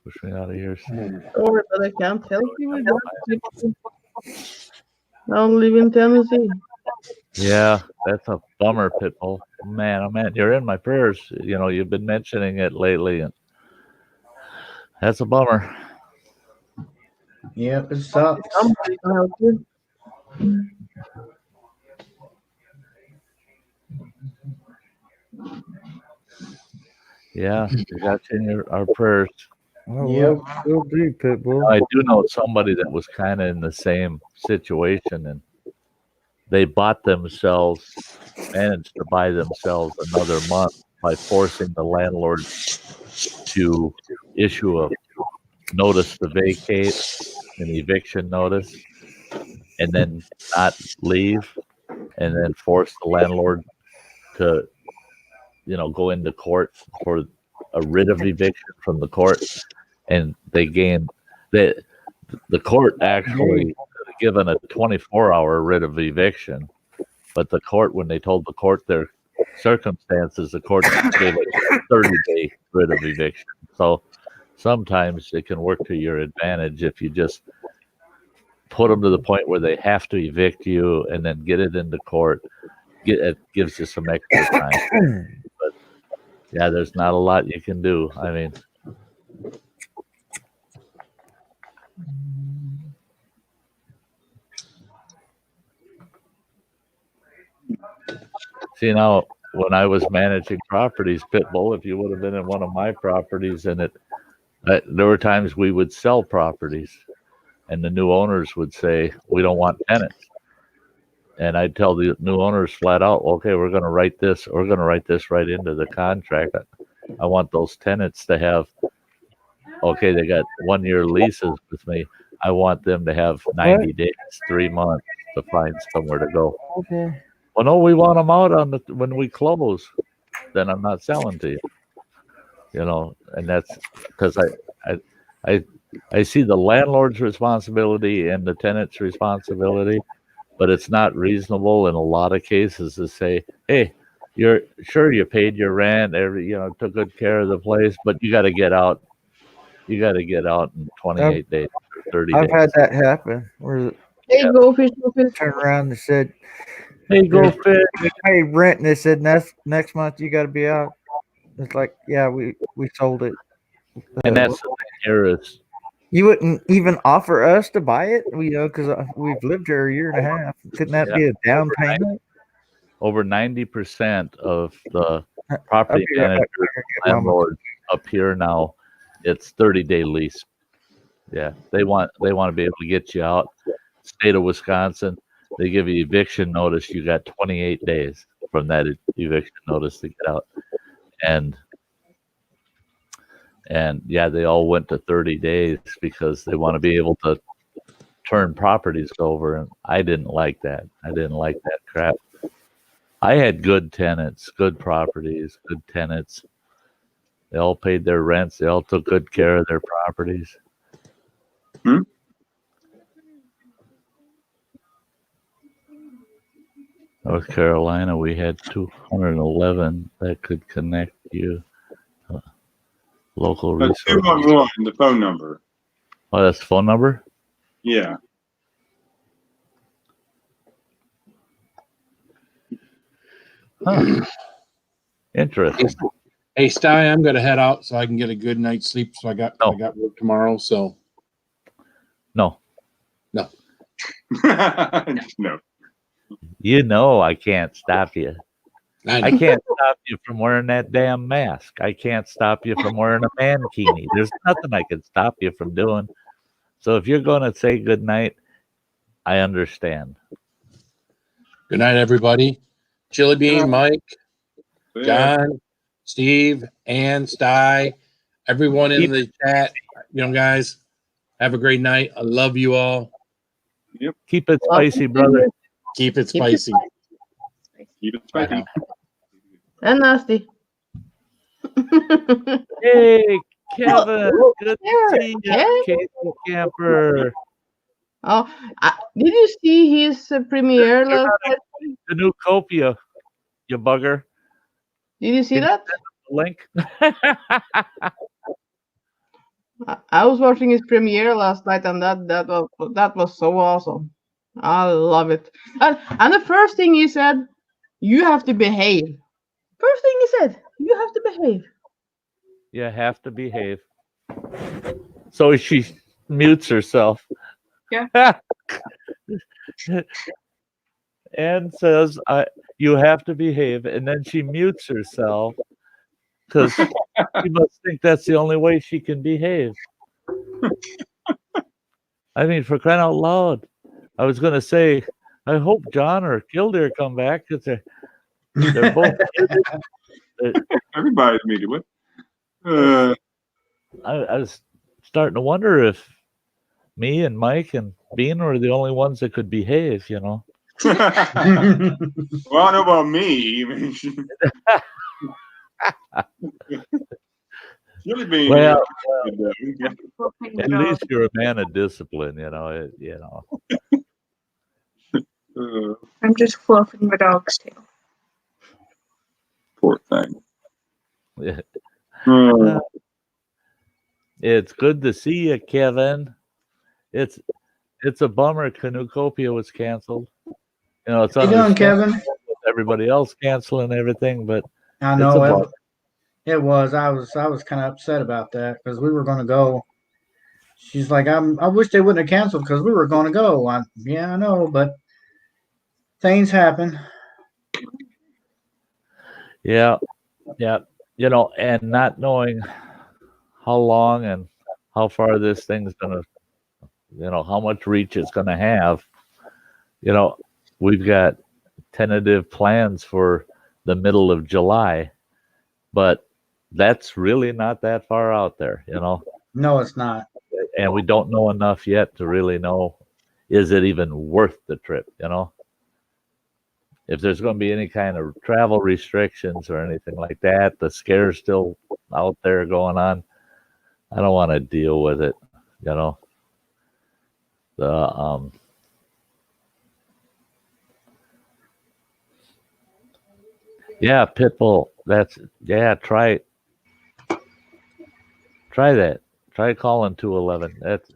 Push me out of here. Sorry, but I can't help you with that. I don't live in Tennessee. Yeah, that's a bummer, Pitbull. Man, oh man, you're in my prayers. You know, you've been mentioning it lately, and that's a bummer. Yep, it sucks. Somebody can help you. Yeah, you got you in our prayers. Oh, we'll do, Pitbull. I do know somebody that was kind of in the same situation, and they managed to buy themselves another month by forcing the landlord to issue a notice to vacate, an eviction notice, and then not leave, and then force the landlord to, you know, go into court for a writ of eviction from the court. And they gained the court actually given a 24-hour writ of eviction, but the court, when they told the court their circumstances, the court gave a 30-day writ of eviction. So sometimes it can work to your advantage if you just put them to the point where they have to evict you and then get it into court. It gives you some extra time. But yeah, there's not a lot you can do. I mean, see, now when I was managing properties, Pitbull, if you would have been in one of my properties, and there were times we would sell properties, and the new owners would say, "We don't want tenants," and I'd tell the new owners flat out, "Okay, we're going to write this. We're going to write this right into the contract. I want those tenants to have. Okay, they got 1-year leases with me. I want them to have 90 days, 3 months to find somewhere to go." Okay. Well, no, we want them out when we close. Then I'm not selling to you. You know, and that's because I see the landlord's responsibility and the tenant's responsibility, but it's not reasonable in a lot of cases to say, "Hey, you're sure you paid your rent, took good care of the place, but you got to get out. You got to get out in 28 days or 30 days." I've had that happen. Where Hey, go fish. turned around and said, "Hey, go fish. We paid rent," and they said, next month you got to be out. It's like, yeah, we sold it. And that's the thing here is, you wouldn't even offer us to buy it, because we've lived here a year and a half. Couldn't that be a down payment? Over 90% of the property managers, landlords up here now, it's 30-day lease. Yeah, they want to be able to get you out. State of Wisconsin, they give you eviction notice. You got 28 days from that eviction notice to get out. And And yeah, they all went to 30 days because they want to be able to turn properties over. And I didn't like that. I didn't like that crap. I had good tenants, good properties, good tenants. They all paid their rents. They all took good care of their properties. Hmm? North Carolina, we had 211 that could connect you. Local That's resources. 211, the phone number. Oh, that's the phone number? Yeah. Huh. Interesting. Hey, Sty, I'm gonna head out so I can get a good night's sleep. So I got work tomorrow. So no. No. You know I can't stop you. I can't stop you from wearing that damn mask. I can't stop you from wearing a mankini. There's nothing I can stop you from doing. So if you're going to say good night, I understand. Good night, everybody. Chili Bean, Mike, John, Steve, and Sty, everyone in the chat. You know, guys, have a great night. I love you all. Yep. Keep it spicy, brother. Keep it spicy. Keep it spicy. And nasty. Hey, Kevin. Good to see you, Hey. Casey Camper. Oh, did you see his premiere last night? The new Copia, you bugger. Did you see that? Link. I was watching his premiere last night, and that was so awesome. I love it. And the first thing he said, "You have to behave." First thing he said, "You have to behave." You have to behave. So she mutes herself. Yeah. And says, you have to behave. And then she mutes herself because she must think that's the only way she can behave. I mean, for crying out loud. I was going to say, I hope John or Kildare come back because they're both. Everybody's muted. What? I was starting to wonder if me and Mike and Bean were the only ones that could behave, you know. Well, I know about me. Chili Bean. Well, at least you're a man of discipline, you know. I'm just fluffing the dog's tail. Poor thing. It's good to see you, Kevin. It's a bummer Canoecopia was canceled. You know, it's How you doing, Kevin? with everybody else canceling everything, but I know it was. I was kind of upset about that because we were going to go. She's like, I wish they wouldn't have canceled because we were going to go. Yeah, I know, but things happen. Yeah. You know, and not knowing how long and how far this thing's gonna, you know, how much reach it's gonna have. You know, we've got tentative plans for the middle of July, but that's really not that far out there, you know. No, it's not. And we don't know enough yet to really know, is it even worth the trip, you know? If there's going to be any kind of travel restrictions or anything like that, the scare's still out there going on. I don't want to deal with it, you know. Yeah, Pitbull. Try that. Try calling 211. That's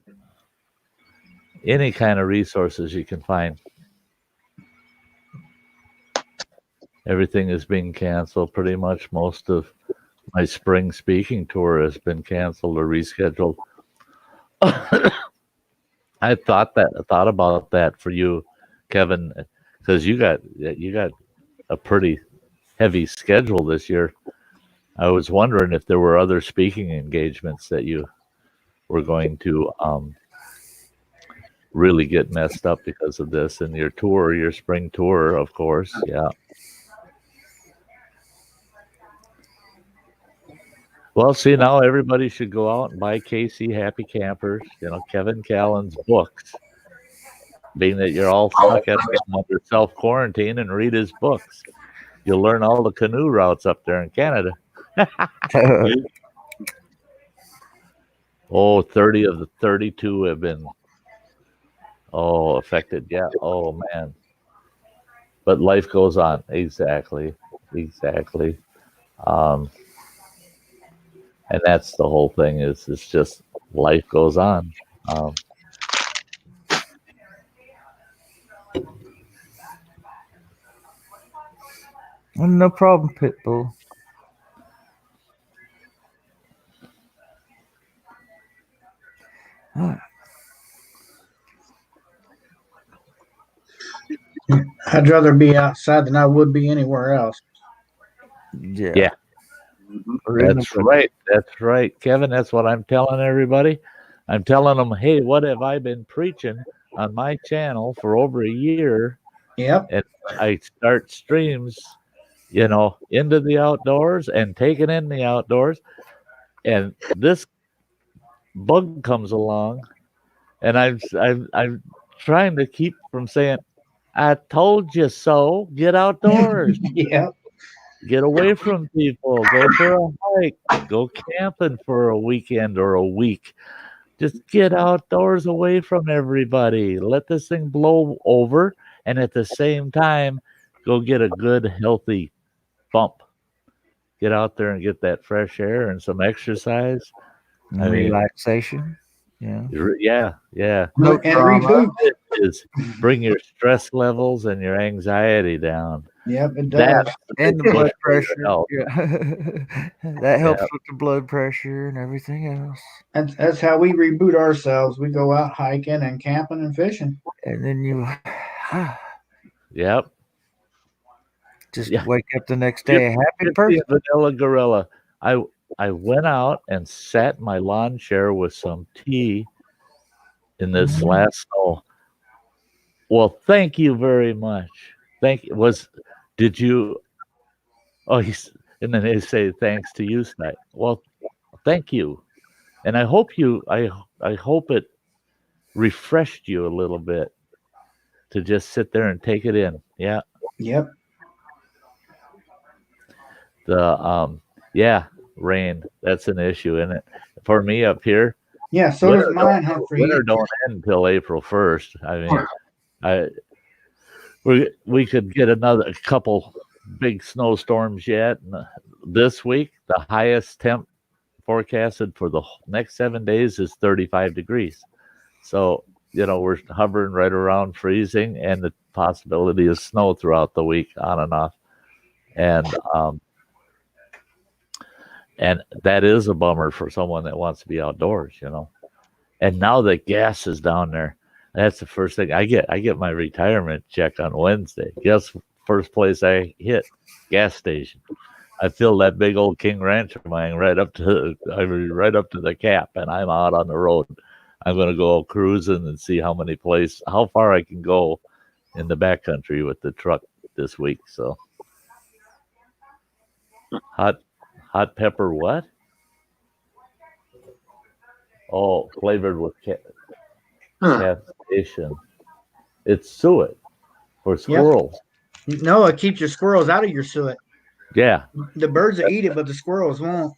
any kind of resources you can find. Everything is being canceled. Pretty much most of my spring speaking tour has been canceled or rescheduled. I thought about that for you, Kevin, because you got a pretty heavy schedule this year. I was wondering if there were other speaking engagements that you were going to really get messed up because of this, and your spring tour, of course. Yeah. Well, see, now everybody should go out and buy KC Happy Campers, Kevin Callan's books, being that you're all stuck at home under self-quarantine, and read his books. You'll learn all the canoe routes up there in Canada. 30 of the 32 have been affected. Yeah. Oh, man. But life goes on. Exactly. And that's the whole thing is it's just life goes on. No problem, Pitbull. I'd rather be outside than I would be anywhere else. Yeah. That's right. That's right, Kevin. That's what I'm telling everybody. I'm telling them, hey, what have I been preaching on my channel for over a year? Yep. And I start streams, into the outdoors and taking in the outdoors. And this bug comes along, and I'm trying to keep from saying, I told you so. Get outdoors. Yeah. Get away from people. Go for a hike. Go camping for a weekend or a week. Just get outdoors away from everybody. Let this thing blow over. And at the same time, go get a good, healthy bump. Get out there and get that fresh air and some exercise. Relaxation. Yeah. Yeah. No trauma. Is bring your stress levels and your anxiety down. Yep, it does. And the blood pressure. Yeah. That helps with the blood pressure and everything else. That's how we reboot ourselves. We go out hiking and camping and fishing. And then you Yep. Just wake up the next day a happy person. Vanilla Gorilla. I went out and sat in my lawn chair with some tea in this last snow. Well, thank you very much. Did you? Oh, and then they say thanks to you, Sty. Well, thank you, and I hope I hope it refreshed you a little bit to just sit there and take it in. Yeah. Yep. Rain. That's an issue, isn't it? For me up here. Yeah, so does mine, Humphrey. Winter don't end until April 1st. I mean, we could get a couple big snowstorms yet. And this week, the highest temp forecasted for the next 7 days is 35 degrees. So, we're hovering right around freezing, and the possibility of snow throughout the week on and off. And that is a bummer for someone that wants to be outdoors, And now that gas is down there, that's the first thing I get. I get my retirement check on Wednesday. Guess first place I hit? Gas station. I fill that big old King Ranch of mine right up to the cap, and I'm out on the road. I'm going to go cruising and see how far I can go in the backcountry with the truck this week. So hot pepper what? Oh, flavored with caffeination. It's suet for squirrels. Yep. No, it keeps your squirrels out of your suet. Yeah. The birds will eat it, but the squirrels won't.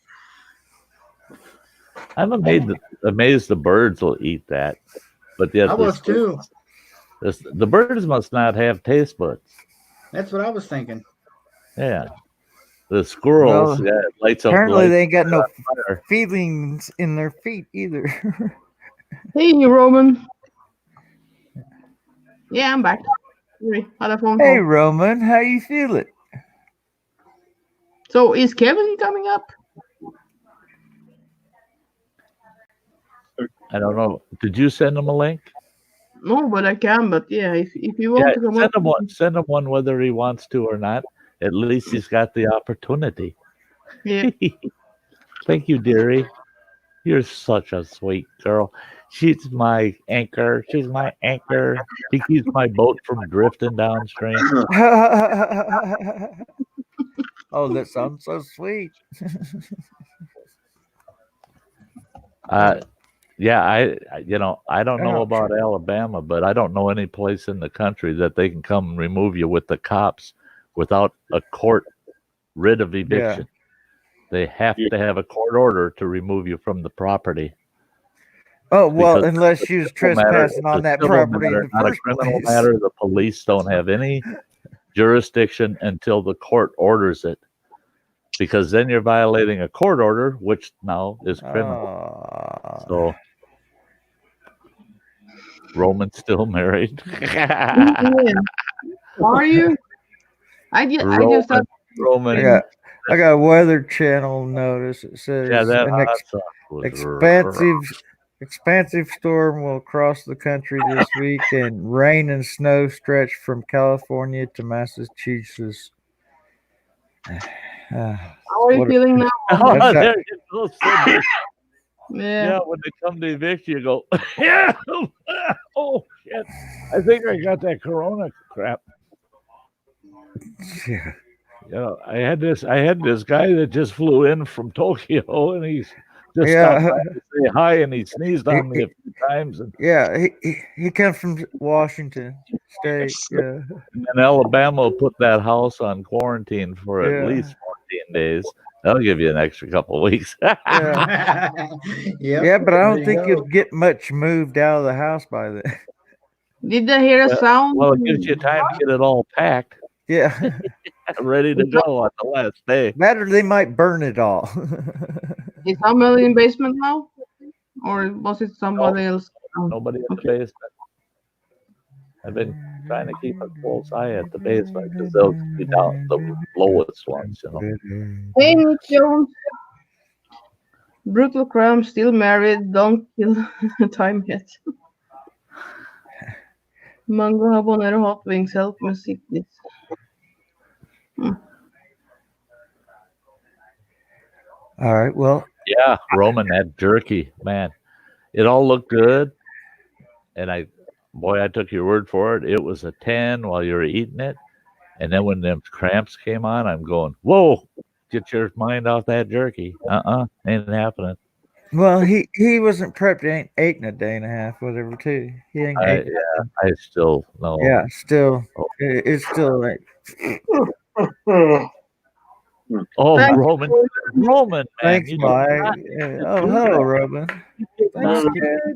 I'm amazed the birds will eat that. But yet I was too. The birds must not have taste buds. That's what I was thinking. Yeah. The squirrels, lights up. Apparently, they ain't got no feelings in their feet either. Hey, Roman. Yeah, I'm back. Hey, Roman, how you feeling? So, is Kevin coming up? I don't know. Did you send him a link? No, but I can. But yeah, if you want to come up, send him one whether he wants to or not. At least he's got the opportunity. Yeah. Thank you, dearie. You're such a sweet girl. She's my anchor. She's my anchor. She keeps my boat from drifting downstream. Oh, that sounds so sweet. Yeah, I don't know Ouch. about Alabama, but I don't know any place in the country that they can come and remove you with the cops without a court writ of eviction. They have to have a court order to remove you from the property. Oh, well, Because unless you was trespassing on that property in the not a first criminal place. matter. The police don't have any jurisdiction until the court orders it. Because then you're violating a court order, which now is criminal. So Roman's still married. Are you? I just thought. Roman. I got a Weather Channel notice. It says expansive storm will cross the country this week, and rain and snow stretch from California to Massachusetts. How are you feeling now? There you go, Cindy. Yeah, when they come to evict you, go, yeah. Oh shit! I think I got that corona crap. Yeah. I had this guy that just flew in from Tokyo, and he's just stopped by to say hi, and he sneezed on me a few times. And he comes from Washington State. Yeah, and then Alabama put that house on quarantine for at least 14 days. That'll give you an extra couple of weeks. Yeah, but I don't think you'll get much moved out of the house by then. Did they hear a sound? Well, it gives you time to get it all packed. Yeah. Ready to go on the last day. Matter they might burn it all. Is somebody in the basement now? Or was it somebody else? Nobody in the basement. I've been trying to keep a close eye at the basement because they'll be down the lowest ones, Hey, Nick Jones. Brutal crime, still married, don't kill time yet. Mango habanero hot wings help me sickness. All right, well. Yeah, Roman, that jerky, man. It all looked good. And I took your word for it. It was a 10 while you were eating it. And then when them cramps came on, I'm going, whoa, get your mind off that jerky. Ain't happening. Well, he wasn't prepped. He ain't ate in a day and a half, whatever, too. He ain't ate. Yeah, I still know. Yeah, still. It's still like. Oh, Roman, man. Thanks, Mike. Oh, hello, Roman.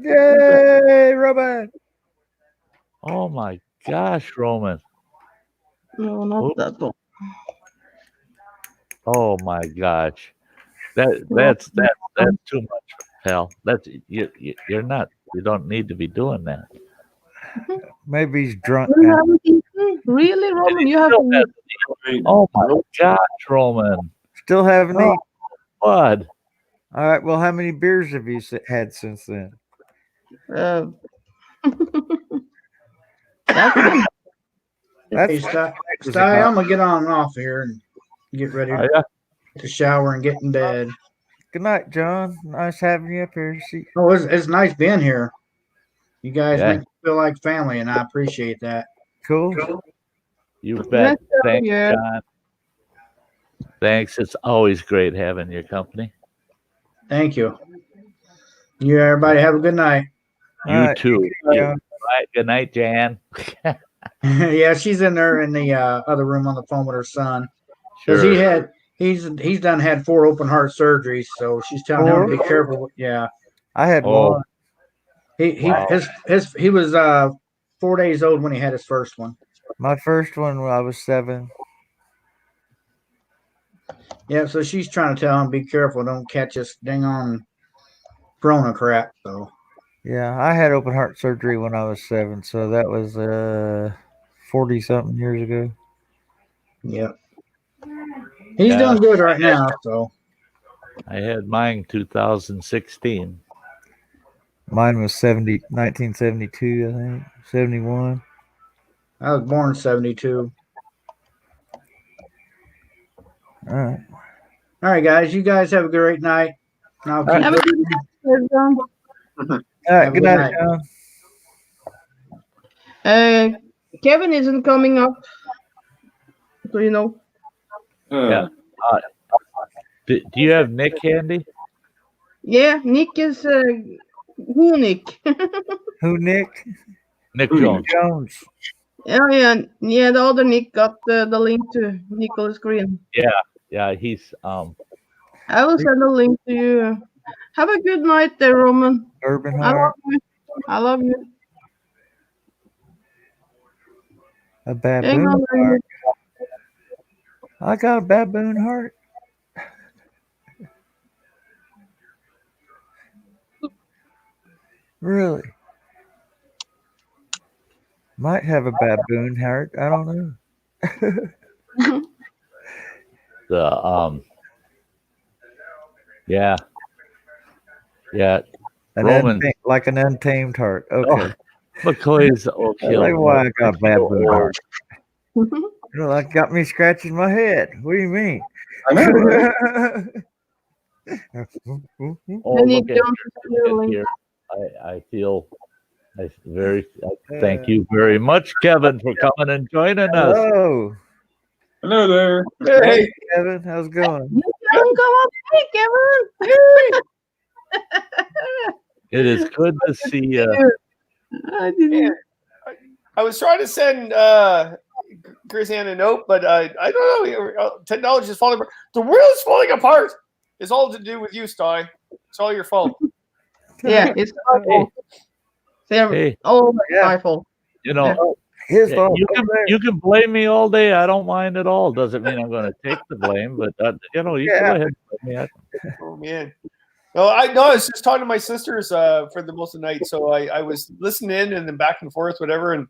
Yay, Roman. Oh, my gosh, Roman. No, not that one. Oh, my gosh. That's too much, pal. That's you're not. You don't need to be doing that. Maybe he's drunk. Really, Roman? You have to. Oh my gosh, Roman! Still haven't eaten. Bud. All right. Well, how many beers have you had since then? Hey, Sty, I'm gonna get on and off here and get ready to shower and get in bed. Good night, John. Nice having you up here. Oh, it's nice being here. You guys make me feel like family, and I appreciate that. Cool. You bet. Thanks, John. Thanks. It's always great having your company. Thank you. You everybody have a good night. You too. Good night, Jan. Yeah, she's in there in the other room on the phone with her son. Because he's done had 4 open heart surgeries, so she's telling him to be careful. Yeah. I had one. He was 4 days old when he had his first one. My first one when I was 7. Yeah, so she's trying to tell him be careful, don't catch us dang on corona crap. So yeah, I had open heart surgery when I was 7, so that was 40-something years ago. Yep. He's doing good right now. So I had mine 2016. Mine was 1972, I think. 71. I was born in 72. All right, guys. You guys have a great night. Have a good night, John. All right, good night, John. Kevin isn't coming up, so you know. Yeah. Do you have Nick handy? Yeah, Nick is who Nick? Who, Nick? Nick Jones. Jones. Yeah. The other Nick got the link to Nicholas Green. Yeah, he's I will send a link to you. Have a good night there, Roman. Urban I love Heart. you. I love you. A Hang baboon on, heart. I got a baboon heart. Really? Might have a baboon heart. I don't know. the yeah. An Roman like an untamed heart. Okay. McCoy's That's okay. like why I got a baboon heart. Like got me scratching my head. What do you mean? I know, right? Oh, look at here. I feel thank you very much, Kevin, for coming and joining us. Hello. Hello there. Hey, Kevin. How's it going? Kevin, come up. Hey, Kevin. It is good to see you. I was trying to send Chris Ann a note, but I don't know. Technology is falling apart. The world is falling apart. It's all to do with you, Sty. It's all your fault. Yeah, it's my fault. Hey. Oh, my fault. You know, his fault. You can blame me all day. I don't mind at all. Doesn't mean I'm going to take the blame, but you can go ahead and blame me. Oh man. No, I was just talking to my sisters for the most of the night. So I was listening in and then back and forth, whatever. And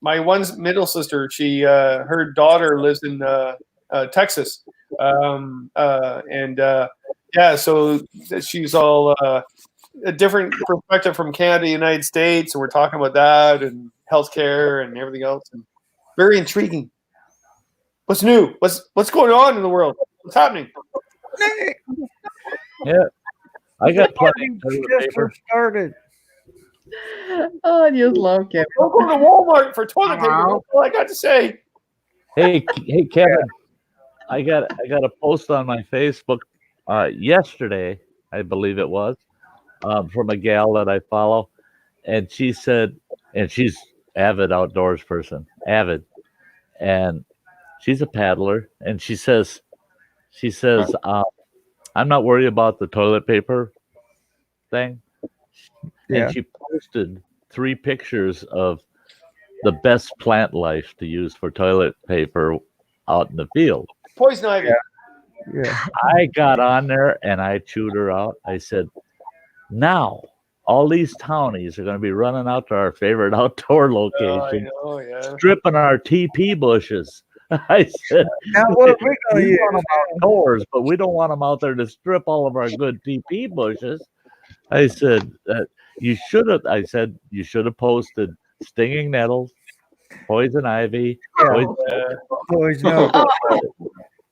my one middle sister, her daughter lives in Texas, so she's all a different perspective from Canada, United States, and we're talking about that and healthcare and everything else. And very intriguing. What's new? What's going on in the world? What's happening? Yeah. I got plenty of toilet paper. Started. Oh, I just love Kevin. Don't go to Walmart for toilet paper. That's all I got to say. Hey, Kevin. I got a post on my Facebook yesterday, I believe it was, from a gal that I follow, and she said, and she's avid outdoors person, and she's a paddler, and she says, I'm not worried about the toilet paper thing. Yeah. And she posted 3 pictures of the best plant life to use for toilet paper out in the field. Poison ivy. Yeah. I got on there and I chewed her out. I said, now all these townies are going to be running out to our favorite outdoor location, stripping our TP bushes. I said, now what we gonna use? Want them outdoors, but we don't want them out there to strip all of our good TP bushes. I said, you should have posted stinging nettles, poison ivy, poison oak.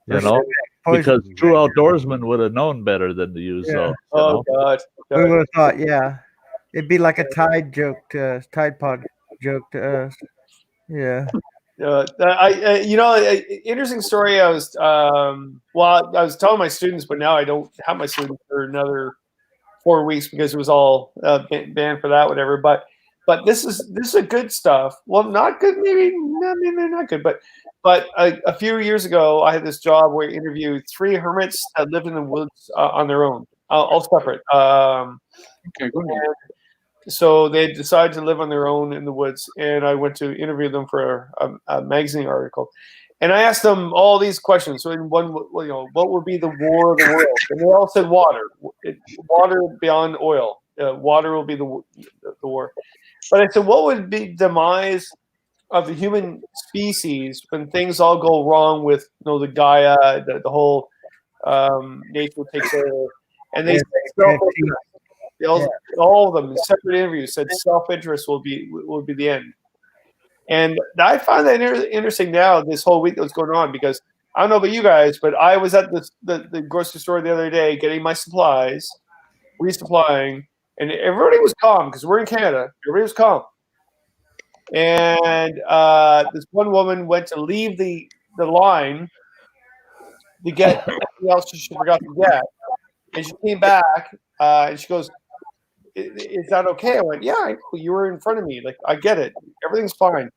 You know, because true outdoorsmen would have known better than to use those. Oh God. We would have thought, it'd be like a Tide joke to us, Tide Pod joke to us. Yeah. Interesting story. I was telling my students, but now I don't have my students for another 4 weeks because it was all banned for that, whatever. But this is a good stuff. Well, not good, maybe not good, but a few years ago, I had this job where I interviewed 3 hermits that lived in the woods on their own, all separate. Okay, go ahead. So they decided to live on their own in the woods, and I went to interview them for a magazine article. And I asked them all these questions. So in one, what would be the war of the world? And they all said water. Water beyond oil. Water will be the war. But I said, what would be the demise of the human species when things all go wrong with the Gaia, the whole nature takes over? And they said all of them in separate interviews said self-interest will be the end. And I find that interesting now, this whole week that was going on, because I don't know about you guys, but I was at the grocery store the other day getting my supplies, resupplying, and everybody was calm because we're in Canada. Everybody was calm. And this one woman went to leave the line to get something else she forgot to get. And she came back And she goes, is that okay? I went, yeah, I know. You were in front of me. Like, I get it. Everything's fine.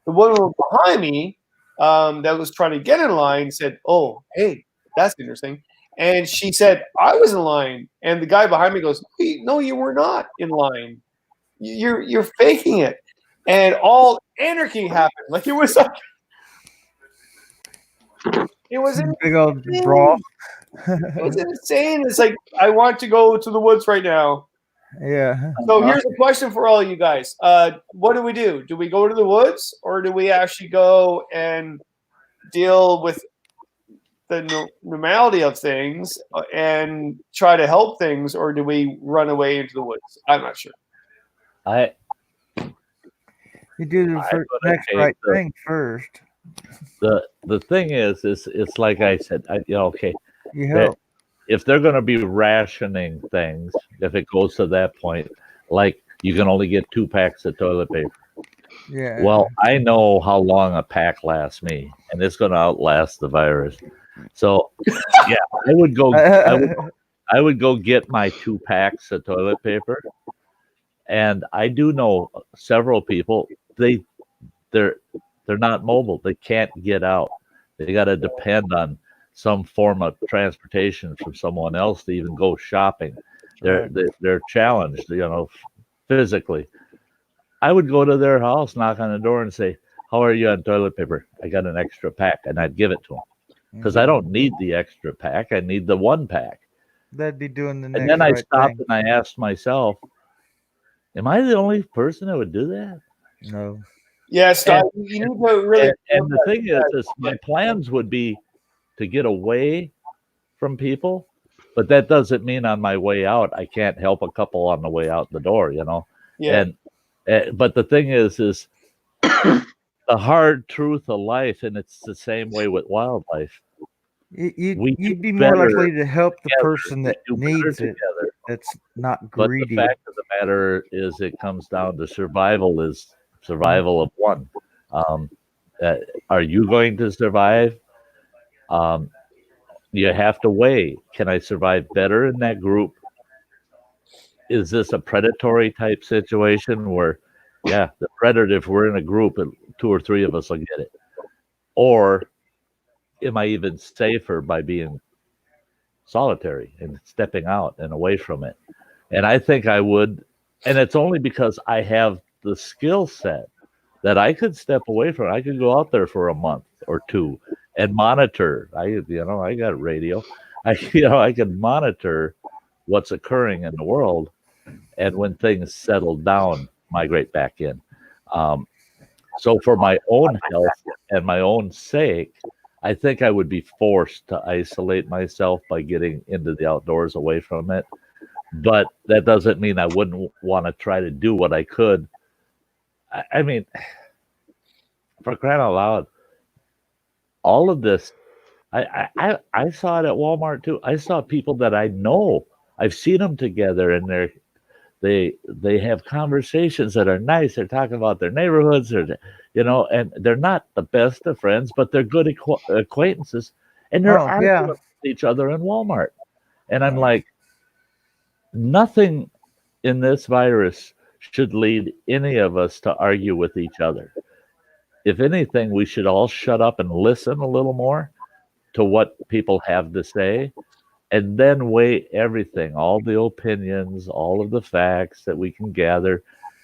The woman behind me that was trying to get in line said, oh, hey, that's interesting. And she said, I was in line. And the guy behind me goes, wait, no, you were not in line. You're faking it. And all anarchy happened. Like, it was like, it was a big old brawl. It was insane. It's like, I want to go to the woods right now. Yeah. So here's a question for all you guys. What do we do? Do we go to the woods, or do we actually go and deal with the normality of things and try to help things, or do we run away into the woods? I'm not sure. You do the next right thing first. The thing is it's like I said, okay. You help. If they're going to be rationing things, if it goes to that point, like you can only get 2 packs of toilet paper. Yeah. Well, I know how long a pack lasts me, and it's going to outlast the virus. So, yeah, I would go get my 2 packs of toilet paper. And I do know several people, they're not mobile. They can't get out. They got to depend on some form of transportation from someone else to even go shopping. They're challenged, physically. I would go to their house, knock on the door, and say, "How are you on toilet paper? I got an extra pack," and I'd give it to them because I don't need the extra pack. I need the 1 pack. That'd be doing the next. And then I right stopped thing. and I asked myself, "Am I the only person that would do that?" No. Yeah, Sty, you need to really. And the thing is my plans would be to get away from people, but that doesn't mean on my way out I can't help a couple on the way out the door, Yeah. And but the thing is the hard truth of life, and it's the same way with wildlife. You'd be more likely to help the person that needs it. That's not greedy. But the fact of the matter is, it comes down to survival of one. Are you going to survive? You have to weigh. Can I survive better in that group? Is this a predatory type situation where, the predator, if we're in a group, 2 or 3 of us will get it? Or am I even safer by being solitary and stepping out and away from it? And I think I would, and it's only because I have the skill set that I could step away from it. I could go out there for a month or 2 and monitor. I got radio. I can monitor what's occurring in the world, and when things settle down, migrate back in. So for my own health and my own sake, I think I would be forced to isolate myself by getting into the outdoors away from it. But that doesn't mean I wouldn't want to try to do what I could. I mean, for crying out loud, all of this, I saw it at Walmart too. I saw people that I know. I've seen them together, and they have conversations that are nice. They're talking about their neighborhoods, and they're not the best of friends, but they're good acquaintances, and they're arguing with each other in Walmart. And I'm like, nothing in this virus should lead any of us to argue with each other. If anything, we should all shut up and listen a little more to what people have to say, and then weigh everything, all the opinions, all of the facts that we can gather,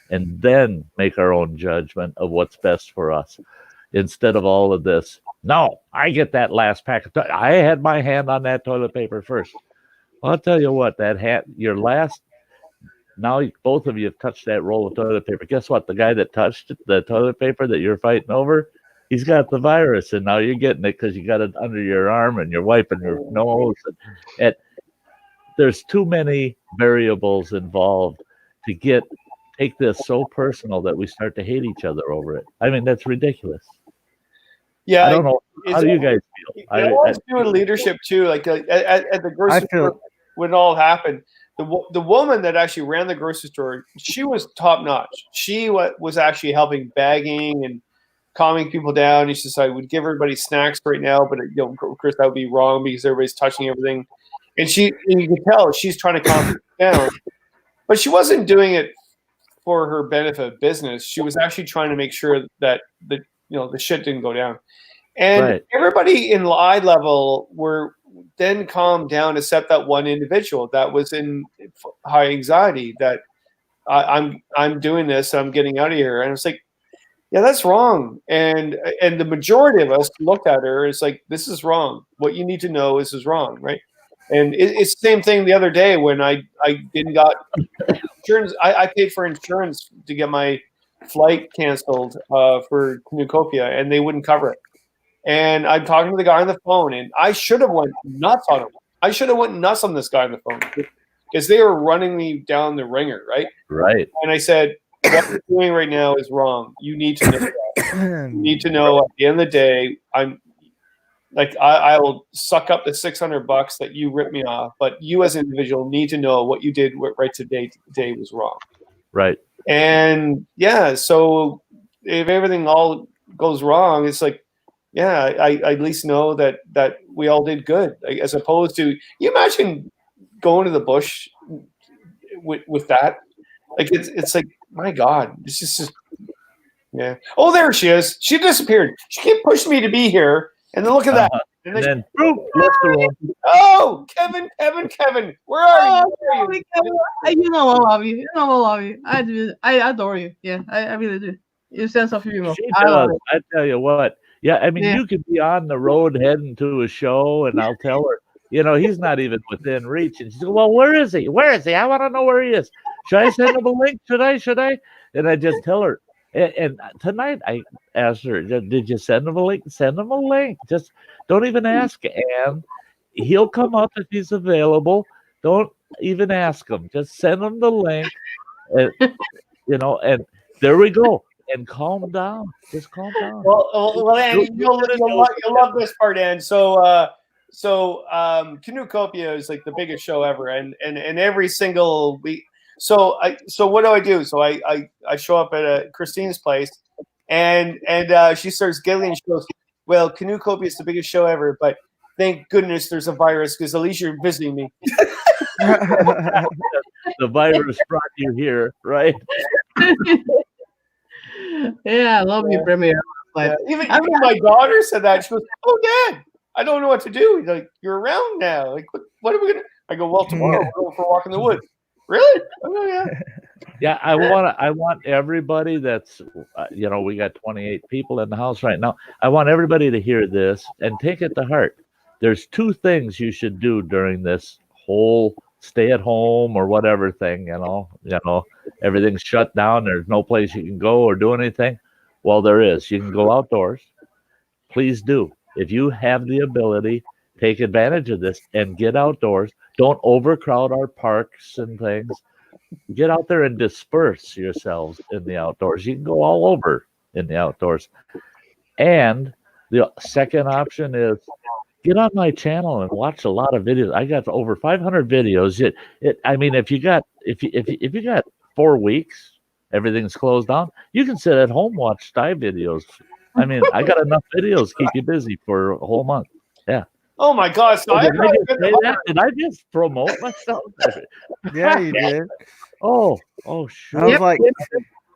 and then make our own judgment of what's best for us. Instead of all of this, no, I get that last pack of I had my hand on that toilet paper first. Well, I'll tell you what, your last, now both of you have touched that roll of toilet paper. Guess what? The guy that touched the toilet paper that you're fighting over, he's got the virus, and now you're getting it because you got it under your arm and you're wiping your nose. And there's too many variables involved to take this so personal that we start to hate each other over it. I mean, that's ridiculous. Yeah, I don't know. How do you guys feel? I always do in leadership too. Like at the grocery store, when it all happened, the woman that actually ran the grocery store, she was top notch. She was actually helping bagging and calming people down. She said, "I would give everybody snacks right now, but of course that would be wrong because everybody's touching everything." and you can tell she's trying to calm it down, but she wasn't doing it for her benefit of business. She was actually trying to make sure that the shit didn't go down. And everybody in eye level were then calmed down, except that one individual that was in high anxiety. That I'm doing this, I'm getting out of here, and it's like, yeah, that's wrong. And the majority of us looked at her. It's like, this is wrong. What you need to know is wrong, right? And it's the same thing the other day when I didn't got insurance. I paid for insurance to get my flight canceled for Canoeing, and they wouldn't cover it. And I'm talking to the guy on the phone, and I should have went nuts on him. I should have went nuts on this guy on the phone because they were running me down the ringer, right? Right. And I said, what you're doing right now is wrong. You need to know that. You need to know at the end of the day, I will suck up the $600 that you ripped me off, but you as an individual need to know what you did right today was wrong. Right. And yeah, so if everything all goes wrong, it's like, yeah, I at least know that we all did good, as opposed to, you imagine going to the bush with that. Like it's like, my God, it's just yeah. Oh, there she is. She disappeared. She kept pushing me to be here, and then look at that. And then boom, left the room. Oh, Kevin, where are you? Where are you? Kevin, you know I love you. You know I love you. I do. I adore you. Yeah, I really do. Your sense of humor. She does. I tell you what. Yeah, I mean, you could be on the road heading to a show, and I'll tell her, he's not even within reach. And she's like, well, where is he? Where is he? I want to know where he is. Should I send him a link? Should I? And I just tell her. And tonight I asked her, did you send him a link? Send him a link. Just don't even ask. And he'll come up if he's available. Don't even ask him. Just send him the link. And, and there we go. And calm down. Just calm down. Well, Andy, you'll love this part, Ann. So Canoeing is like the biggest show ever, and every single week. So what do? So I show up at Christine's place, and she starts giggling. She goes, "Well, Canoeing is the biggest show ever, but thank goodness there's a virus, because at least you're visiting me." The virus brought you here, right? Yeah, I love you, Premier. Even my daughter said that. She goes, "Oh, Dad, I don't know what to do." He's like, "You're around now. Like, what are we gonna?" I go, "Well, tomorrow we're going for a walk in the woods." Really? Oh, yeah. Yeah, I want everybody that's, we got 28 people in the house right now. I want everybody to hear this and take it to heart. There's two things you should do during this whole stay at home or whatever thing, everything's shut down. There's no place you can go or do anything. Well, there is. You can go outdoors. Please do. If you have the ability, take advantage of this and get outdoors. Don't overcrowd our parks and things. Get out there and disperse yourselves in the outdoors. You can go all over in the outdoors. And the second option is get on my channel and watch a lot of videos. I got over 500 videos. If you got 4 weeks, everything's closed down, you can sit at home, watch Sty videos. I got enough videos to keep you busy for a whole month. Yeah. Oh my gosh! So did I just promote myself? Yeah, you did. Oh, sure.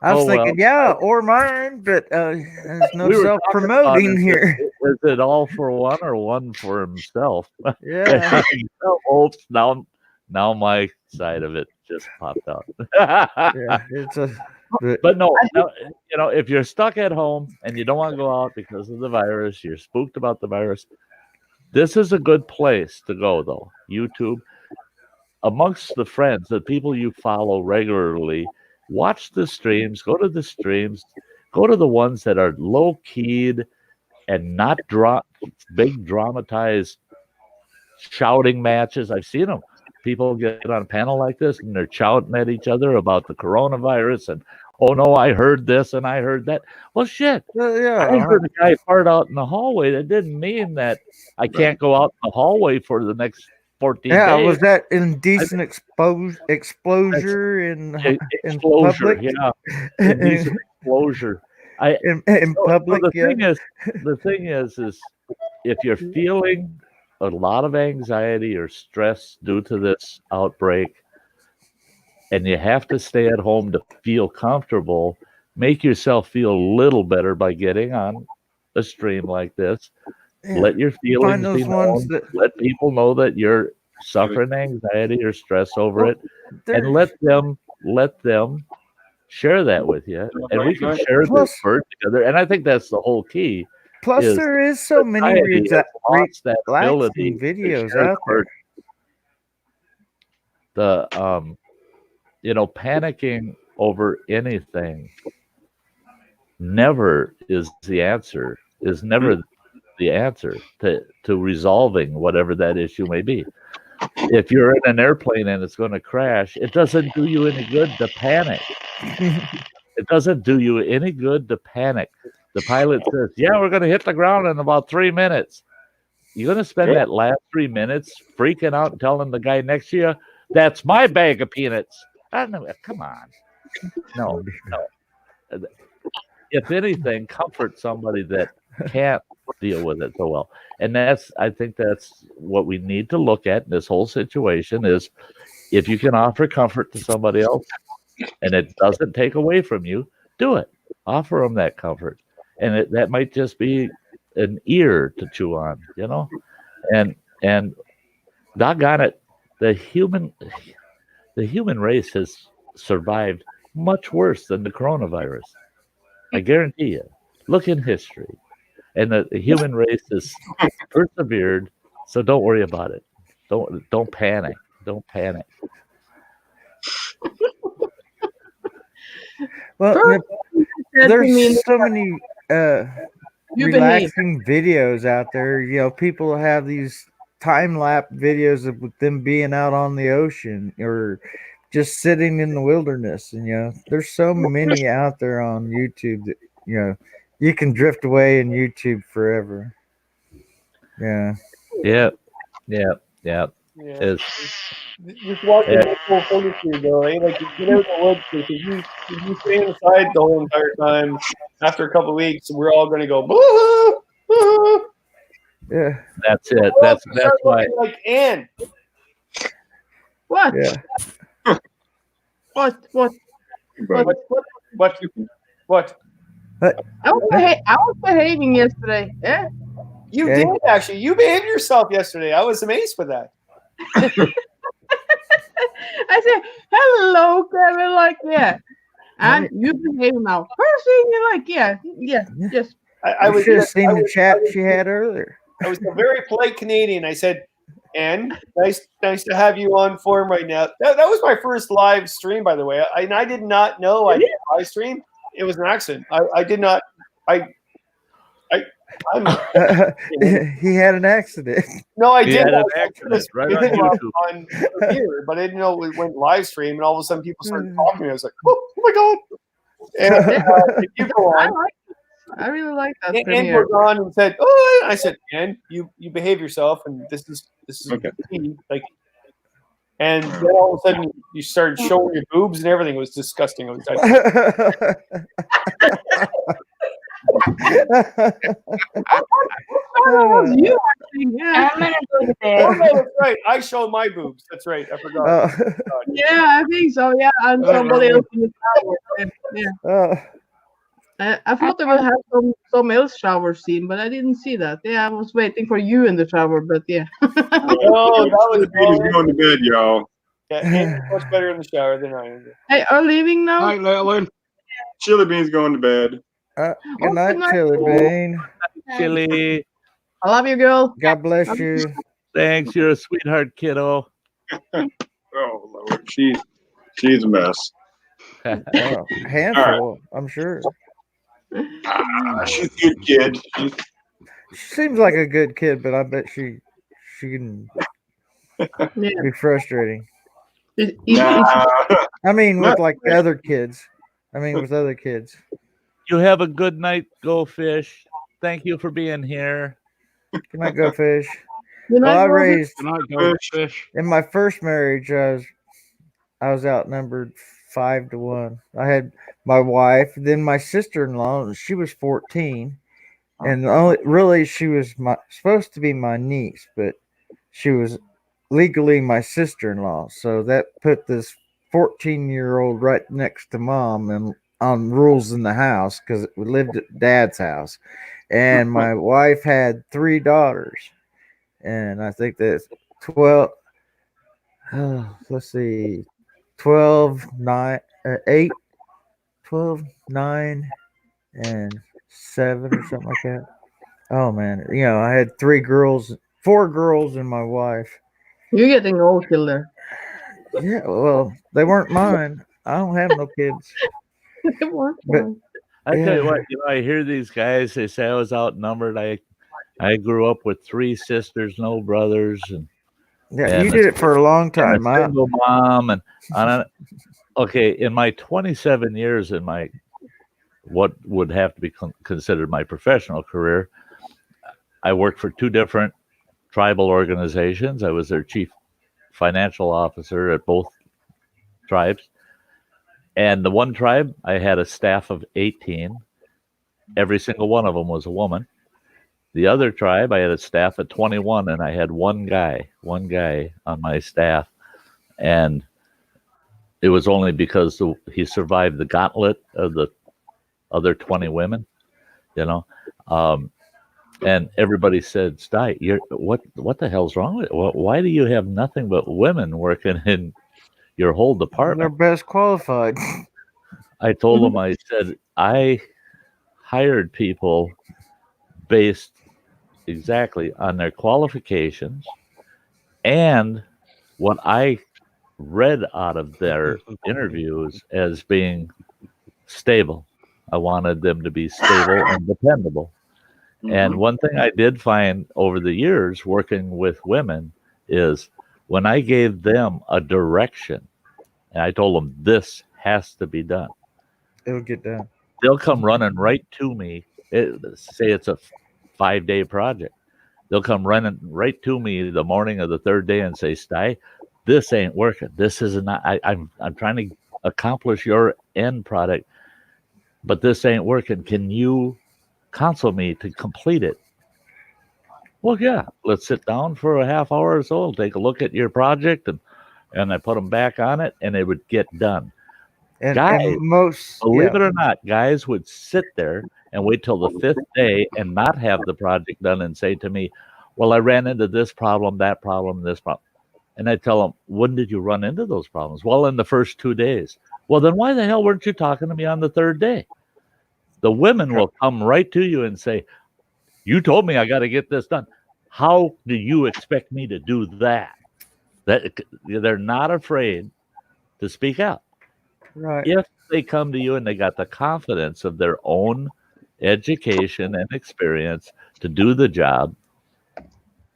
I was thinking, yeah, or mine, but there's no self-promoting here. Is it all for one or one for himself? Yeah. Oops, now my side of it just popped out. Yeah, but no, if you're stuck at home and you don't want to go out because of the virus, you're spooked about the virus, this is a good place to go, though. YouTube. Amongst the friends, the people you follow regularly, watch the streams, go to the streams, go to the ones that are low-keyed and not big dramatized shouting matches. I've seen them. People get on a panel like this and they're shouting at each other about the coronavirus and, oh no, I heard this and I heard that. Well, shit. Yeah. I heard a guy fart out in the hallway. That didn't mean that I can't go out in the hallway for the next 14 days. Yeah, was that indecent exposure in public? Yeah, indecent exposure. In public. The thing is, if you're feeling a lot of anxiety or stress due to this outbreak, and you have to stay at home to feel comfortable, make yourself feel a little better by getting on a stream like this. Yeah. Let your feelings those be ones known. that- Let people know that you're suffering anxiety or stress over it, and let them share that with you, and we can share this bird together. And I think that's the whole key. Plus, is there is so many society has lost that ability relaxing to videos share the out there. burden. Panicking over anything never is the answer. Is never the answer to resolving whatever that issue may be. If you're in an airplane and it's going to crash, it doesn't do you any good to panic. It doesn't do you any good to panic. The pilot says, yeah, we're going to hit the ground in about 3 minutes. You're going to spend that last 3 minutes freaking out and telling the guy next to you, that's my bag of peanuts. I don't know. Come on. No. If anything, comfort somebody that can't deal with it so well. And I think that's what we need to look at in this whole situation is if you can offer comfort to somebody else and it doesn't take away from you, do it. Offer them that comfort. And that might just be an ear to chew on, and doggone it, the human race has survived much worse than the coronavirus. I guarantee you. Look in history. And the human race has persevered, so don't worry about it. Don't panic. Don't panic. Well, there's so many relaxing videos out there. People have these time-lapse videos of them being out on the ocean or just sitting in the wilderness. And, there's so many out there on YouTube that, you can drift away in YouTube forever. Yeah. Yeah. Just watching the whole fortitude, though, eh? Like, you get out in the woods, if you stay inside the whole entire time, after a couple of weeks, we're all going to go, boo. Yeah. That's it. That's why. Like, Ann. What? Yeah. What? I was behaving yesterday. Yeah. You did, actually. You behaved yourself yesterday. I was amazed with that. I said, hello, Kevin, like, yeah. And you behave now. First thing, you're like, yeah, yes. I should have seen the chat she had earlier. I was a very polite Canadian. I said, Ann, nice to have you on form right now. That was my first live stream, by the way. I did not know I did a live stream. It was an accident. I did not. He had an accident. No, I did. Had an accident right on YouTube. On here, but I didn't know it went live stream, and all of a sudden people started talking to me. I was like, oh my god! And you go on. I really like that. And goes on and said, "Oh," I said, "And you behave yourself, and this is okay. Like." And then all of a sudden you started showing your boobs and everything. It was disgusting. It was you actually, yeah. I'm gonna go to bed. Oh, no, that's right. I showed my boobs. That's right. I forgot. Yeah, I think so. Yeah, and somebody else in the shower. Yeah. I thought they would have some else shower scene, but I didn't see that. Yeah, I was waiting for you in the shower, but yeah. Oh, that was going to bed, y'all. Yeah, Andy's much better in the shower than I am. Hey, are leaving now? Night, Leland. Chili Bean's going to bed. Good night, Chili Bean. Chili. I love you, girl. God bless you. Thanks. You're a sweetheart, kiddo. Oh, Lord. She's a mess. Handful, I'm sure. She's a good kid. She seems like a good kid, but I bet she can be frustrating. I mean, with like other kids. With other kids. You have a good night, Go Fish. Thank you for being here. Good night, Go Fish. Good night, I Go raised Go Fish. in my first marriage. I was outnumbered 5-1. I had my wife, then my sister-in-law. She was 14, and really she was supposed to be my niece, but she was legally my sister-in-law. So that put this 14-year-old right next to mom and on rules in the house because we lived at dad's house. And my wife had 3 daughters. And I think that's 12. Let's see, 12, 9, 8, 12, 9, and 7 or something like that. Oh man, I had 4 girls and my wife. You're getting old, Killer. Yeah, well, they weren't mine. I don't have no kids. They weren't But mine. I tell you yeah, what, I hear these guys. They say I was outnumbered. I grew up with 3 sisters, no brothers, and you did it for a long and time. a single mom, and okay, in my 27 years in my what would have to be considered my professional career, I worked for 2 different tribal organizations. I was their chief financial officer at both tribes. And the one tribe, I had a staff of 18. Every single one of them was a woman. The other tribe, I had a staff of 21, and I had one guy on my staff. And it was only because he survived the gauntlet of the other 20 women, and everybody said, Sty, what the hell's wrong with it? Why do you have nothing but women working in your whole department? They're best qualified. I told him, I said, I hired people based exactly on their qualifications and what I read out of their interviews as being stable. I wanted them to be stable and dependable. And one thing I did find over the years working with women is when I gave them a direction and I told them this has to be done, It'll get done. they'll come running right to me. Say it's a 5-day project. They'll come running right to me the morning of the 3rd day and say, Sty, this ain't working. This is not. I'm trying to accomplish your end product, but this ain't working. Can you counsel me to complete it? Well, yeah, let's sit down for a half hour or so and take a look at your project, and I put them back on it, and it would get done. And Guys, believe it or not, guys would sit there and wait till the 5th day and not have the project done and say to me, well, I ran into this problem, that problem, this problem. And I tell them, when did you run into those problems? Well, in the first 2 days. Well, then why the hell weren't you talking to me on the 3rd day? The women will come right to you and say, you told me I got to get this done. How do you expect me to do that? They're not afraid to speak out. Right. If they come to you and they got the confidence of their own education and experience to do the job,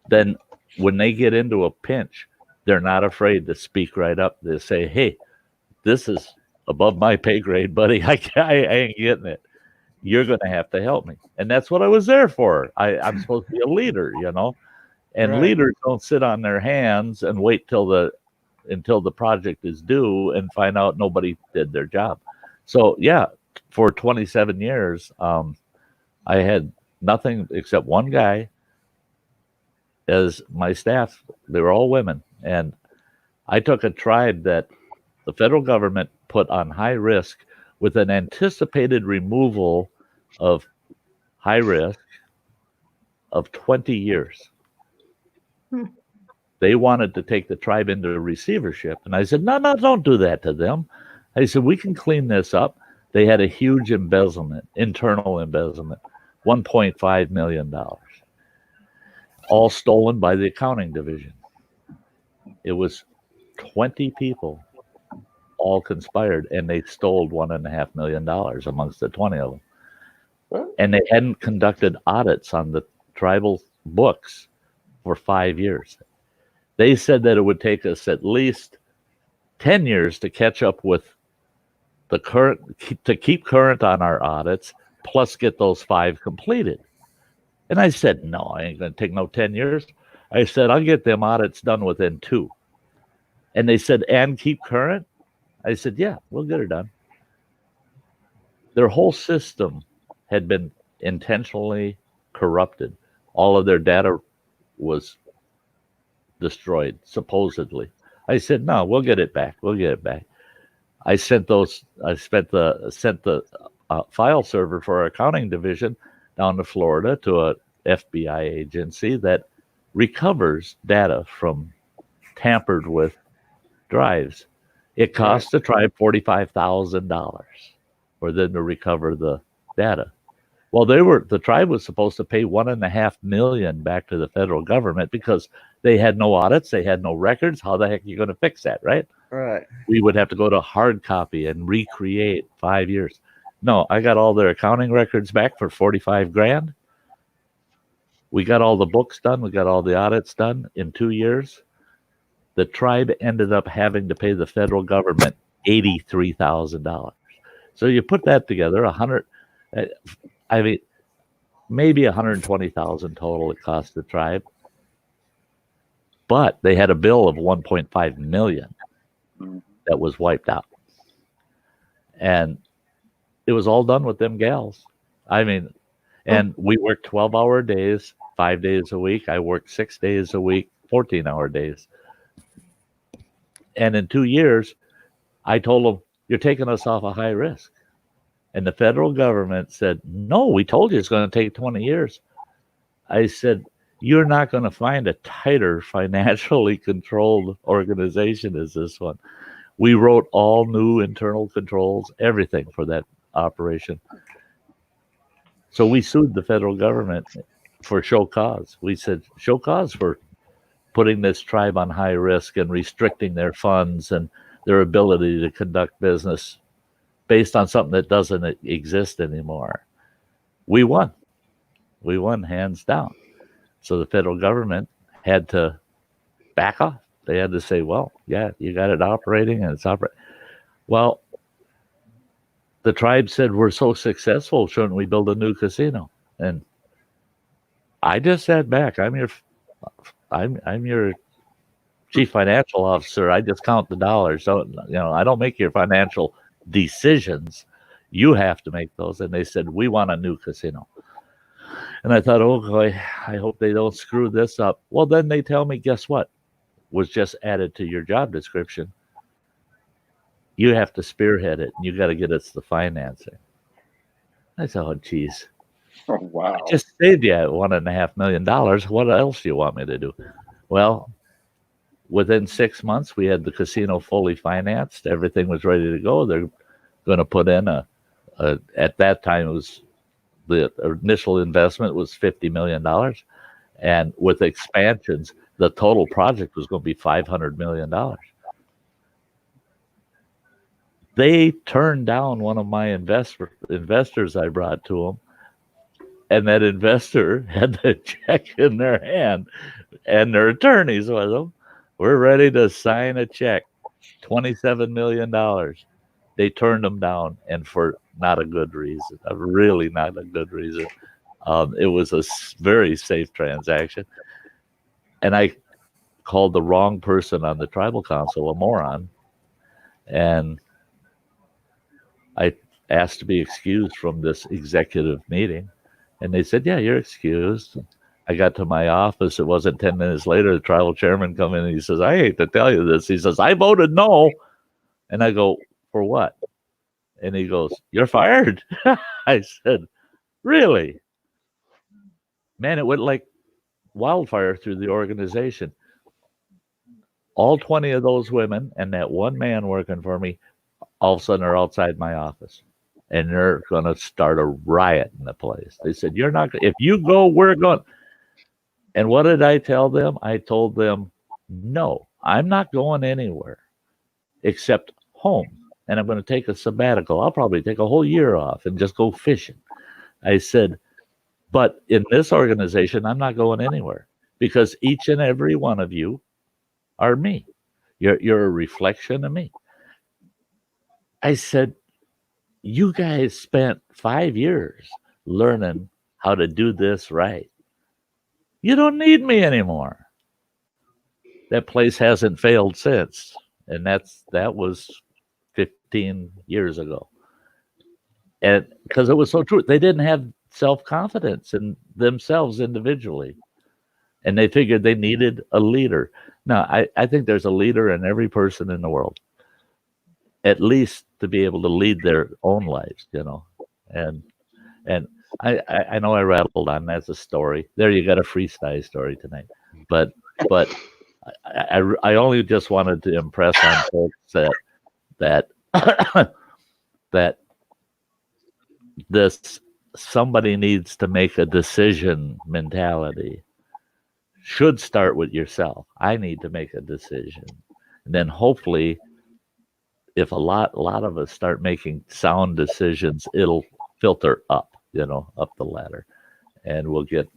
then when they get into a pinch, they're not afraid to speak right up. They say, hey, this is above my pay grade, buddy. I ain't getting it. You're going to have to help me. And that's what I was there for. I'm supposed to be a leader, and Right. leaders don't sit on their hands and wait until the project is due and find out nobody did their job. So yeah, for 27 years, I had nothing except one guy as my staff. They were all women. And I took a tribe that the federal government put on high risk with an anticipated removal of high risk of 20 years. They wanted to take the tribe into a receivership. And I said, no, don't do that to them. I said, we can clean this up. They had a huge embezzlement, internal embezzlement, $1.5 million, all stolen by the accounting division. It was 20 people all conspired, and they stole $1.5 million amongst the 20 of them. And they hadn't conducted audits on the tribal books for 5 years. They said that it would take us at least 10 years to catch up with the current, to keep current on our audits, plus get those 5 completed. And I said, no, I ain't going to take no 10 years. I said, I'll get them audits done within 2. And they said, and keep current? I said, yeah, we'll get her done. Their whole system had been intentionally corrupted. All of their data was destroyed, supposedly. I said, no, we'll get it back. We'll get it back. I sent the file server for our accounting division down to Florida to a FBI agency that recovers data from tampered with drives. It cost the tribe $45,000 for them to recover the data. Well, the tribe was supposed to pay $1.5 million back to the federal government because they had no audits, they had no records. How the heck are you going to fix that, right? Right. We would have to go to hard copy and recreate 5 years. No, I got all their accounting records back for 45 grand. We got all the books done. We got all the audits done in 2 years. The tribe ended up having to pay the federal government $83,000. So you put that together, maybe $120,000 total it cost the tribe. But they had a bill of $1.5 million that was wiped out. And it was all done with them gals. And we worked 12-hour days, 5 days a week. I worked 6 days a week, 14-hour days. And in 2 years, I told them, you're taking us off a high risk. And the federal government said, no, we told you it's going to take 20 years. I said, you're not going to find a tighter financially controlled organization as this one. We wrote all new internal controls, everything for that operation. So we sued the federal government for show cause. We said, show cause for putting this tribe on high risk and restricting their funds and their ability to conduct business based on something that doesn't exist anymore. We won. We won hands down. So the federal government had to back off. They had to say, well, yeah, you got it operating and it's operating. Well, the tribe said, we're so successful, shouldn't we build a new casino? And I just sat back. I'm your chief financial officer. I just count the dollars. So, I don't make your financial decisions. You have to make those. And they said, we want a new casino. And I thought, oh boy, I hope they don't screw this up. Well, then they tell me, guess what? Was just added to your job description. You have to spearhead it, and you got to get us the financing. I said, oh, geez. Oh, wow. I just saved you $1.5 million. What else do you want me to do? Well, within 6 months, we had the casino fully financed. Everything was ready to go. They're going to put in at that time, it was the initial investment was $50 million. And with expansions, the total project was going to be $500 million. They turned down one of my investors I brought to them, and that investor had the check in their hand, and their attorneys with them. We're ready to sign a check, $27 million. They turned them down, and for not a good reason, really not a good reason. It was a very safe transaction. And I called the wrong person on the tribal council a moron. And I asked to be excused from this executive meeting. And they said, yeah, you're excused. I got to my office. It wasn't 10 minutes later. The tribal chairman come in and he says, I hate to tell you this. He says, I voted no. And I go, for what? And he goes, you're fired. I said, really? Man, it went like wildfire through the organization. All 20 of those women and that one man working for me, all of a sudden are outside my office. And they're going to start a riot in the place. They said, you're not, if you go, we're going. And what did I tell them? I told them, no, I'm not going anywhere except home. And I'm going to take a sabbatical. I'll probably take a whole year off and just go fishing. I said, but in this organization, I'm not going anywhere because each and every one of you are me. You're a reflection of me. I said, you guys spent 5 years learning how to do this right. You don't need me anymore. That place hasn't failed since. And that was 15 years ago. And because it was so true, they didn't have self-confidence in themselves individually. and they figured they needed a leader. Now, I think there's a leader in every person in the world, at least to be able to lead their own lives, and I know I rattled on. That's a story. There, you got a free Sty story tonight. But I only just wanted to impress on folks that that this somebody needs to make a decision mentality should start with yourself. I need to make a decision, and then hopefully, if a lot of us start making sound decisions, it'll filter up, up the ladder, and we'll get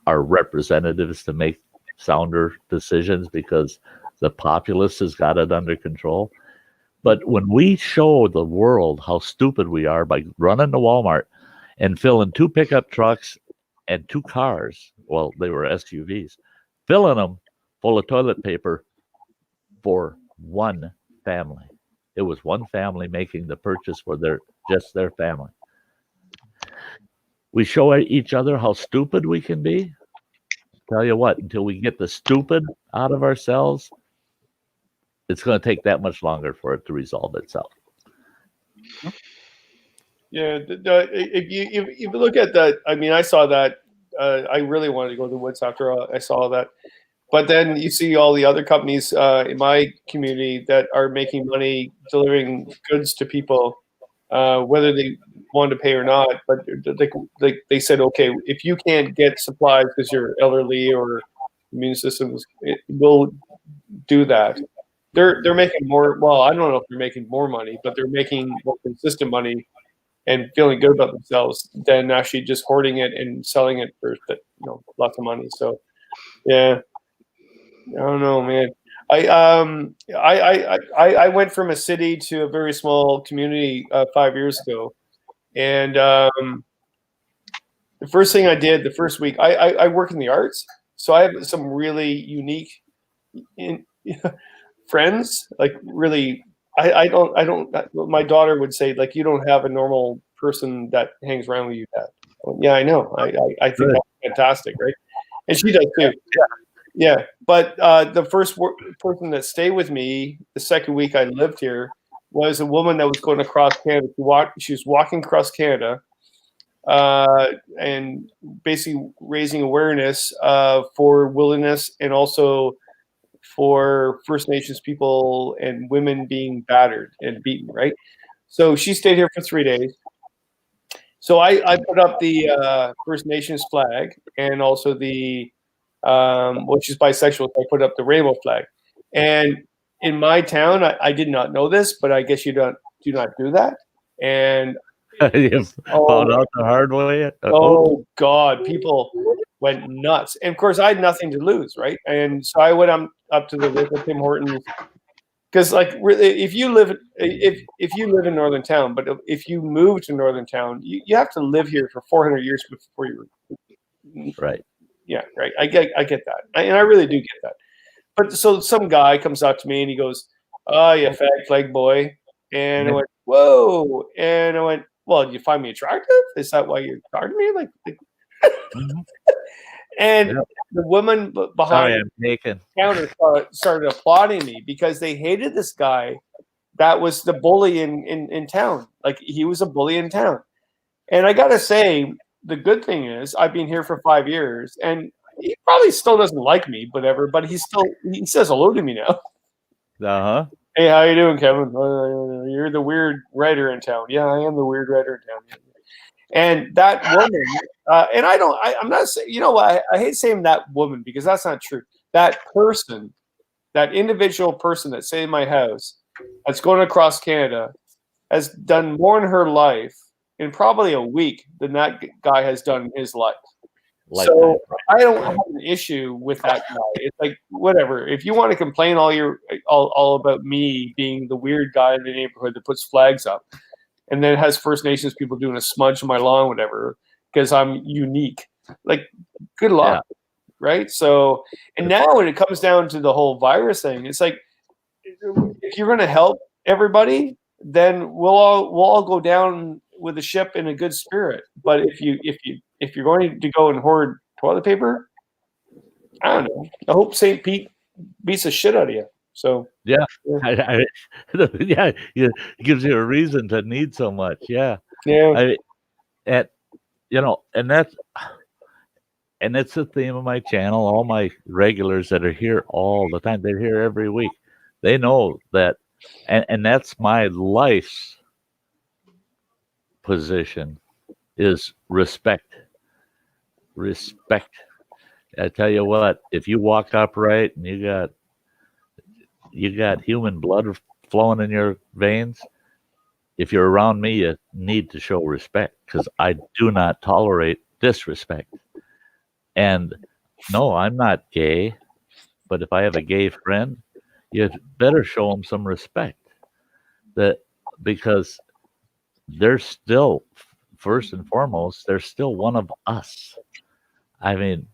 our representatives to make sounder decisions because the populace has got it under control. But when we show the world how stupid we are by running to Walmart and filling 2 pickup trucks and 2 cars, well, they were SUVs, filling them full of toilet paper for one family. It was one family making the purchase for just their family. We show each other how stupid we can be. Tell you what, until we get the stupid out of ourselves, it's going to take that much longer for it to resolve itself. Yeah, if you look at that, I mean, I saw that. I really wanted to go to the woods after I saw that. But then you see all the other companies in my community that are making money delivering goods to people, whether they want to pay or not. But they said, okay, if you can't get supplies because you're elderly or immune systems, we'll do that. They're making more. Well, I don't know if they're making more money, but they're making more consistent money and feeling good about themselves than actually just hoarding it and selling it for lots of money. So, yeah. I don't know, man. I went from a city to a very small community 5 years ago, and the first thing I did the first week, I work in the arts, so I have some really unique friends. Like really, I don't. My daughter would say like you don't have a normal person that hangs around with you. Dad. Well, yeah, I know. I think that's fantastic, right? And she does too. Yeah, but the first person that stayed with me the second week I lived here was a woman that was going across Canada. She was walking across Canada and basically raising awareness for wilderness and also for First Nations people and women being battered and beaten, right? So she stayed here for 3 days. So I put up the First Nations flag and also the which is bisexual. So I put up the rainbow flag, and in my town, I did not know this, but I guess you do not do that. And you found out the hard way. Oh God, people went nuts. And of course, I had nothing to lose, right? And so I went up to the local Tim Hortons because, like, if you live in Northern Town, but if you move to Northern Town, you have to live here for 400 years before you. Right. Yeah, right. I get that, and I really do get that. But so some guy comes up to me and he goes, "Oh, you fag flag boy," and I went, "Whoa!" And I went, "Well, do you find me attractive? Is that why you're talking to me?" Like, and the woman behind the counter started applauding me because they hated this guy that was the bully in town. Like he was a bully in town, and I gotta say. The good thing is I've been here for 5 years and he probably still doesn't like me, whatever, but he says hello to me now. Uh-huh. Hey, how you doing, Kevin? You're the weird writer in town. Yeah, I am the weird writer in town. And that woman, and I'm not saying, I hate saying that woman because that's not true. That person, that individual person that stayed in my house that's going across Canada has done more in her life in probably a week than that guy has done in his life. So I don't have an issue with that guy. It's like whatever. If you want to complain all about me being the weird guy in the neighborhood that puts flags up, and then has First Nations people doing a smudge on my lawn, whatever, because I'm unique. Like, good luck, right? So, and now when it comes down to the whole virus thing, it's like if you're going to help everybody, then we'll all go down with the ship in a good spirit. But if you're going to go and hoard toilet paper, I don't know. I hope St. Pete beats the shit out of you. So yeah, yeah, it gives you a reason to need so much. Yeah, yeah. And it's the theme of my channel. All my regulars that are here all the time, they're here every week. They know that, and that's my life's position is respect. Respect. I tell you what, if you walk upright and you got human blood flowing in your veins, if you're around me, you need to show respect because I do not tolerate disrespect. And no, I'm not gay, but if I have a gay friend, you better show them some respect. Because they're still, first and foremost, they're still one of us. I mean,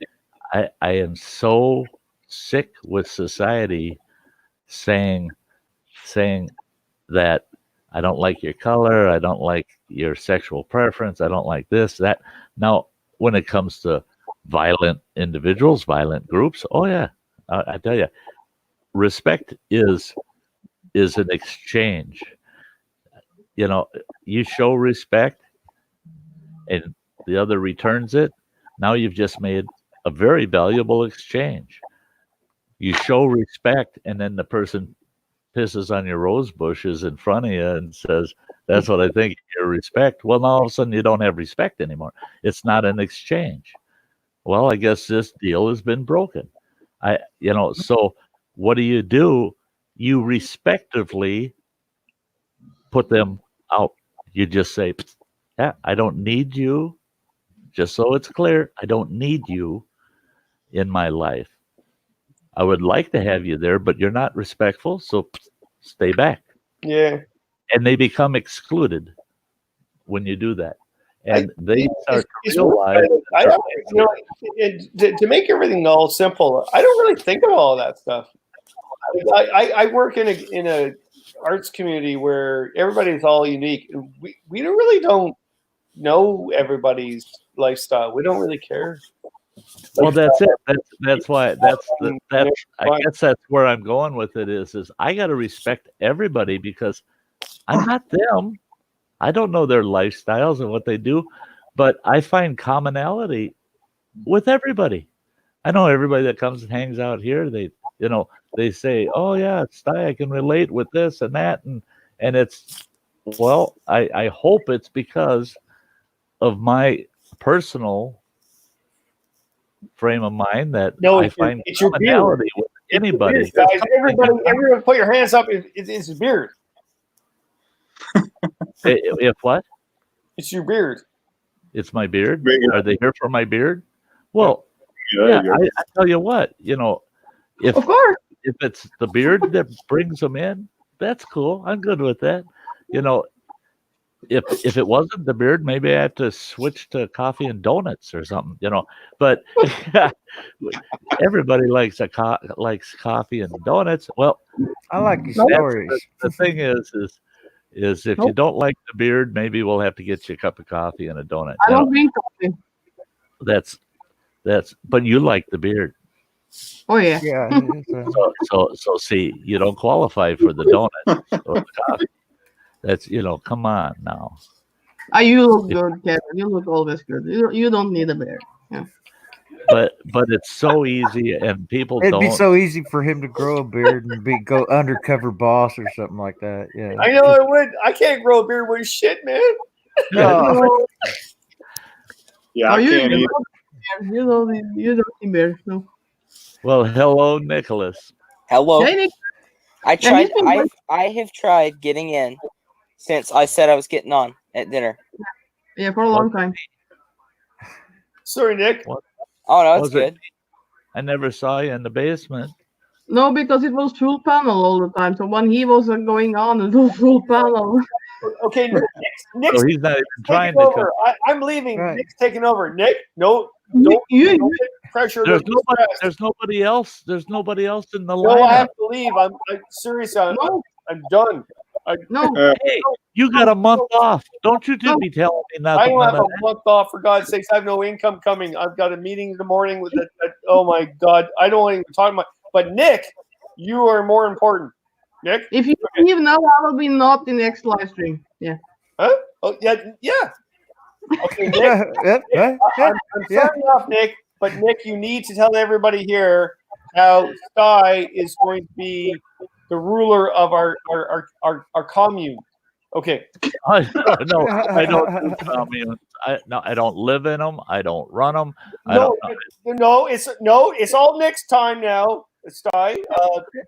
I am so sick with society saying that I don't like your color, I don't like your sexual preference, I don't like this, that. Now, when it comes to violent individuals, violent groups, oh yeah, I tell you, respect is an exchange. You know, you show respect and the other returns it. Now you've just made a very valuable exchange. You show respect and then the person pisses on your rose bushes in front of you and says, that's what I think of your respect. Well, now all of a sudden you don't have respect anymore. It's not an exchange. Well, I guess this deal has been broken. So what do? You respectively put them out. You just say, yeah, I don't need you. Just so it's clear, I don't need you in my life. I would like to have you there, but you're not respectful, so stay back. Yeah. And they become excluded when you do that. And they start to realize. To make everything all simple, I don't really think of all that stuff. I work in a arts community where everybody's all unique. We don't know everybody's lifestyle. We don't really care. Well, that's it. That's why I guess that's where I'm going with it is I got to respect everybody because I'm not them. I don't know their lifestyles and what they do, but I find commonality with everybody. I know everybody that comes and hangs out here. They say, "Oh yeah, Sty, I can relate with this and that," and it's well, I hope it's because of my personal frame of mind that I find commonality with anybody. Guys, everyone, put your hands up. It's his beard. If what? It's your beard. It's my beard. Are they here for my beard? Well, yeah. I tell you what, if of course, if it's the beard that brings them in, that's cool. I'm good with that. If it wasn't the beard, maybe I had to switch to coffee and donuts or something, But everybody likes coffee and donuts. Well, I like your stories. The thing is if you don't like the beard, maybe we'll have to get you a cup of coffee and a donut. I don't drink coffee. But you like the beard. Oh yeah. Yeah. So see, you don't qualify for the donut or the coffee. That's come on now. You look good, Kevin. You look always good. You don't need a beard. Yeah. But it's so easy, and people It'd be so easy for him to grow a beard and go undercover boss or something like that. Yeah. I know it would. I can't grow a beard with shit, man. No. Yeah, I can't either. You don't need beard. No. Well, hello, Nicholas. Hello. Hey, Nick. I have tried getting in since I said I was getting on at dinner. Yeah, for a long time. Sorry, Nick. What? Oh no, it's good. I never saw you in the basement. No, because it was full panel all the time. So when he was going on, it was full panel. Okay, Nick's so he's not even trying to over. I'm leaving. Right. Nick's taking over. Nick, don't get pressure. There's nobody else. There's nobody else in the line. No, I have to leave. I'm serious. I'm done. Hey, you got a month off. Don't you be telling me nothing. I don't have a month off, for God's sakes. I have no income coming. I've got a meeting in the morning with Oh my God, I don't even talk about. But Nick, you are more important. Nick, If you leave now, I will be not the next live stream. Yeah. huh? Oh yeah. Okay, Nick. I'm signing off, Nick. But Nick, you need to tell everybody here how Sty is going to be the ruler of our commune. Okay. I don't do communes. I don't live in them. I don't run them. It's all Nick's time now. Sty.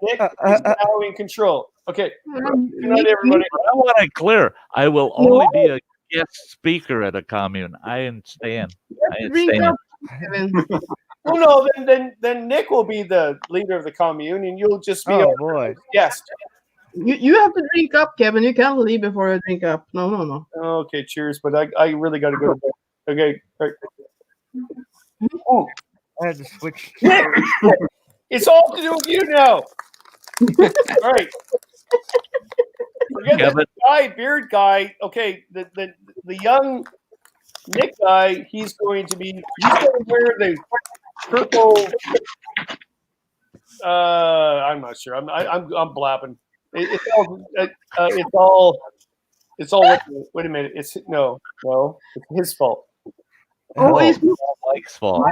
Nick is now in control. Okay. Good night, everybody. I want to clear. I will only be a guest speaker at a commune. I understand. Oh no, then Nick will be the leader of the commune, and you'll just be a guest. You have to drink up, Kevin. You can't leave before you drink up. No. Okay, cheers. But I really got to go to bed. Okay. Right. Oh, I had to switch. It's all to do with you now. All right. Forget the guy, beard guy. Okay, the young Nick guy. He's going to wear the purple. I'm not sure. I'm blabbing. It's all. Wait a minute. It's no. It's his fault. Oh, it's Mike's fault.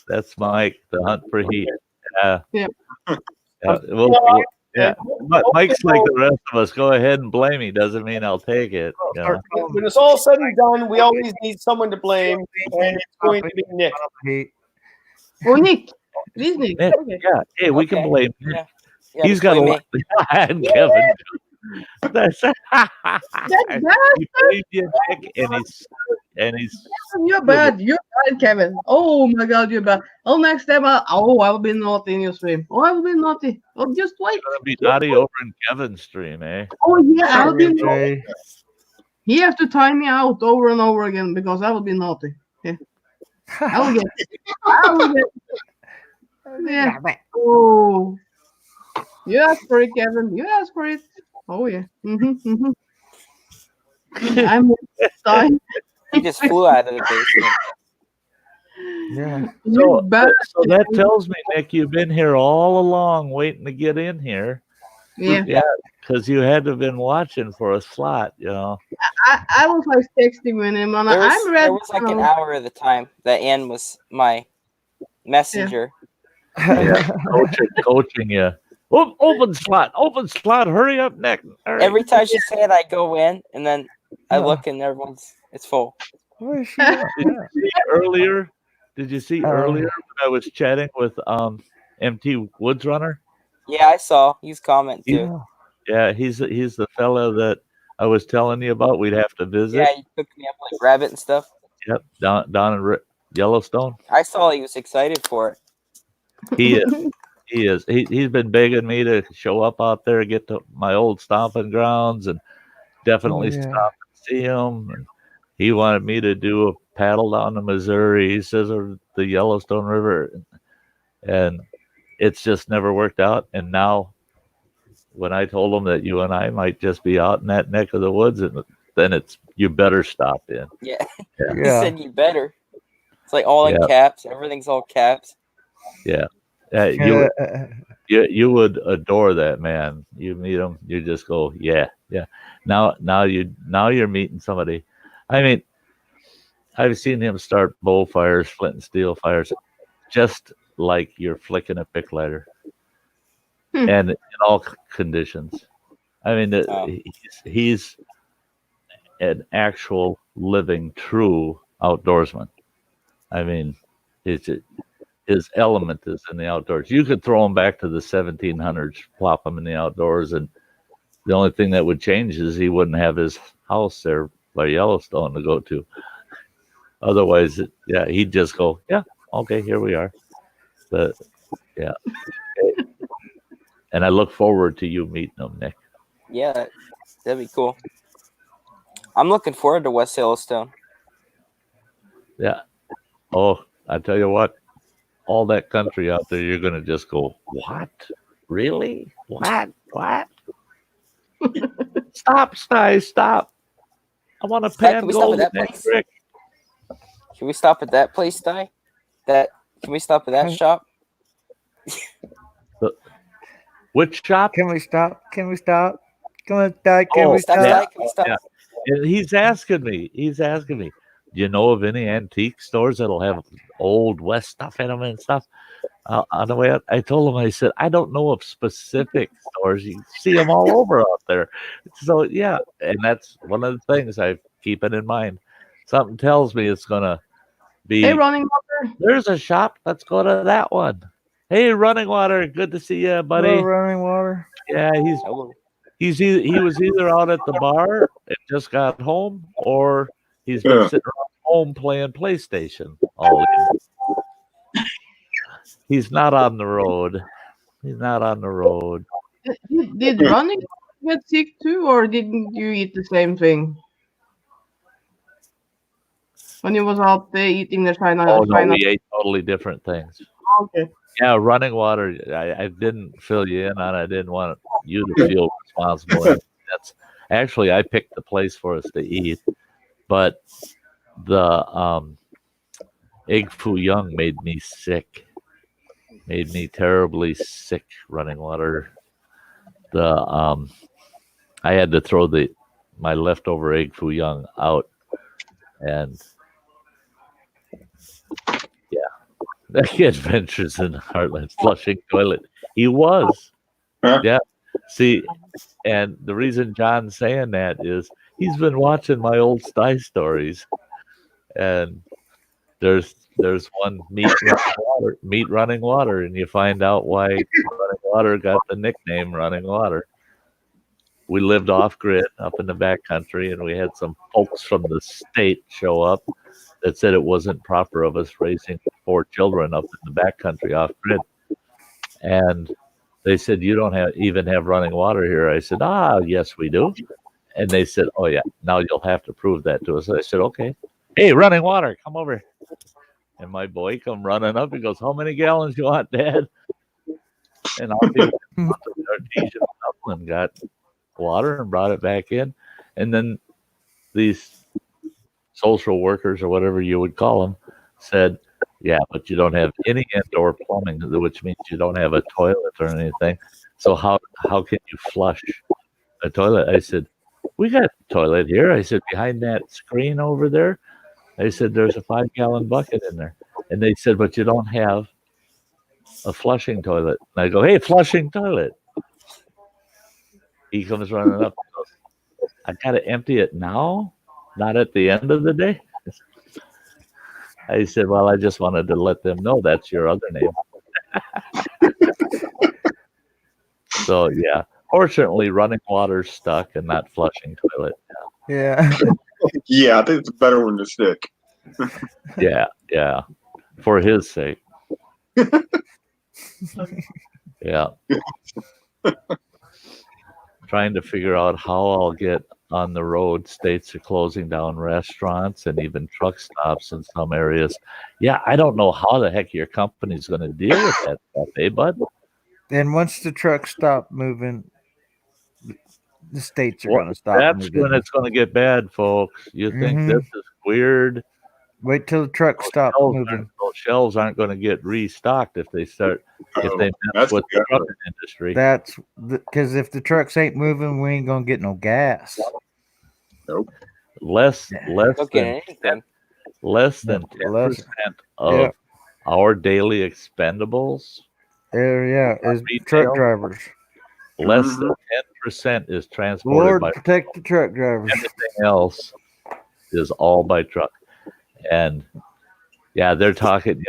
That's Mike. The hunt for heat. Yeah. But Mike's like the rest of us. Go ahead and blame me. Doesn't mean I'll take it. You know? When it's all said and done, we always need someone to blame, and it's going to be Nick. Oh, Nick. Please, Nick. Yeah. Hey, we can blame Nick. He's got a lot. And Kevin. That's and he's you're bad. You're bad, Kevin. Oh my God, you're bad. Oh, next time I will be naughty in your stream. Oh, I will be naughty. Oh, just wait. Gonna be naughty over in Kevin's stream, eh? Oh yeah, I'll be naughty. He has to time me out over and over again because I will be naughty. Yeah. I will get. Yeah. Oh. You asked for it, Kevin. You asked for it. Oh yeah. I'm Sty. He just flew out of the basement. Yeah. So that tells me, Nick, you've been here all along waiting to get in here. Yeah. Because you had to have been watching for a slot, you know. I was like texting with him, and I'm ready. There was like an hour of the time that Ann was my messenger. Yeah. Coaching you. Open slot, hurry up, Nick. Right. Every time she said I go in, and then I look and it's full. Where is she? Did you see earlier when I was chatting with MT Woods Runner? Yeah, I saw. He's commenting too. Yeah, he's the fella that I was telling you about. We'd have to visit. Yeah, he took me up like rabbit and stuff. Yep, down in Yellowstone. I saw he was excited for it. He is. He is. He's been begging me to show up out there, get to my old stomping grounds, and definitely stop and see him. And he wanted me to do a paddle down the Missouri. He says, or the Yellowstone River, and it's just never worked out. And now, when I told him that you and I might just be out in that neck of the woods, and then it's you better stop in. Yeah. He said you better. It's like all in caps. Everything's all caps. Yeah. You would adore that man. You meet him, you just go, yeah. Now you're meeting somebody. I mean, I've seen him start bow fires, flint and steel fires, just like you're flicking a pick lighter, and in all conditions. I mean, he's an actual living, true outdoorsman. I mean, his element is in the outdoors. You could throw him back to the 1700s, plop him in the outdoors, and the only thing that would change is he wouldn't have his house there by Yellowstone to go to. Otherwise, he'd just go, okay, here we are. But and I look forward to you meeting him, Nick. Yeah, that'd be cool. I'm looking forward to West Yellowstone. Yeah. Oh, I tell you what. All that country out there, you're going to just go, what? Really? What? Stop, Sty, stop. I want to pan gold next, Rick. Can we stop at that place, Sty? That can we stop at that shop? Which shop? Can we stop? Can we stop? Come on, Sty. Can Oh, we stop? Sty, can we stop? Yeah. And he's asking me. Do you know of any antique stores that'll have old West stuff in them and stuff? On the way out, I told him, I said, I don't know of specific stores. You see them all over out there. So, yeah. And that's one of the things I keep it in mind. Something tells me it's going to be. Hey, Running Water. There's a shop. Let's go to that one. Hey, Running Water. Good to see you, buddy. Hello, Running Water. Yeah, he was either out at the bar and just got home, or he's been sitting around home playing PlayStation all evening. He's not on the road. He's not on the road. Did Running get sick too, or didn't you eat the same thing? When he was out there eating the China. Oh, no, we ate totally different things. Okay. Yeah, Running Water, I didn't fill you in on. I didn't want you to feel responsible. That's actually, I picked the place for us to eat, but the egg foo young made me sick. Made me terribly sick. Running Water. I had to throw my leftover egg foo young out, and the Adventures in Heartland flushing toilet. He was. Yeah. See, and the reason John's saying that is he's been watching my old Sty stories, and there's one meet running water, and you find out why Running Water got the nickname Running Water. We lived off grid up in the back country, and we had some folks from the state show up that said it wasn't proper of us raising 4 children up in the back country off grid. And they said, you don't even have running water here. I said, yes, we do. And they said, oh, yeah, now you'll have to prove that to us. I said, okay. Hey, Running Water, come over. And my boy come running up. He goes, how many gallons you want, Dad? And I'll be artesian and got water and brought it back in. And then these social workers or whatever you would call them said, yeah, but you don't have any indoor plumbing, which means you don't have a toilet or anything. So how can you flush a toilet? I said, we got a toilet here. I said, behind that screen over there. I said, there's a 5-gallon bucket in there. And they said, but you don't have a flushing toilet. And I go, hey, flushing toilet. He comes running up and goes, I got to empty it now, not at the end of the day. I said, well, I just wanted to let them know that's your other name. So, yeah. Fortunately, Running Water's stuck and not flushing toilet. Yeah. Yeah, I think it's a better one to stick. Yeah. For his sake. Yeah. Trying to figure out how I'll get on the road. States are closing down restaurants and even truck stops in some areas. Yeah, I don't know how the heck your company's going to deal with that stuff, bud? And once the trucks stop moving, the states are going to stop That's moving. when it's going to get bad, folks. You think this is weird? Wait till the trucks stop moving. Those shelves aren't going to get restocked if they mess with the trucking industry. That's because if the trucks ain't moving, we ain't going to get no gas. Nope. Less than 10% of our daily expendables. Is truck drivers. Less than 10% is transported Lord, by protect the truck drivers. Everything else is all by truck. And yeah, they're talking,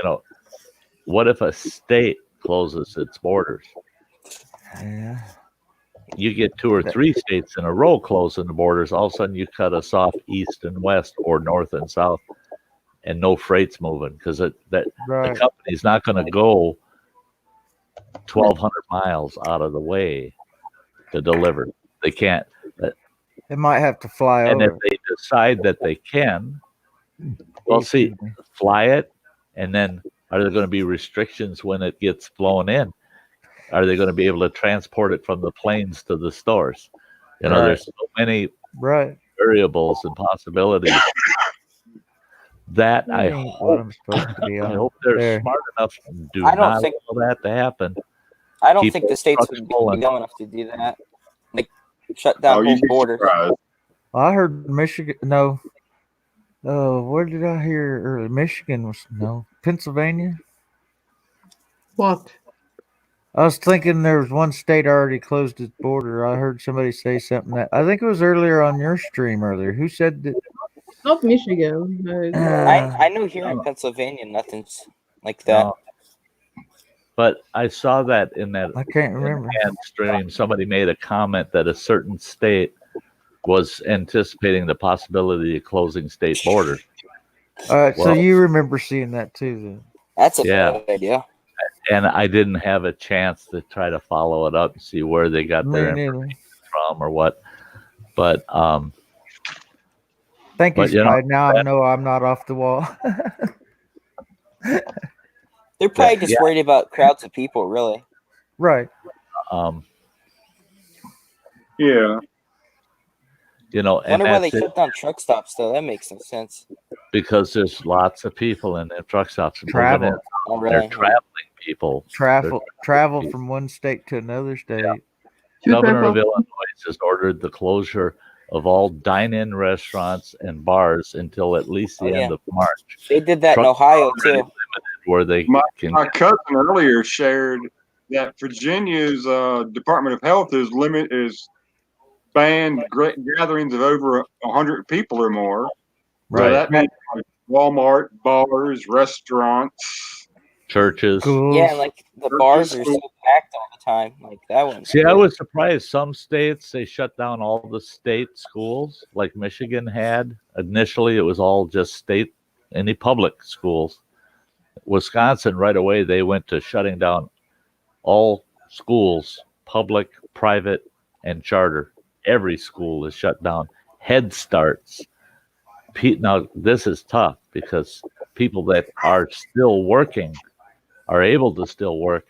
what if a state closes its borders? Yeah. You get 2 or 3 states in a row closing the borders. All of a sudden, you cut us off east and west or north and south, and no freight's moving because the company's not going to go 1,200 miles out of the way to deliver. They can't. They might have to fly and over. if they decide that they can, well, see, fly it, and then are there going to be restrictions when it gets flown in? Are they going to be able to transport it from the planes to the stores? There's so many variables and possibilities. That That I ain't what hope. I'm supposed to be I on. hope they're There. smart enough to do I don't not think- allow that to happen. I don't Keep think the those states trucks would be rolling. dumb enough to do that. Like shut down Oh, whole you'd be borders. surprised. I heard Michigan. No. Where did I hear earlier? Michigan was no. Pennsylvania. What? I was thinking there was one state already closed its border. I heard somebody say something that I think it was earlier on your stream earlier. Who said that? Not Michigan. No. I know here in Pennsylvania nothing's like that. No. But I saw that in that I can't remember. hand stream. Somebody made a comment that a certain state was anticipating the possibility of closing state borders. So Well, you remember seeing that too, then? That's a Yeah. bad idea. And I didn't have a chance to try to follow it up and see where they got Me their neither. information from or what. But Thank you, But, you know, Sky. Now I know I'm not off the wall. They're probably just worried about crowds of people, really. Right. Yeah. You know, and Wonder why they that's it, shut down truck stops, though. That makes no sense. because there's lots of people in their truck stops. Travel. They're Oh, really? traveling people. Travel from one state to another state. Governor of Illinois has ordered the closure of all dine-in restaurants and bars until at least the end of March. They did that in Ohio, too. Where they My cousin earlier shared that Virginia's Department of Health is banned gatherings of over 100 people or more. So that means like Walmart, bars, restaurants, churches. Yeah, like the bars are so packed all the time. Like that one. See, I was surprised. Some states, they shut down all the state schools, like Michigan had. Initially, it was all just state, any public schools. Wisconsin, right away, they went to shutting down all schools, public, private, and charter. Every school is shut down. Head Starts. Now, this is tough because people that are still working are able to still work.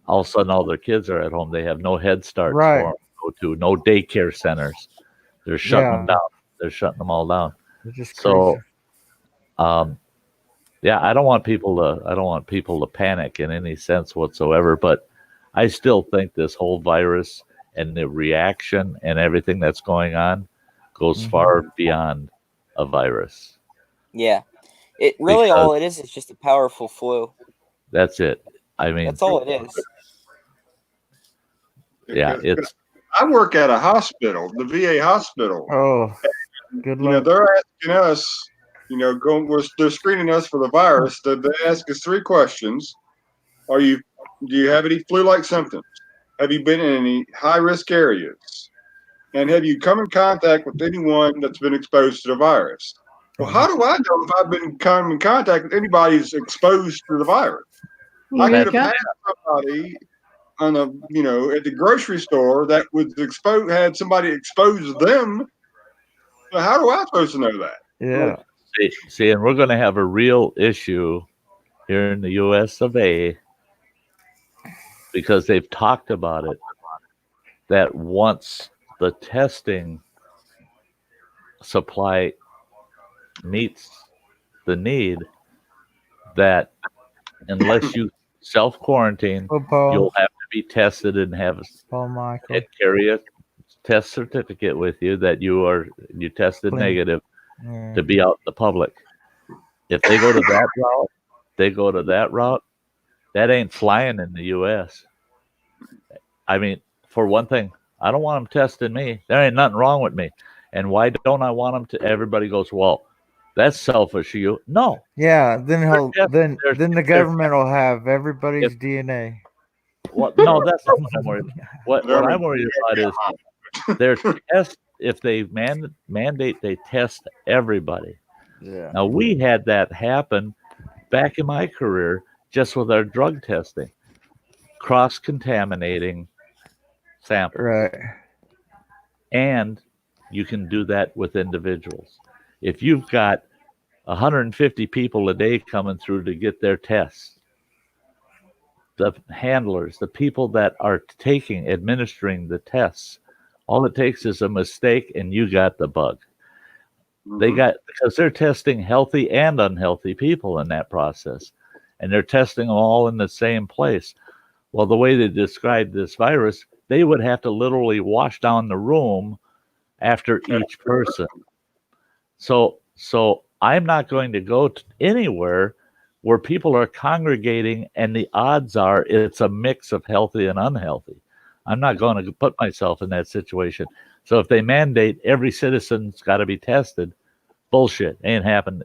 All of a sudden, all their kids are at home. They have no Head Starts Right. for them to go to, no daycare centers. They're shutting them down. They're shutting them all down. It's just So, crazy. yeah, I don't want people to panic in any sense whatsoever. But I still think this whole virus and the reaction and everything that's going on goes far beyond a virus. Yeah. It really Because- all it is just a powerful flu. That's it. I mean, That's all it is. yeah, it's I work at a hospital, the VA hospital. Oh, good You know, luck. they're asking us, they're screening us for the virus. They ask us 3 questions. Do you have any flu-like symptoms? Have you been in any high-risk areas? And have you come in contact with anyone that's been exposed to the virus? Well, how do I know if I've been come in contact with anybody who's exposed to the virus? I could have had somebody on at the grocery store that was had somebody expose them. So how do I supposed to know that? Yeah. see, and we're going to have a real issue here in the U.S. of A. because they've talked about it. That once the testing supply meets the need, that unless you self-quarantine, Paul. you'll have to be tested and have Paul Michael. and carry a test certificate with you that you tested Clean. negative Yeah. to be out in the public. If they go to that route, that ain't flying in the U.S. I mean, for one thing, I don't want them testing me. There ain't nothing wrong with me. And why don't I want them to? Everybody goes, well, that's selfish of you. No. Yeah, then then the they're- government will have everybody's DNA. What? No, that's not what I'm worried about. What I'm worried about is their test. If they mandate they test everybody. Yeah. Now, we had that happen back in my career just with our drug testing, cross-contaminating samples. Right. And you can do that with individuals. If you've got 150 people a day coming through to get their tests, the handlers, the people that are administering the tests, all it takes is a mistake and you got the bug. They got, because they're testing healthy and unhealthy people in that process, and they're testing them all in the same place. Well, the way they described this virus, they would have to literally wash down the room after each person. So I'm not going to go anywhere where people are congregating and the odds are it's a mix of healthy and unhealthy. I'm not going to put myself in that situation. So if they mandate every citizen's got to be tested, bullshit, ain't happening.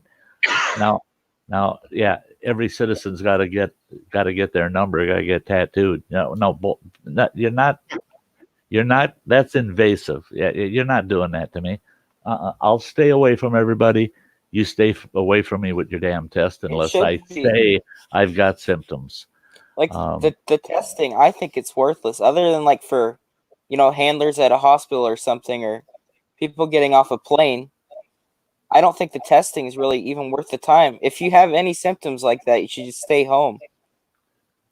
Now, yeah, every citizen's got to get their number, got to get tattooed. You're not. That's invasive. Yeah, you're not doing that to me. I'll stay away from everybody. You stay away from me with your damn test unless I say I've got symptoms. Like the testing, I think it's worthless. Other than like for, handlers at a hospital or something, or people getting off a plane. I don't think the testing is really even worth the time. If you have any symptoms like that, you should just stay home.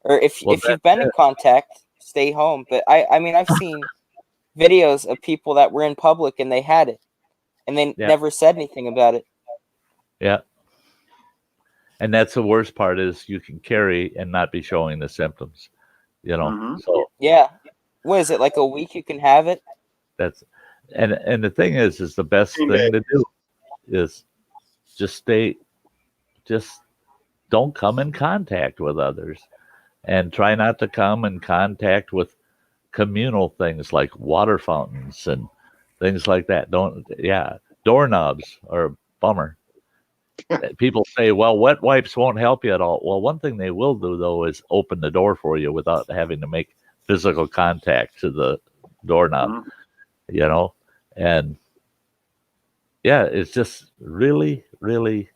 Or if you've been in contact, stay home. But I mean, I've seen videos of people that were in public and they had it, and they never said anything about it. Yeah. And that's the worst part is you can carry and not be showing the symptoms, So yeah, what is it, like a week you can have it? That's and the thing is the best thing to do is just don't come in contact with others, and try not to come in contact with communal things like water fountains and things like that. Doorknobs are a bummer. People say, well, wet wipes won't help you at all. Well, one thing they will do, though, is open the door for you without having to make physical contact to the doorknob, and yeah, it's just really, really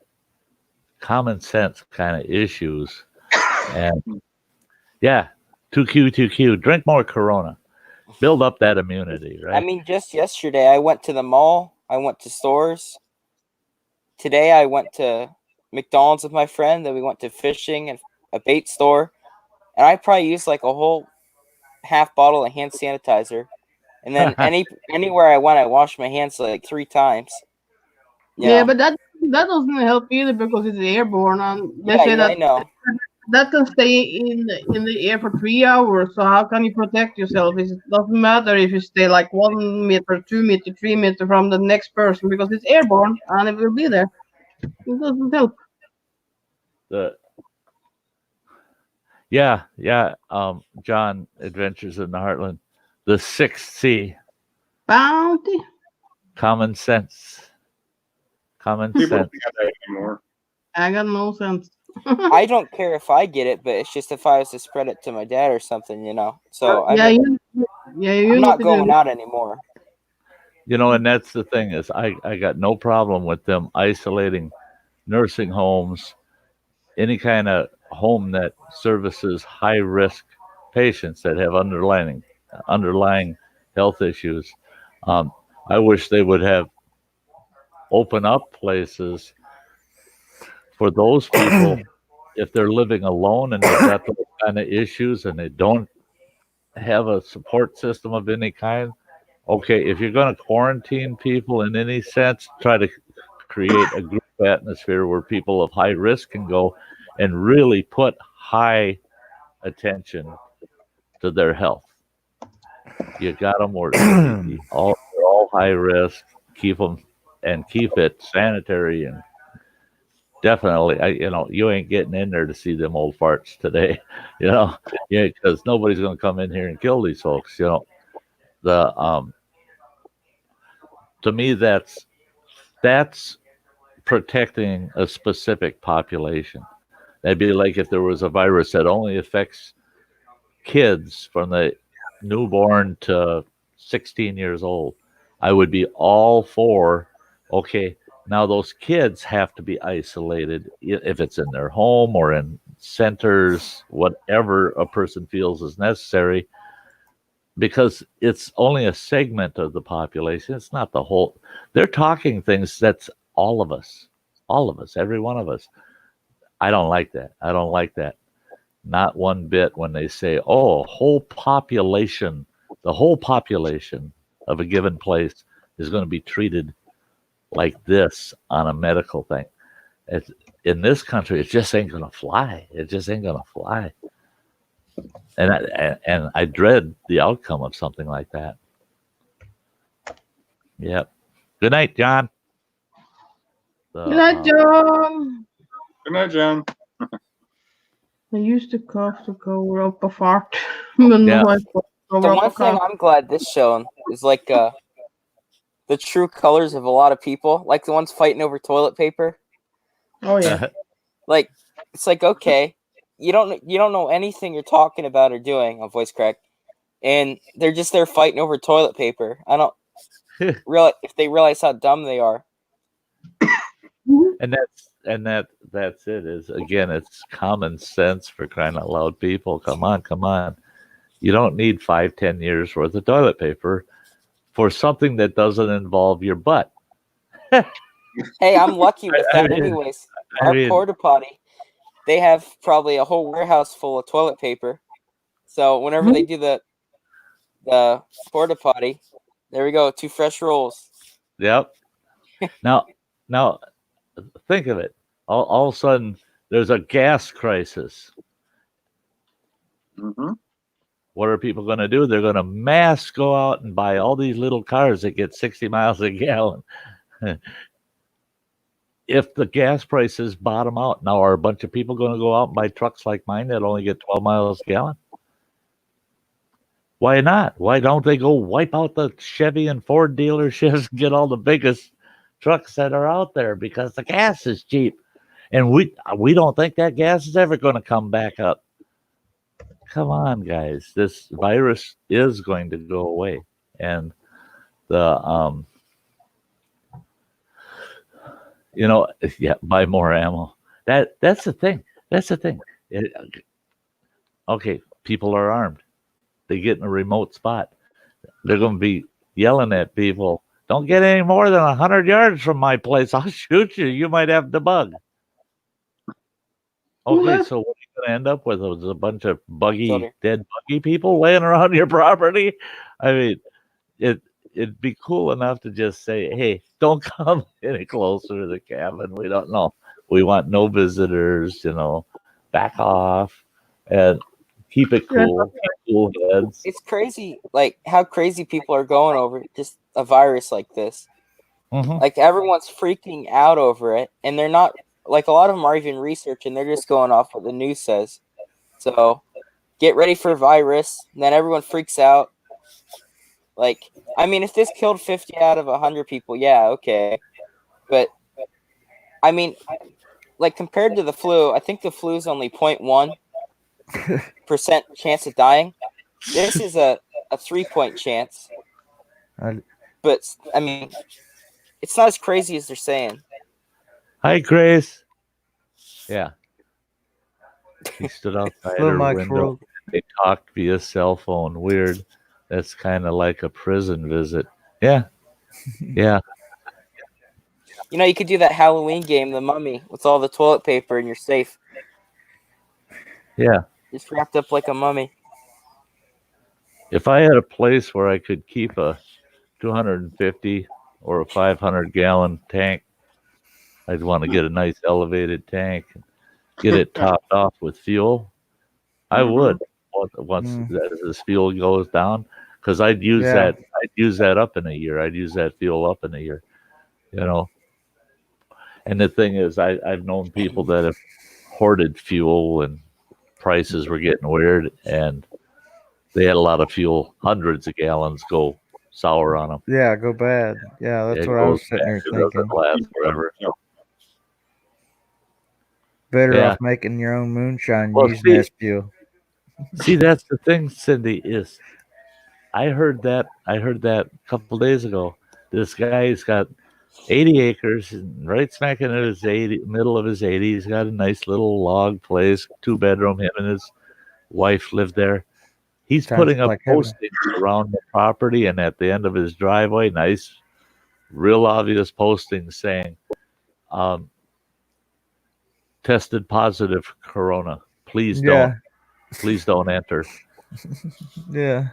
common sense kind of issues. And yeah, 2Q, drink more Corona. Build up that immunity, right? I mean, just yesterday, I went to the mall. I went to stores. Today, I went to McDonald's with my friend. Then we went to fishing and a bait store. And I probably used like a whole half bottle of hand sanitizer. And then anywhere I went, I washed my hands like 3 times. Yeah, but that doesn't help either because it's airborne, and they say that I know. that can stay in the air for 3 hours. So how can you protect yourself? It doesn't matter if you stay like 1 meter, 2 meter, 3 meter from the next person because it's airborne and it will be there. It doesn't help. John, Adventures in the Heartland, the 6th C. Bounty. Common sense. People don't have that anymore. I got no sense. I don't care if I get it, but it's just if I was to spread it to my dad or something, So I'm not going out anymore. And that's the thing is I got no problem with them isolating nursing homes, any kind of home that services high risk patients that have underlying health issues. I wish they would have open up places for those people if they're living alone and they've got those kind of issues and they don't have a support system of any kind. Okay, if you're going to quarantine people in any sense, try to create a group atmosphere where people of high risk can go and really put high attention to their health. You got them where they're all high risk. Keep it sanitary and definitely. You ain't getting in there to see them old farts today. Because nobody's going to come in here and kill these folks. To me, that's protecting a specific population. That'd be like if there was a virus that only affects kids from the newborn to 16 years old. I would be all for, okay, now those kids have to be isolated if it's in their home or in centers, whatever a person feels is necessary, because it's only a segment of the population. It's not the whole. They're talking things that's all of us, every one of us. I don't like that. Not one bit when they say, the whole population of a given place is going to be treated like this on a medical thing. In this country, it just ain't gonna fly. It just ain't gonna fly. And I dread the outcome of something like that. Yep. Good night, John. Good night, John. Good night, John. I used to cough to cover up a fart. When Yeah. my wife would cover The up a one thing cough. I'm glad this shown is like the true colors of a lot of people, like the ones fighting over toilet paper. Oh yeah. Like it's like, okay, you don't know anything you're talking about or doing. A voice crack, and they're just there fighting over toilet paper. I don't realize if they realize how dumb they are. And that's it. Is again, it's common sense, for crying out loud. People, come on. You don't need 5-10 years worth of toilet paper for something that doesn't involve your butt. Hey, I'm lucky with that. Anyways, our mean- porta potty, they have probably a whole warehouse full of toilet paper. So whenever they do the porta potty, there we go, 2 fresh rolls. Yep. Now, think of it. All of a sudden, there's a gas crisis. Mm-hmm. What are people going to do? They're going to mass go out and buy all these little cars that get 60 miles a gallon. If the gas prices bottom out, now are a bunch of people going to go out and buy trucks like mine that only get 12 miles a gallon? Why not? Why don't they go wipe out the Chevy and Ford dealerships and get all the biggest trucks that are out there, because the gas is cheap, and we don't think that gas is ever going to come back up. Come on, guys, this virus is going to go away, and the buy more ammo. That's the thing. Okay, people are armed. They get in a remote spot. They're going to be yelling at people, don't get any more than 100 yards from my place. I'll shoot you. You might have the bug. Okay, so what are you going to end up with? Is a bunch of dead buggy people laying around your property? I mean, it'd be cool enough to just say, hey, don't come any closer to the cabin. We don't know. We want no visitors, back off and keep it cool. Keep cool heads. It's crazy, like how crazy people are going over just a virus like this. Mm-hmm. Like everyone's freaking out over it, and they're not, like, a lot of them are even researching. They're just going off what the news says. So get ready for virus, and then everyone freaks out. Like, I mean, if this killed 50 out of 100 people, yeah, okay. But I mean, like, compared to the flu, I think the flu is only 0.1% chance of dying. This is a 3-point chance. But I mean, it's not as crazy as they're saying. Hi, Grace. Yeah. He stood outside her window. They talked via cell phone. Weird. That's kind of like a prison visit. Yeah. Yeah. You could do that Halloween game, The Mummy, with all the toilet paper, and you're safe. Yeah. Just wrapped up like a mummy. If I had a place where I could keep a 250 or a 500 gallon tank, I'd want to get a nice elevated tank and get it topped off with fuel. I would once this fuel goes down, because I'd use that. I'd use that up in a year. I'd use that fuel up in a year. And the thing is, I've known people that have hoarded fuel and prices were getting weird, and they had a lot of fuel, hundreds of gallons go sour on them. Yeah, go bad. Yeah, that's what I was sitting here thinking. It doesn't last forever. Better off making your own moonshine using this fuel. See, that's the thing, Cindy, is I heard that a couple days ago. This guy's got 80 acres, and right smack in his middle of his 80s. He's got a nice little log place, 2-bedroom. Him and his wife live there. He's putting up postings around the property and at the end of his driveway, nice, real obvious postings saying, tested positive for corona. Please don't enter. Yeah.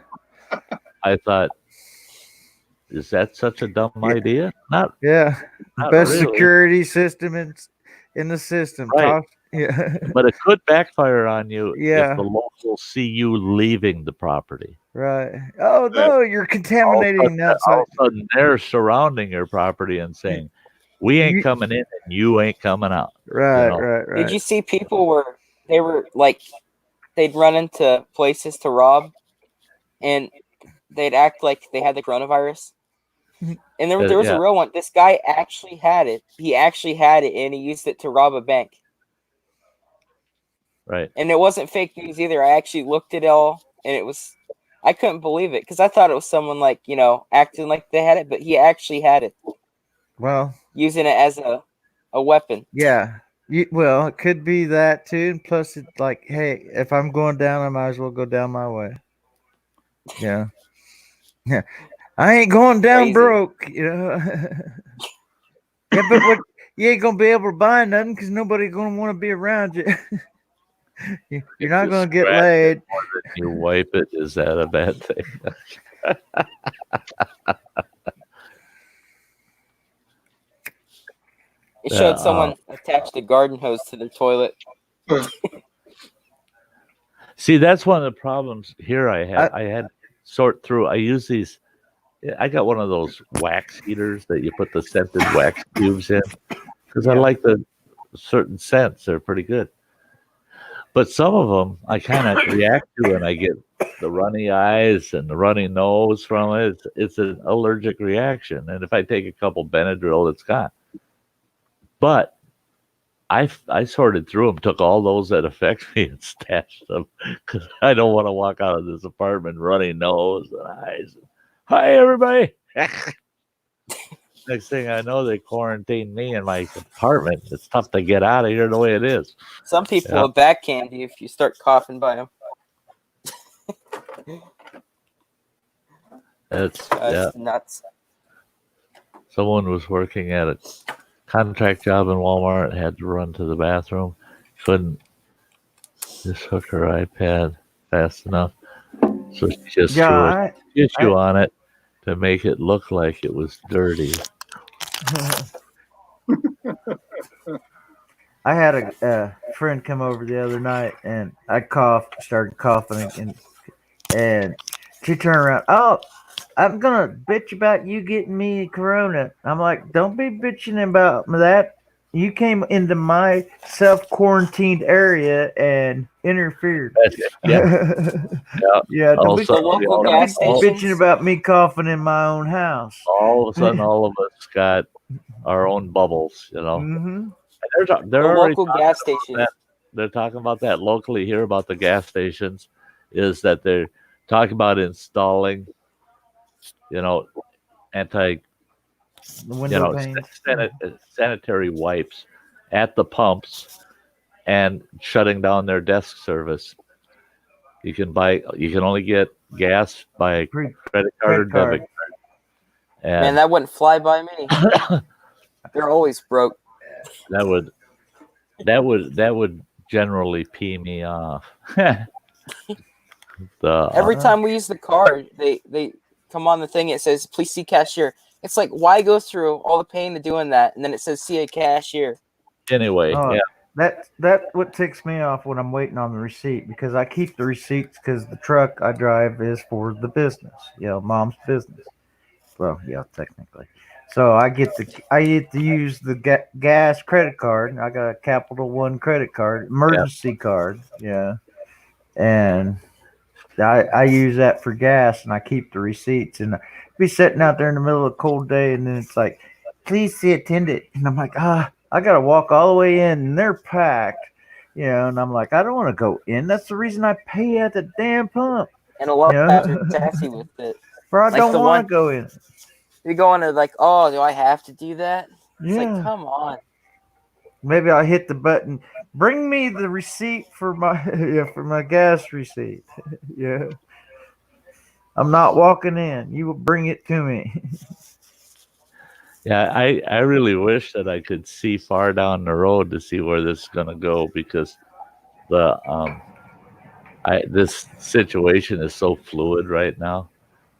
I thought, is that such a dumb idea? Not Yeah, not best really. security system in the system. Right. Yeah, But it could backfire on you if yeah, the locals see you leaving the property. right. Oh no, you're contaminating All outside. of a sudden, they're surrounding your property and saying, "We ain't You- coming in, and you ain't coming out." Right, know? right, Did you right. see people where they were like they'd run into places to rob and they'd act like they had the coronavirus? And there was Yeah, a real one. This guy actually had it. He actually had it and he used it to rob a bank. right. And it wasn't fake news either. I actually looked at it all and I couldn't believe it because I thought it was someone like, acting like they had it, but he actually had it, Well, using it as a weapon. yeah. Well, it could be that too. And plus, it's like, hey, if I'm going down, I might as well go down my way. Yeah. Yeah. I ain't going down Crazy. broke, Yeah, but what you ain't gonna be able to buy nothing because nobody's gonna want to be around you. You're not gonna get laid. More than you wipe it. Is that a bad thing? It showed someone attached a garden hose to their toilet. See, that's one of the problems here. I had to sort through. I use these. I got one of those wax heaters that you put the scented wax cubes in because I like the certain scents. They're pretty good. But some of them I kind of react to, and I get the runny eyes and the runny nose from it. It's an allergic reaction, and if I take a couple Benadryl, it's gone. But I sorted through them, took all those that affect me, and stashed them because I don't want to walk out of this apartment runny nose and eyes. Hi, everybody. Next thing I know, they quarantined me in my apartment. It's tough to get out of here the way it is. Some people will backhand you if you start coughing by them. It's nuts. Someone was working at a contract job in Walmart, had to run to the bathroom, couldn't just hook her iPad fast enough, so she just threw a tissue on it to make it look like it was dirty. I had a friend come over the other night, and I started coughing, and she turned around. Oh, I'm gonna bitch about you getting me corona. I'm like, don't be bitching about that. You came into my self-quarantined area and interfered. Yeah, don't be bitching about me coughing in my own house. All of a sudden, all of us got our own bubbles, Mm-hmm. They're already local gas stations. They're talking about that locally here about the gas stations, is that they're talking about installing, sanitary wipes at the pumps and shutting down their desk service. You can only get gas by credit card or debit card. Man, that wouldn't fly by me. They're always broke. That would generally pee me off. Every time we use the card, they come on the thing. It says, "Please see cashier." It's like, why go through all the pain of doing that, and then it says, "See a cashier." Anyway, That what ticks me off when I'm waiting on the receipt, because I keep the receipts because the truck I drive is for the business, mom's business. Well, yeah, technically. So I get to use the gas credit card. I got a Capital One credit card, emergency card, and I use that for gas, and I keep the receipts. And I be sitting out there in the middle of a cold day, and then it's like, please see attendant, and I'm like, I gotta walk all the way in, and they're packed, and I'm like, I don't want to go in. That's the reason I pay at the damn pump. And a lot of times are taxi with it. Or I don't want to go in. You go into like, oh, do I have to do that? It's Yeah. like, come on. Maybe I'll hit the button. Bring me the receipt for my gas receipt. Yeah. I'm not walking in. You will bring it to me. Yeah, I really wish that I could see far down the road to see where this is gonna go, because this situation is so fluid right now.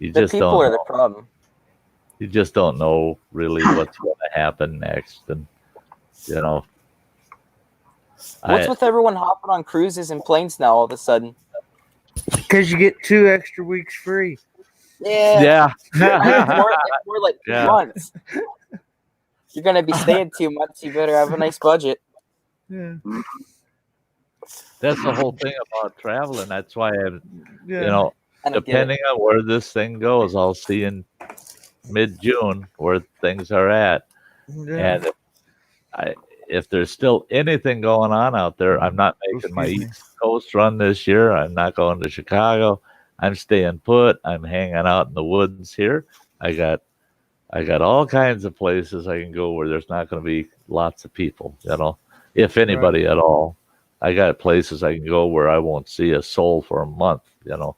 You just don't. People are the problem. you just don't know really what's going to happen next, and you know. What's with everyone hopping on cruises and planes now all of a sudden? Because you get 2 extra weeks free. Yeah. Yeah. It's more like 2 months. You're gonna be staying 2 months. You better have a nice budget. Yeah. That's the whole thing about traveling. That's why Yeah. you know, I don't get it. depending on where this thing goes, I'll see in mid-June where things are at. Yeah. And if there's still anything going on out there, I'm not making my East Coast run this year. I'm not going to Chicago. I'm staying put. I'm hanging out in the woods here. I got all kinds of places I can go where there's not going to be lots of people, you know, if anybody at all. I got places I can go where I won't see a soul for a month, you know.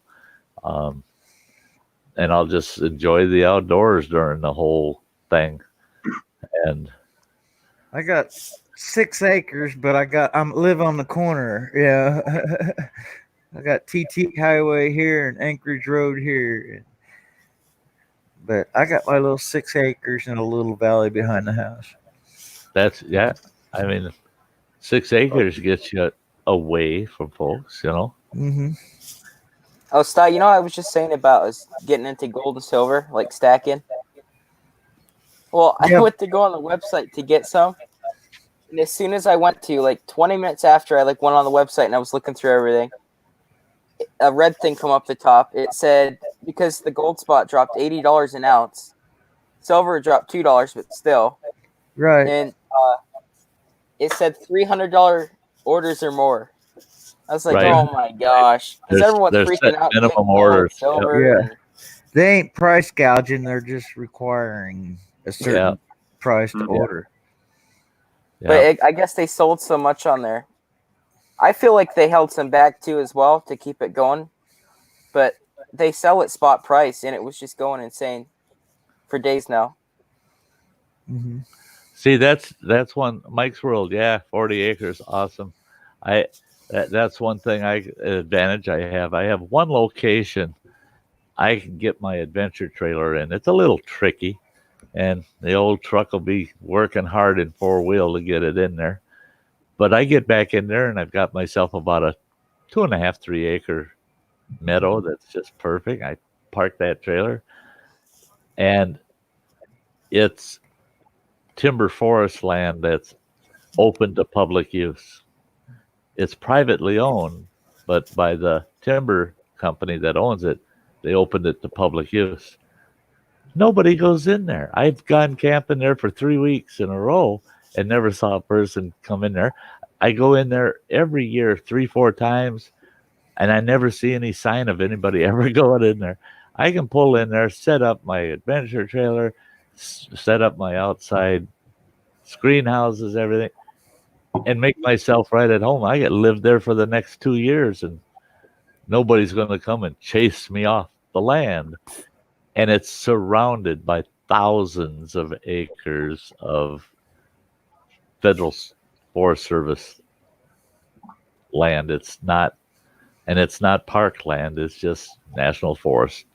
And I'll just enjoy the outdoors during the whole thing. And I got 6 acres, but I live on the corner. Yeah. I got TT Highway here and Anchorage Road here. But I got my little 6 acres in a little valley behind the house. that's, yeah, I mean, 6 acres gets you away from folks, you know. Mm-hmm. Oh, Sty, you know what I was just saying about us getting into gold and silver, like stacking? Well, I went to go on the website to get some. And as soon as I went to, like 20 minutes after I went on the website and I was looking through everything, a red thing come up the top. It said, because the gold spot dropped $80 an ounce, silver dropped $2, but still. Right. And it said $300 orders or more. I was like, oh my gosh. Because everyone's freaking out. Minimum orders. Yeah. They ain't price gouging. They're just requiring a certain price to order. But I guess they sold so much on there. I feel like they held some back too as well to keep it going. But they sell at spot price, and it was just going insane for days now. Mm-hmm. See, that's one Mike's World. Yeah, 40 acres, awesome. That's one thing advantage I have. I have one location I can get my adventure trailer in. It's a little tricky, and the old truck will be working hard in 4-wheel to get it in there. But I get back in there, and I've got myself about a 2.5, 3 acre meadow that's just perfect. I park that trailer, and it's timber forest land that's open to public use. It's privately owned, but by the timber company that owns it, they opened it to public use. Nobody goes in there. I've gone camping there for 3 weeks in a row and never saw a person come in there. I go in there every year 3-4 times, and I never see any sign of anybody ever going in there. I can pull in there, set up my adventure trailer, set up my outside screen houses, everything, and make myself right at home. I get to live there for the next 2 years, and nobody's going to come and chase me off the land. And it's surrounded by thousands of acres of federal Forest Service land. It's not parkland. It's just national forest.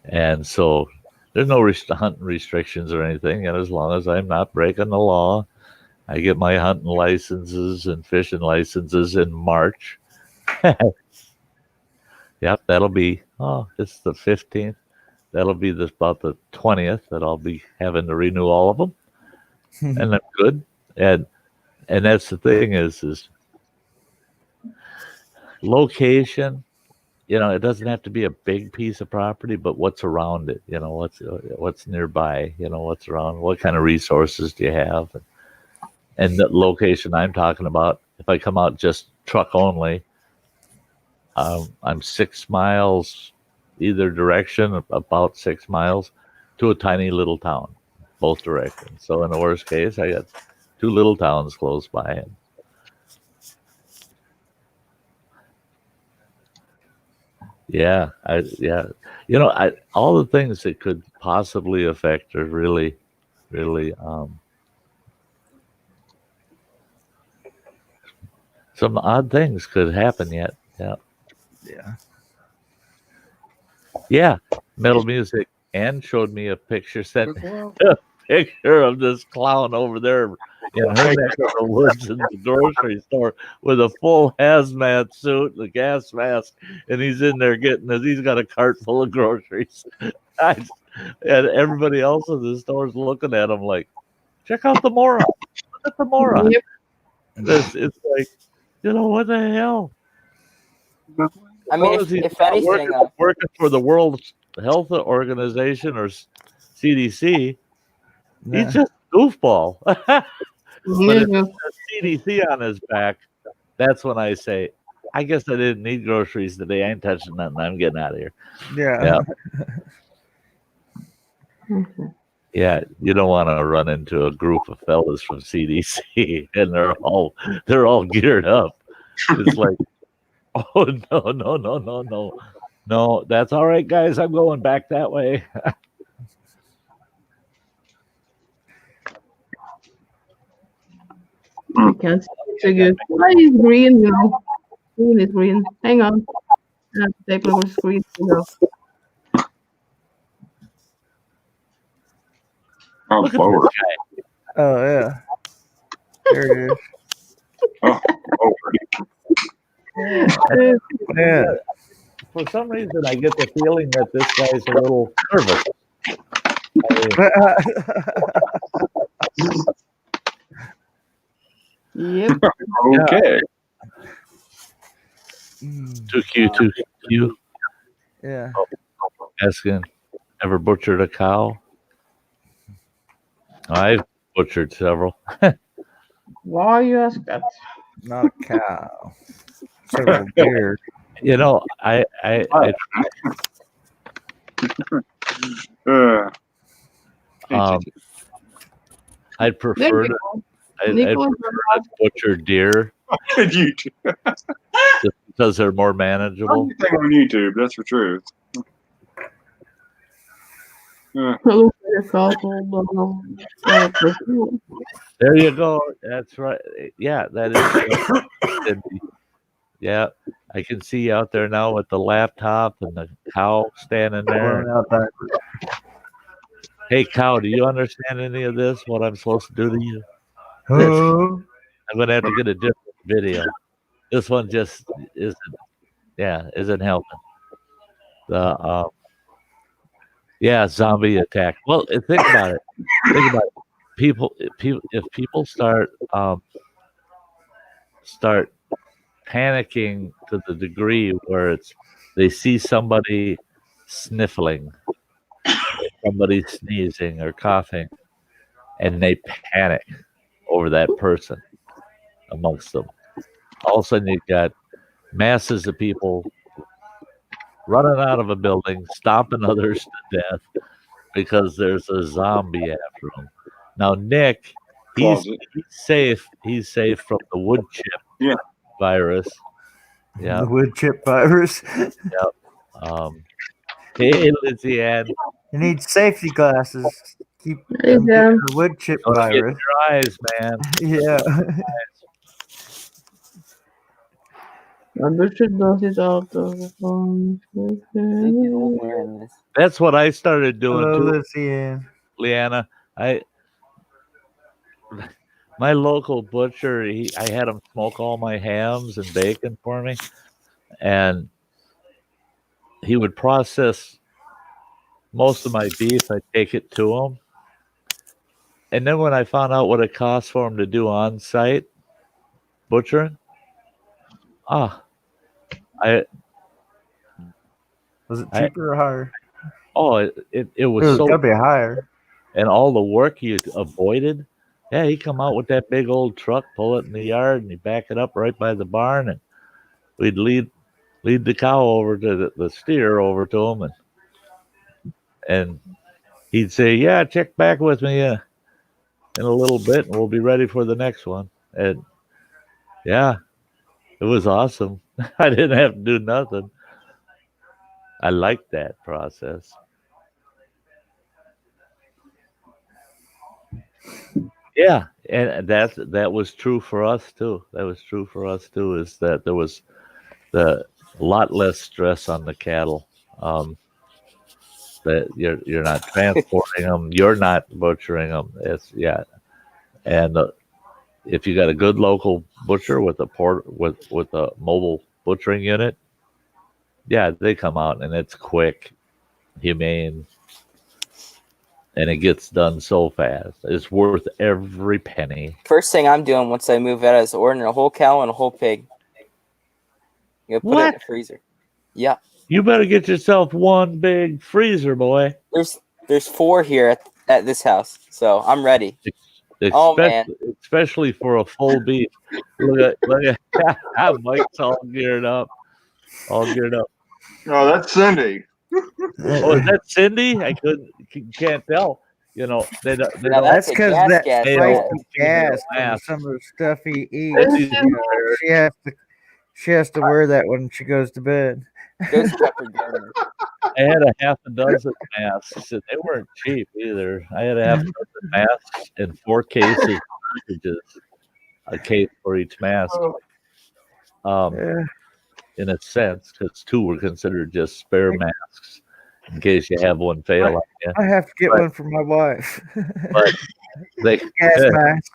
And so there's no hunting restrictions or anything. And as long as I'm not breaking the law, I get my hunting licenses and fishing licenses in March. Yep, that'll be, it's the 15th. That'll be about the 20th that I'll be having to renew all of them. And I'm good. And that's the thing is location, it doesn't have to be a big piece of property, but what's around it, what's nearby, what's around, what kind of resources do you have? And the location I'm talking about, if I come out just truck only, I'm 6 miles either direction, about 6 miles to a tiny little town, both directions. So in the worst case, I got 2 little towns close by. All the things that could possibly affect are really, really some odd things could happen yet. Yeah. Metal music Ann showed me a picture, sent a picture of this clown over there in her neck of the woods in the grocery store with a full hazmat suit, the gas mask, and he's in there getting it. He's got a cart full of groceries. And everybody else in the store is looking at him like, check out the moron. Look at the moron. Yep. It's like, what the hell? I mean, if anything, working for the World Health Organization or CDC, he's just a goofball. But if there's CDC on his back, that's when I say, I guess I didn't need groceries today. I ain't touching nothing. I'm getting out of here. Yeah. Yeah, you don't want to run into a group of fellas from CDC and they're all geared up. It's like, oh no, that's all right, guys. I'm going back that way. I can't see it so good. Why is green? Green is green. Hang on. I have to take my screen. I'm forward. Oh yeah. There it is. Yeah. For some reason, I get the feeling that this guy's a little nervous. Yep. Okay. Too cute. Yeah. Asking, ever butchered a cow? I've butchered several. Why you ask that? Not a cow. Several deer. I I'd prefer to butcher deer YouTube. just because they're more manageable. Everything on YouTube, that's for true. There you go. That's right. Yeah, that is. Yeah, I can see you out there now with the laptop and the cow standing there. Hey, cow, do you understand any of this? What I'm supposed to do to you? I'm gonna have to get a different video. This one just isn't helping. The zombie attack. Well, think about it. If people start panicking to the degree where they see somebody sniffling, somebody sneezing or coughing, and they panic over that person amongst them. All of a sudden, you've got masses of people running out of a building, stomping others to death because there's a zombie after them. Now, Nick, he's safe. He's safe from the wood chip virus. Yeah, the wood chip virus. Yep. Hey, Lizzie Ann. You need safety glasses. Keep the wood chip virus. Get in your eyes, man. Yeah. That's what I started doing Hello, too. Leanna, my local butcher, I had him smoke all my hams and bacon for me, and he would process most of my beef. I take it to him, and then when I found out what it cost for him to do on-site butchering, was it cheaper or higher? Oh, it was so gotta be higher. And all the work you avoided. Yeah, he come out with that big old truck, pull it in the yard, and he back it up right by the barn, and we'd lead the cow over to the steer over to him, and he'd say, "Yeah, check back with me in a little bit, and we'll be ready for the next one." And yeah, it was awesome. I didn't have to do nothing. I liked that process. Yeah, and that was true for us too. Is that there was a lot less stress on the cattle. that you're not transporting them, you're not butchering them. And if you got a good local butcher with a with a mobile butchering unit, yeah, they come out and it's quick, humane, and it gets done so fast. It's worth every penny. First thing I'm doing once I move out is ordering a whole cow and a whole pig. You put it in the freezer. Yeah. You better get yourself one big freezer, boy. There's 4 here at this house, so I'm ready. Oh man, especially for a full beef. Look at Mike's all geared up. Oh, that's Cindy. Oh, is that Cindy? Can't tell. You know, they don't. That's because that price of gas gas. and some of the stuff he eats. She has to wear that when she goes to bed. Ghost pepper garden. I had a half a dozen masks, and they weren't cheap either. I had a half a dozen masks and 4 cases, a case for each mask. In a sense, because 2 were considered just spare masks in case you have one fail on you. I have to get one for my wife. But they gas mask.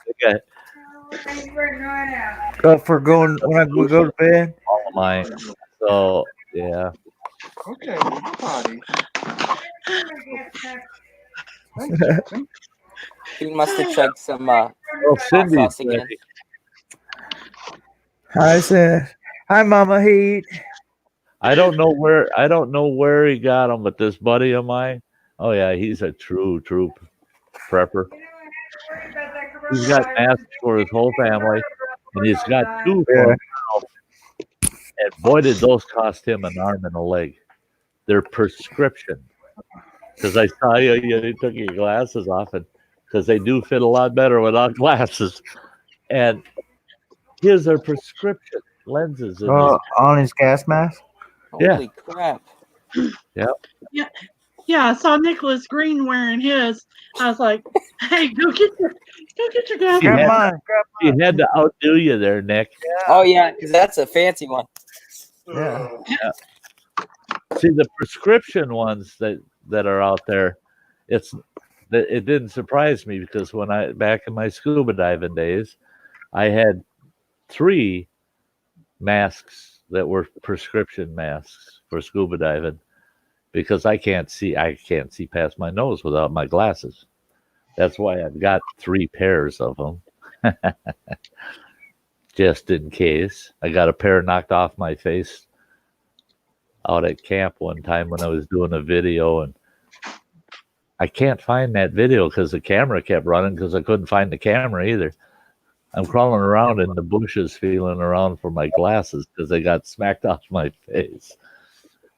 For going when we go to bed. All of mine. So yeah. Okay, buddy. He must have chugged some Cindy's again. I said, "Hi, Mama Heat." I don't know where he got them, but this buddy of mine, oh yeah, he's a true prepper. He's got masks for his whole family, and he's got 2 for himself. And boy, did those cost him an arm and a leg. They're prescription. Because I saw you took your glasses off, and because they do fit a lot better without glasses. And here's their prescription lenses. On his gas mask? Holy crap. Yeah. Yeah, I saw Nicholas Green wearing his. I was like, "Hey, go get your gas." Grab mine. He had to outdo you there, Nick. Oh yeah, because that's a fancy one. Yeah. See, the prescription ones that are out there, it didn't surprise me because back in my scuba diving days, I had 3 masks that were prescription masks for scuba diving because I can't see past my nose without my glasses. That's why I've got 3 pairs of them. Just in case. I got a pair knocked off my face out at camp one time when I was doing a video, and I can't find that video because the camera kept running because I couldn't find the camera either. I'm crawling around in the bushes feeling around for my glasses because they got smacked off my face.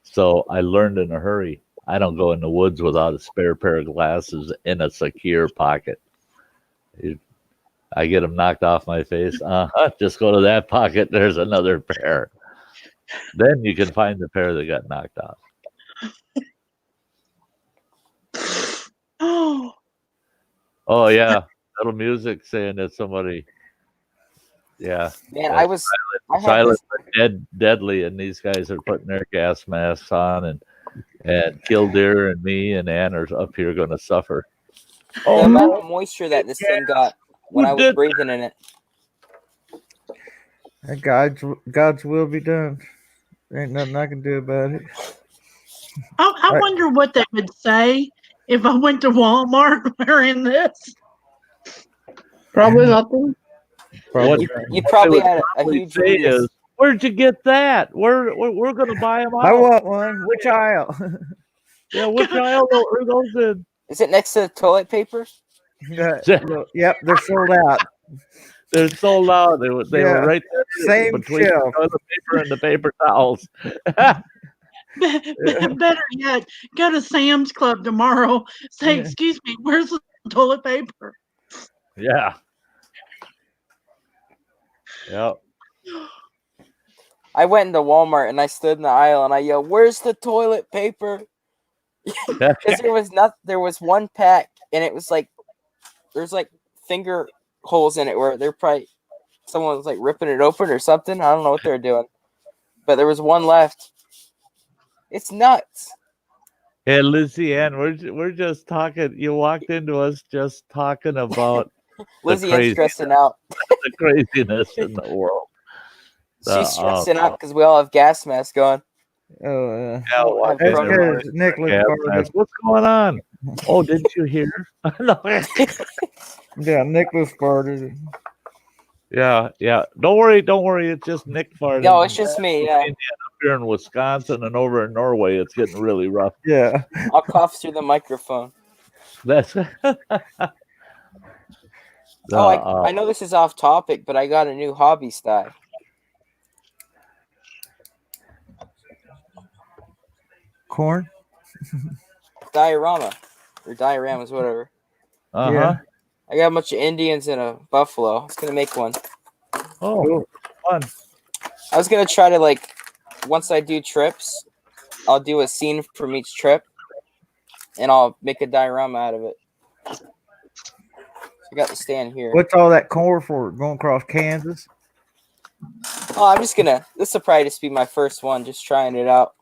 So I learned in a hurry, I don't go in the woods without a spare pair of glasses in a secure pocket. I get them knocked off my face. Just go to that pocket. There's another pair. Then you can find the pair that got knocked off. Oh yeah, little music saying that somebody. Yeah, man, silent but deadly, and these guys are putting their gas masks on, and Killdeer and me and Ann are up here going to suffer. The amount of moisture that this thing got when I was breathing in it. God's will be done. There ain't nothing I can do about it. I wonder what they would say if I went to Walmart wearing this. Probably nothing. You probably had a huge is, where'd you get that? We're going to buy them all. I want one. Which aisle? Yeah, which aisle are those in? Is it next to the toilet paper? Yep, they're sold out. They're sold out. They were right there same between shelf. the paper and the paper towels. Better yet, go to Sam's Club tomorrow. Say, excuse me, where's the toilet paper? Yeah. Yep. I went into Walmart and I stood in the aisle and I yelled, "Where's the toilet paper?" Because there was one pack and it was like there's like finger holes in it where someone was like ripping it open or something. I don't know what they were doing, but there was one left. It's nuts. Hey, Lizzie Ann, we're just talking. You walked into us just talking about Lizzie Ann's stressing out. the craziness in the world. She's stressing out because we all have gas masks on. Oh, Yeah, Have that's coronavirus. because Nicholas gas farted. mask. What's going on? Oh, didn't you hear? No. Yeah, Nicholas farted. Yeah. Don't worry. It's just Nick farting. No, it's just me. Yeah, Up here in Wisconsin and over in Norway, it's getting really rough. Yeah. I'll cough through the microphone. That's. I know this is off topic, but I got a new hobby, Sty. Corn? Diorama. Or dioramas, whatever. Yeah. I got a bunch of Indians and a buffalo. I was going to make one. Oh, Cool. fun. I was going to try to, once I do trips, I'll do a scene from each trip, and I'll make a diorama out of it. I got the stand here. What's all that corn for? Going across Kansas? Oh, I'm just going to, this will probably just be my first one, just trying it out.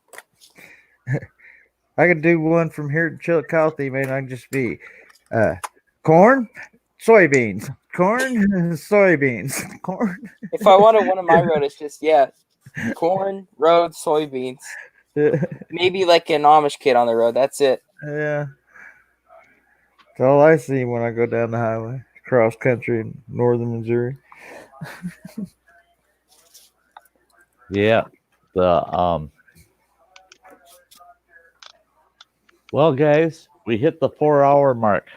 I could do one from here to Chillicothe, man. I can just be corn, soybeans, corn, soybeans, corn. If I wanted one of my road, it's just, corn, road, soybeans. Maybe like an Amish kid on the road. That's it. Yeah. That's all I see when I go down the highway, cross country in northern Missouri. Yeah. Well, guys, we hit the 4-hour mark.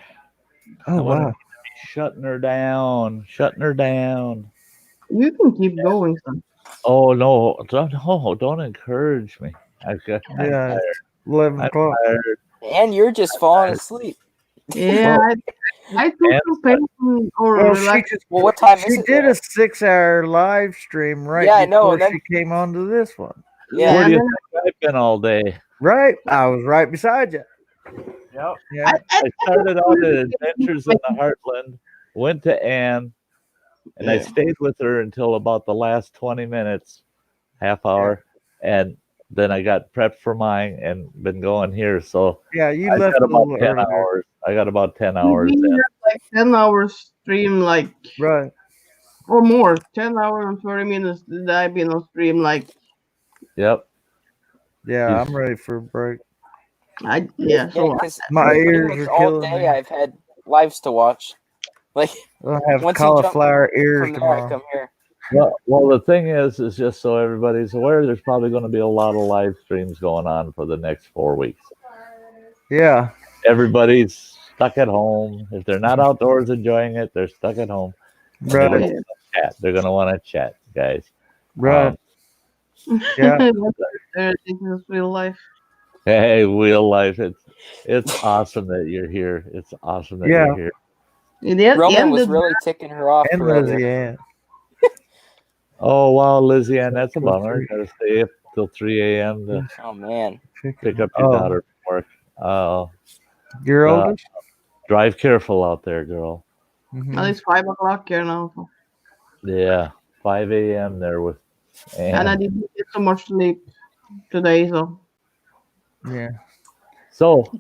Oh, wow. Shutting her down. You can keep going, son. Oh, no. Don't encourage me. I'm tired. 11 o'clock. Tired. And you're just falling asleep. Yeah, I took some pain or Well, relax. What time is She it? did a 6-hour live stream right Yeah, I know, before and then- she came onto this one. Yeah. Where do you think I've been all day? Right? I was right beside you. Yep. Yeah. I started out at Adventures in the Heartland, went to Anne, and I stayed with her until about the last 20 minutes, half hour, and then I got prepped for mine and been going here. So Yeah, you I left got a about little 10 earlier. hours. I got about 10 hours We in. had like 10 hours stream, Right. or more, 10 hours and 30 minutes that I've been on stream, Yep. Yeah, I'm ready for a break. so 'cause My pretty ears much are all killing day me. I've had lives to watch. Like, I'll have once you jump cauliflower ears from there, I tomorrow. come here. Well, the thing is just so everybody's aware, there's probably going to be a lot of live streams going on for the next 4 weeks. Yeah. Everybody's stuck at home. If they're not outdoors enjoying it, they're stuck at home. And Right. They're going to want to chat, guys. Right. Yeah. This is real life. Hey, real life. It's awesome that you're here. It's awesome that Yeah. you're here. Roman was really ticking her off And forever. Lizzie Ann. Oh, wow, Lizzie Ann, that's a bummer. Got to stay up till 3 a.m. to Oh, man. pick up your daughter from work. Oh. Your oldest? Drive careful out there, girl. Mm-hmm. Well, it's 5 o'clock here now. So. Yeah, 5 a.m. there with And I didn't get so much sleep today, so. Yeah. So,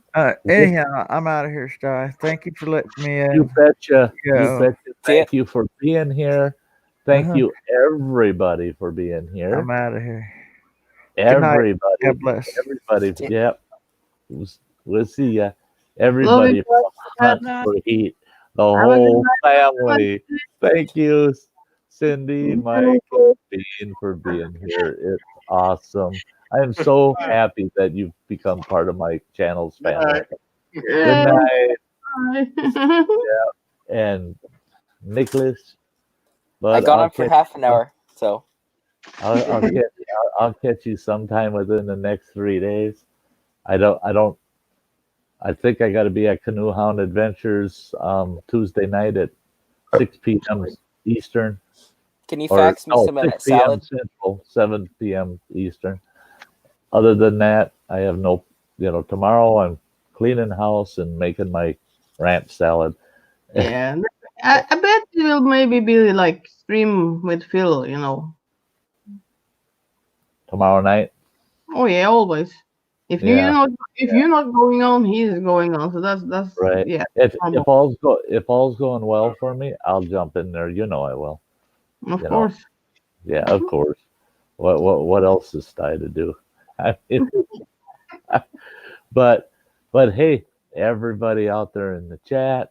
anyhow, I'm out of here, Sty. Thank you for letting me in. You betcha. Yeah. You betcha. Thank you for being here. Thank you, everybody, for being here. I'm out of here. Good night. Everybody. God bless. Everybody. Yep. We'll see ya. Everybody from Hunt for Heat. The whole family. Thank you, Cindy, Mike, and Bean, for being here. It's awesome. I am so happy that you've become part of my channel's family. Good night. Yeah. And Nicholas. I got on for half an hour, so I'll catch you sometime within the next 3 days. I think I got to be at Canoe Hound Adventures Tuesday night at 6 p.m. Eastern. Can you fax me some of that 6 p.m. salad? Central, 7 p.m. Eastern. Other than that, I have no. Tomorrow I'm cleaning house and making my ranch salad. Yeah, I bet it will maybe be like stream with Phil, Tomorrow night. Oh yeah, always. If Yeah. you're not going on, he's going on. So that's Right. yeah. If normal. all's going well for me, I'll jump in there. You know I will. Of You know. course. Yeah, of course. What else is Sty to do? I mean, but hey, everybody out there in the chat,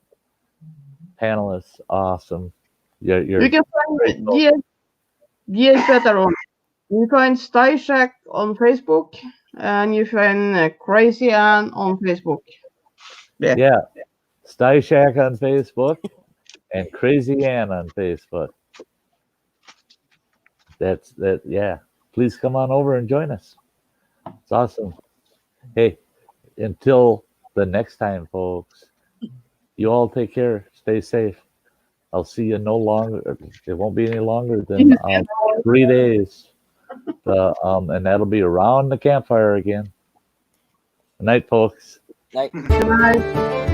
panelists, awesome. You're You can find GS better on. You find Sty Shack on Facebook, and you find Crazy Ann on Facebook. yeah. Sty Shack on Facebook and Crazy Ann on Facebook. That's that. Yeah. Please come on over and join us. It's awesome. Hey, until the next time, folks, you all take care. Stay safe. I'll see you no longer. It won't be any longer than 3 days. And that'll be around the campfire again. Good night, folks. Night. Good night.